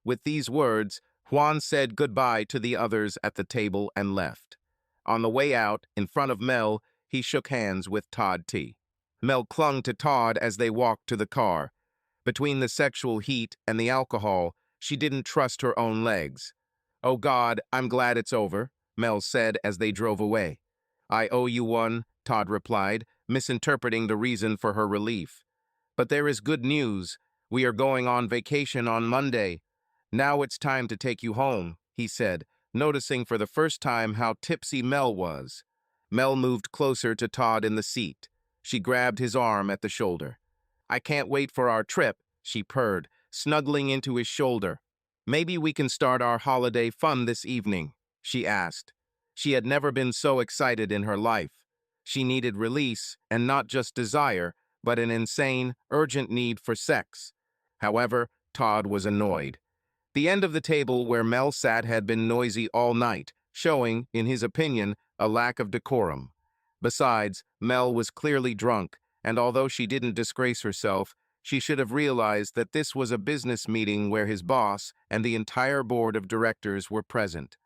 With these words, Juan said goodbye to the others at the table and left. On the way out, in front of Mel, he shook hands with Todd T. Mel clung to Todd as they walked to the car. Between the sexual heat and the alcohol, she didn't trust her own legs. "Oh God, I'm glad it's over," Mel said as they drove away. "I owe you one," Todd replied, misinterpreting the reason for her relief. "But there is good news. We are going on vacation on Monday. Now it's time to take you home," he said, noticing for the first time how tipsy Mel was. Mel moved closer to Todd in the seat. She grabbed his arm at the shoulder. "I can't wait for our trip," she purred, snuggling into his shoulder. "Maybe we can start our holiday fun this evening," she asked. She had never been so excited in her life. She needed release, and not just desire, but an insane, urgent need for sex. However, Todd was annoyed. The end of the table where Mel sat had been noisy all night, showing, in his opinion, a lack of decorum. Besides, Mel was clearly drunk, and although she didn't disgrace herself, she should have realized that this was a business meeting where his boss and the entire board of directors were present.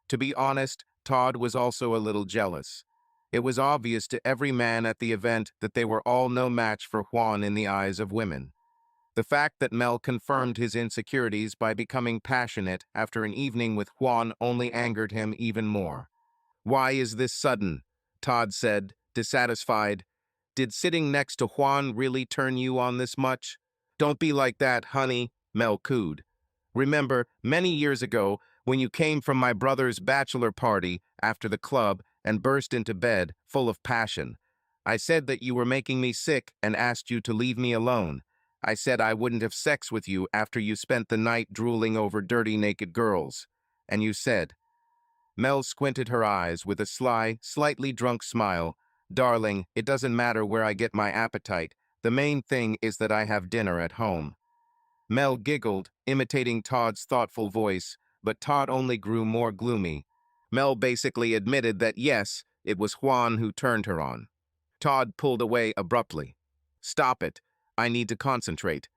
To be honest, Todd was also a little jealous. It was obvious to every man at the event that they were all no match for Juan in the eyes of women. The fact that Mel confirmed his insecurities by becoming passionate after an evening with Juan only angered him even more. "Why is this sudden?" Todd said, dissatisfied. "Did sitting next to Juan really turn you on this much?" "Don't be like that, honey," Mel cooed. "Remember, many years ago, when you came from my brother's bachelor party after the club and burst into bed, full of passion. I said that you were making me sick and asked you to leave me alone. I said I wouldn't have sex with you after you spent the night drooling over dirty naked girls. And you said—" Mel squinted her eyes with a sly, slightly drunk smile. "Darling, it doesn't matter where I get my appetite. The main thing is that I have dinner at home." Mel giggled, imitating Todd's thoughtful voice, but Todd only grew more gloomy. Mel basically admitted that yes, it was Juan who turned her on. Todd pulled away abruptly. "Stop it. I need to concentrate."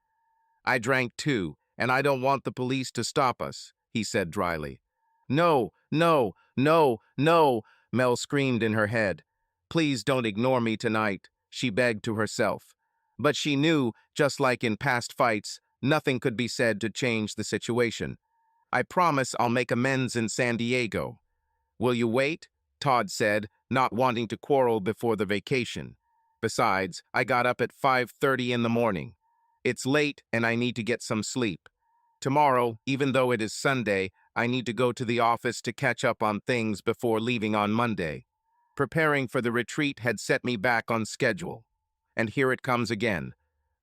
"I drank too, and I don't want the police to stop us," he said dryly. "No, no, no, no," Mel screamed in her head. "Please don't ignore me tonight," she begged to herself. But she knew, just like in past fights, nothing could be said to change the situation. "I promise I'll make amends in San Diego." "Will you wait?" Todd said, not wanting to quarrel before the vacation. "Besides, I got up at 5:30 in the morning. It's late and I need to get some sleep. Tomorrow, even though it is Sunday, I need to go to the office to catch up on things before leaving on Monday. Preparing for the retreat had set me back on schedule. And here it comes again.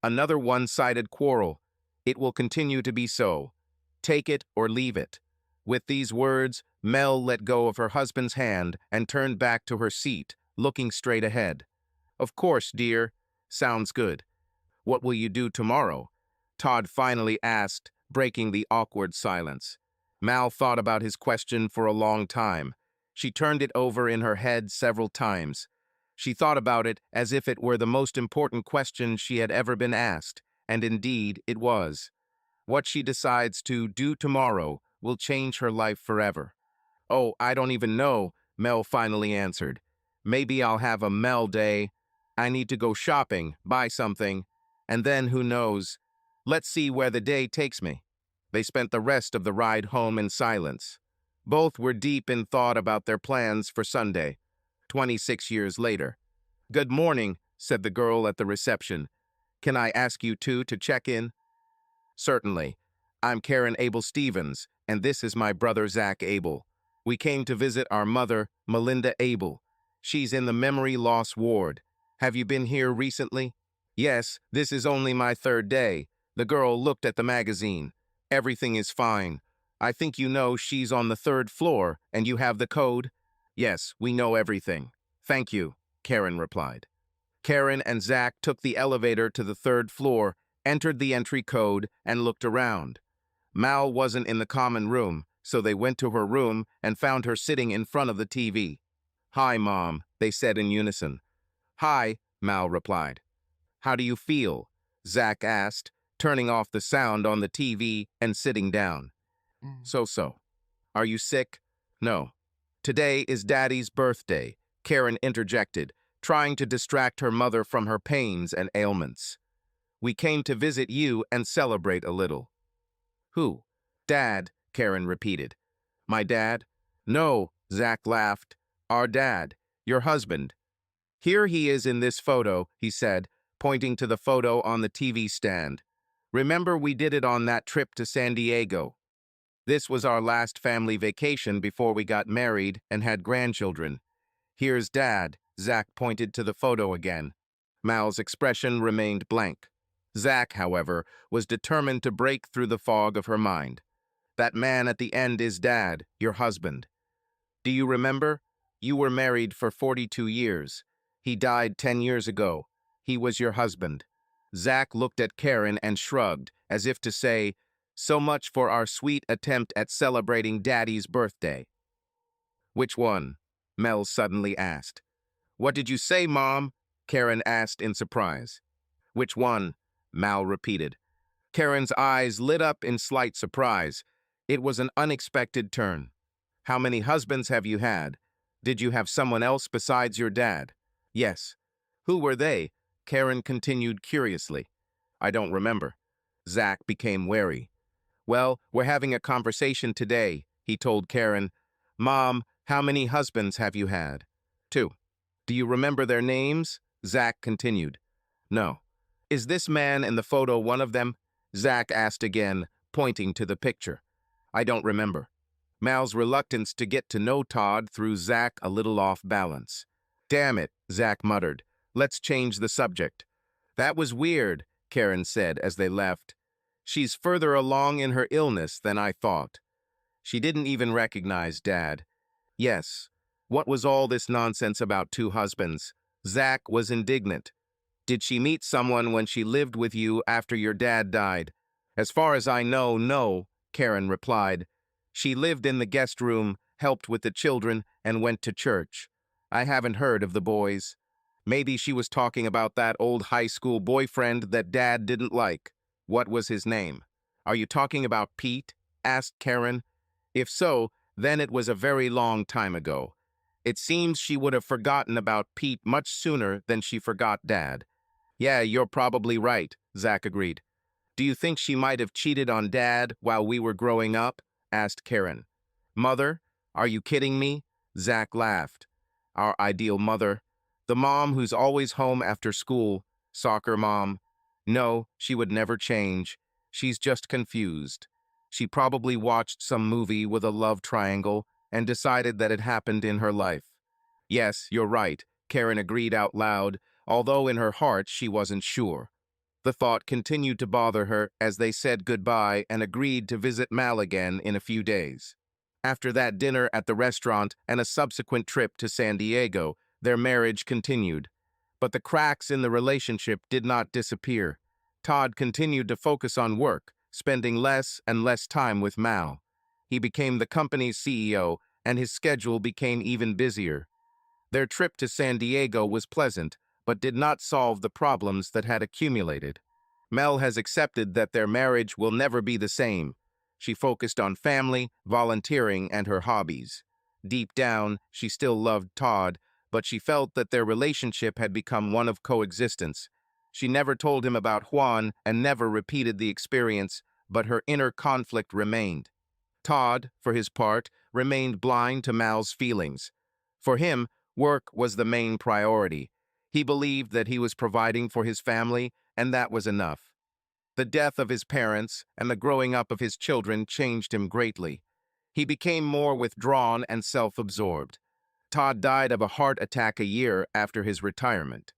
Another one-sided quarrel. It will continue to be so. Take it or leave it." With these words, Mel let go of her husband's hand and turned back to her seat, looking straight ahead. "Of course, dear. Sounds good. What will you do tomorrow?" Todd finally asked, breaking the awkward silence. Mal thought about his question for a long time. She turned it over in her head several times. She thought about it as if it were the most important question she had ever been asked, and indeed it was. What she decides to do tomorrow will change her life forever. "Oh, I don't even know," Mel finally answered. "Maybe I'll have a Mel day. I need to go shopping, buy something, and then who knows? Let's see where the day takes me." They spent the rest of the ride home in silence. Both were deep in thought about their plans for Sunday, 26 years later. "Good morning," said the girl at the reception. "Can I ask you two to check in?" "Certainly. I'm Karen Abel Stevens, and this is my brother Zach Abel. We came to visit our mother, Melinda Abel. She's in the memory loss ward. Have you been here recently?" "Yes, this is only my third day." The girl looked at the magazine. "Everything is fine. I think you know she's on the third floor, and you have the code?" Yes, we know everything. Thank you, Karen replied. Karen and Zach took the elevator to the third floor, entered the entry code, and looked around. Mal wasn't in the common room, so they went to her room and found her sitting in front of the TV. Hi, Mom, they said in unison. Hi, Mal replied. How do you feel? Zach asked, turning off the sound on the TV and sitting down. So. Are you sick? No. Today is Daddy's birthday, Karen interjected, trying to distract her mother from her pains and ailments. We came to visit you and celebrate a little. Who? Dad, Karen repeated. My dad? No, Zach laughed. Our dad, your husband. Here he is in this photo, he said, pointing to the photo on the TV stand. Remember we did it on that trip to San Diego. This was our last family vacation before we got married and had grandchildren. Here's Dad, Zach pointed to the photo again. Mal's expression remained blank. Zach, however, was determined to break through the fog of her mind. That man at the end is Dad, your husband. Do you remember? You were married for 42 years. He died 10 years ago. He was your husband. Zach looked at Karen and shrugged, as if to say, so much for our sweet attempt at celebrating Daddy's birthday. Which one? Mel suddenly asked. What did you say, Mom? Karen asked in surprise. Which one? Mal repeated. Karen's eyes lit up in slight surprise. It was an unexpected turn. How many husbands have you had? Did you have someone else besides your dad? Yes. Who were they? Karen continued curiously. I don't remember. Zach became wary. Well, we're having a conversation today, he told Karen. Mom, how many husbands have you had? 2. Do you remember their names? Zach continued. No. Is this man in the photo one of them? Zach asked again, pointing to the picture. I don't remember. Mal's reluctance to get to know Todd threw Zach a little off balance. Damn it, Zach muttered. Let's change the subject. That was weird, Karen said as they left. She's further along in her illness than I thought. She didn't even recognize Dad. Yes. What was all this nonsense about 2 husbands? Zach was indignant. Did she meet someone when she lived with you after your dad died? As far as I know, no, Karen replied. She lived in the guest room, helped with the children, and went to church. I haven't heard of the boys. Maybe she was talking about that old high school boyfriend that Dad didn't like. What was his name? Are you talking about Pete? Asked Karen. If so, then it was a very long time ago. It seems she would have forgotten about Pete much sooner than she forgot Dad. Yeah, you're probably right, Zach agreed. Do you think she might have cheated on Dad while we were growing up? Asked Karen. Mother? Are you kidding me? Zach laughed. Our ideal mother. The mom who's always home after school. Soccer mom. No, she would never change. She's just confused. She probably watched some movie with a love triangle and decided that it happened in her life. Yes, you're right, Karen agreed out loud, although in her heart she wasn't sure. The thought continued to bother her as they said goodbye and agreed to visit Mal again in a few days. After that dinner at the restaurant and a subsequent trip to San Diego, their marriage continued. But the cracks in the relationship did not disappear. Todd continued to focus on work, spending less and less time with Mal. He became the company's CEO, and his schedule became even busier. Their trip to San Diego was pleasant, but did not solve the problems that had accumulated. Mel has accepted that their marriage will never be the same. She focused on family, volunteering, and her hobbies. Deep down, she still loved Todd, but she felt that their relationship had become one of coexistence. She never told him about Juan and never repeated the experience, but her inner conflict remained. Todd, for his part, remained blind to Mal's feelings. For him, work was the main priority. He believed that he was providing for his family, and that was enough. The death of his parents and the growing up of his children changed him greatly. He became more withdrawn and self-absorbed. Todd died of a heart attack a year after his retirement.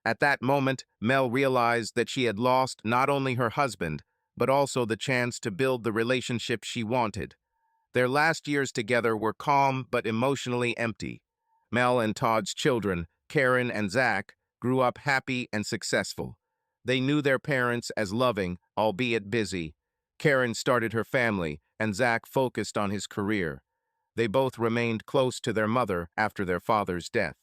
At that moment, Mel realized that she had lost not only her husband, but also the chance to build the relationship she wanted. Their last years together were calm but emotionally empty. Mel and Todd's children, Karen and Zach, grew up happy and successful. They knew their parents as loving, albeit busy. Karen started her family, and Zach focused on his career. They both remained close to their mother after their father's death.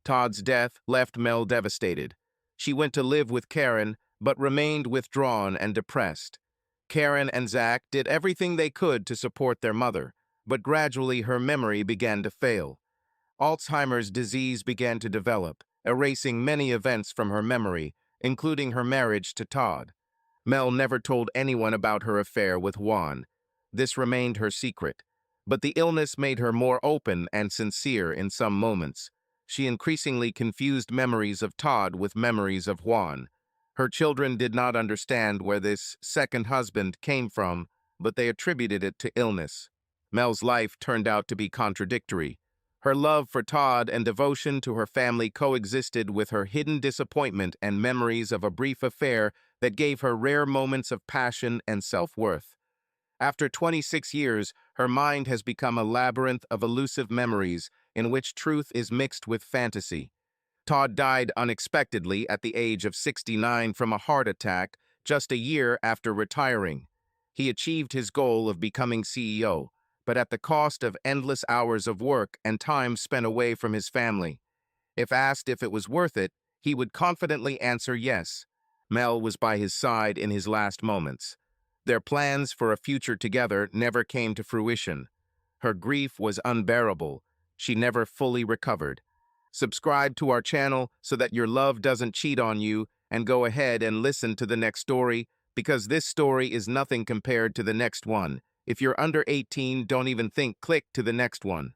Todd's death left Mel devastated. She went to live with Karen, but remained withdrawn and depressed. Karen and Zach did everything they could to support their mother, but gradually her memory began to fail. Alzheimer's disease began to develop, erasing many events from her memory, including her marriage to Todd. Mel never told anyone about her affair with Juan. This remained her secret, but the illness made her more open and sincere in some moments. She increasingly confused memories of Todd with memories of Juan. Her children did not understand where this second husband came from, but they attributed it to illness. Mel's life turned out to be contradictory. Her love for Todd and devotion to her family coexisted with her hidden disappointment and memories of a brief affair that gave her rare moments of passion and self-worth. After 26 years, her mind has become a labyrinth of elusive memories in which truth is mixed with fantasy. Todd died unexpectedly at the age of 69 from a heart attack just a year after retiring. He achieved his goal of becoming CEO, but at the cost of endless hours of work and time spent away from his family. If asked if it was worth it, he would confidently answer yes. Mel was by his side in his last moments. Their plans for a future together never came to fruition. Her grief was unbearable. She never fully recovered. Subscribe to our channel so that your love doesn't cheat on you, and go ahead and listen to the next story, because this story is nothing compared to the next one. If you're under 18, don't even think, click to the next one.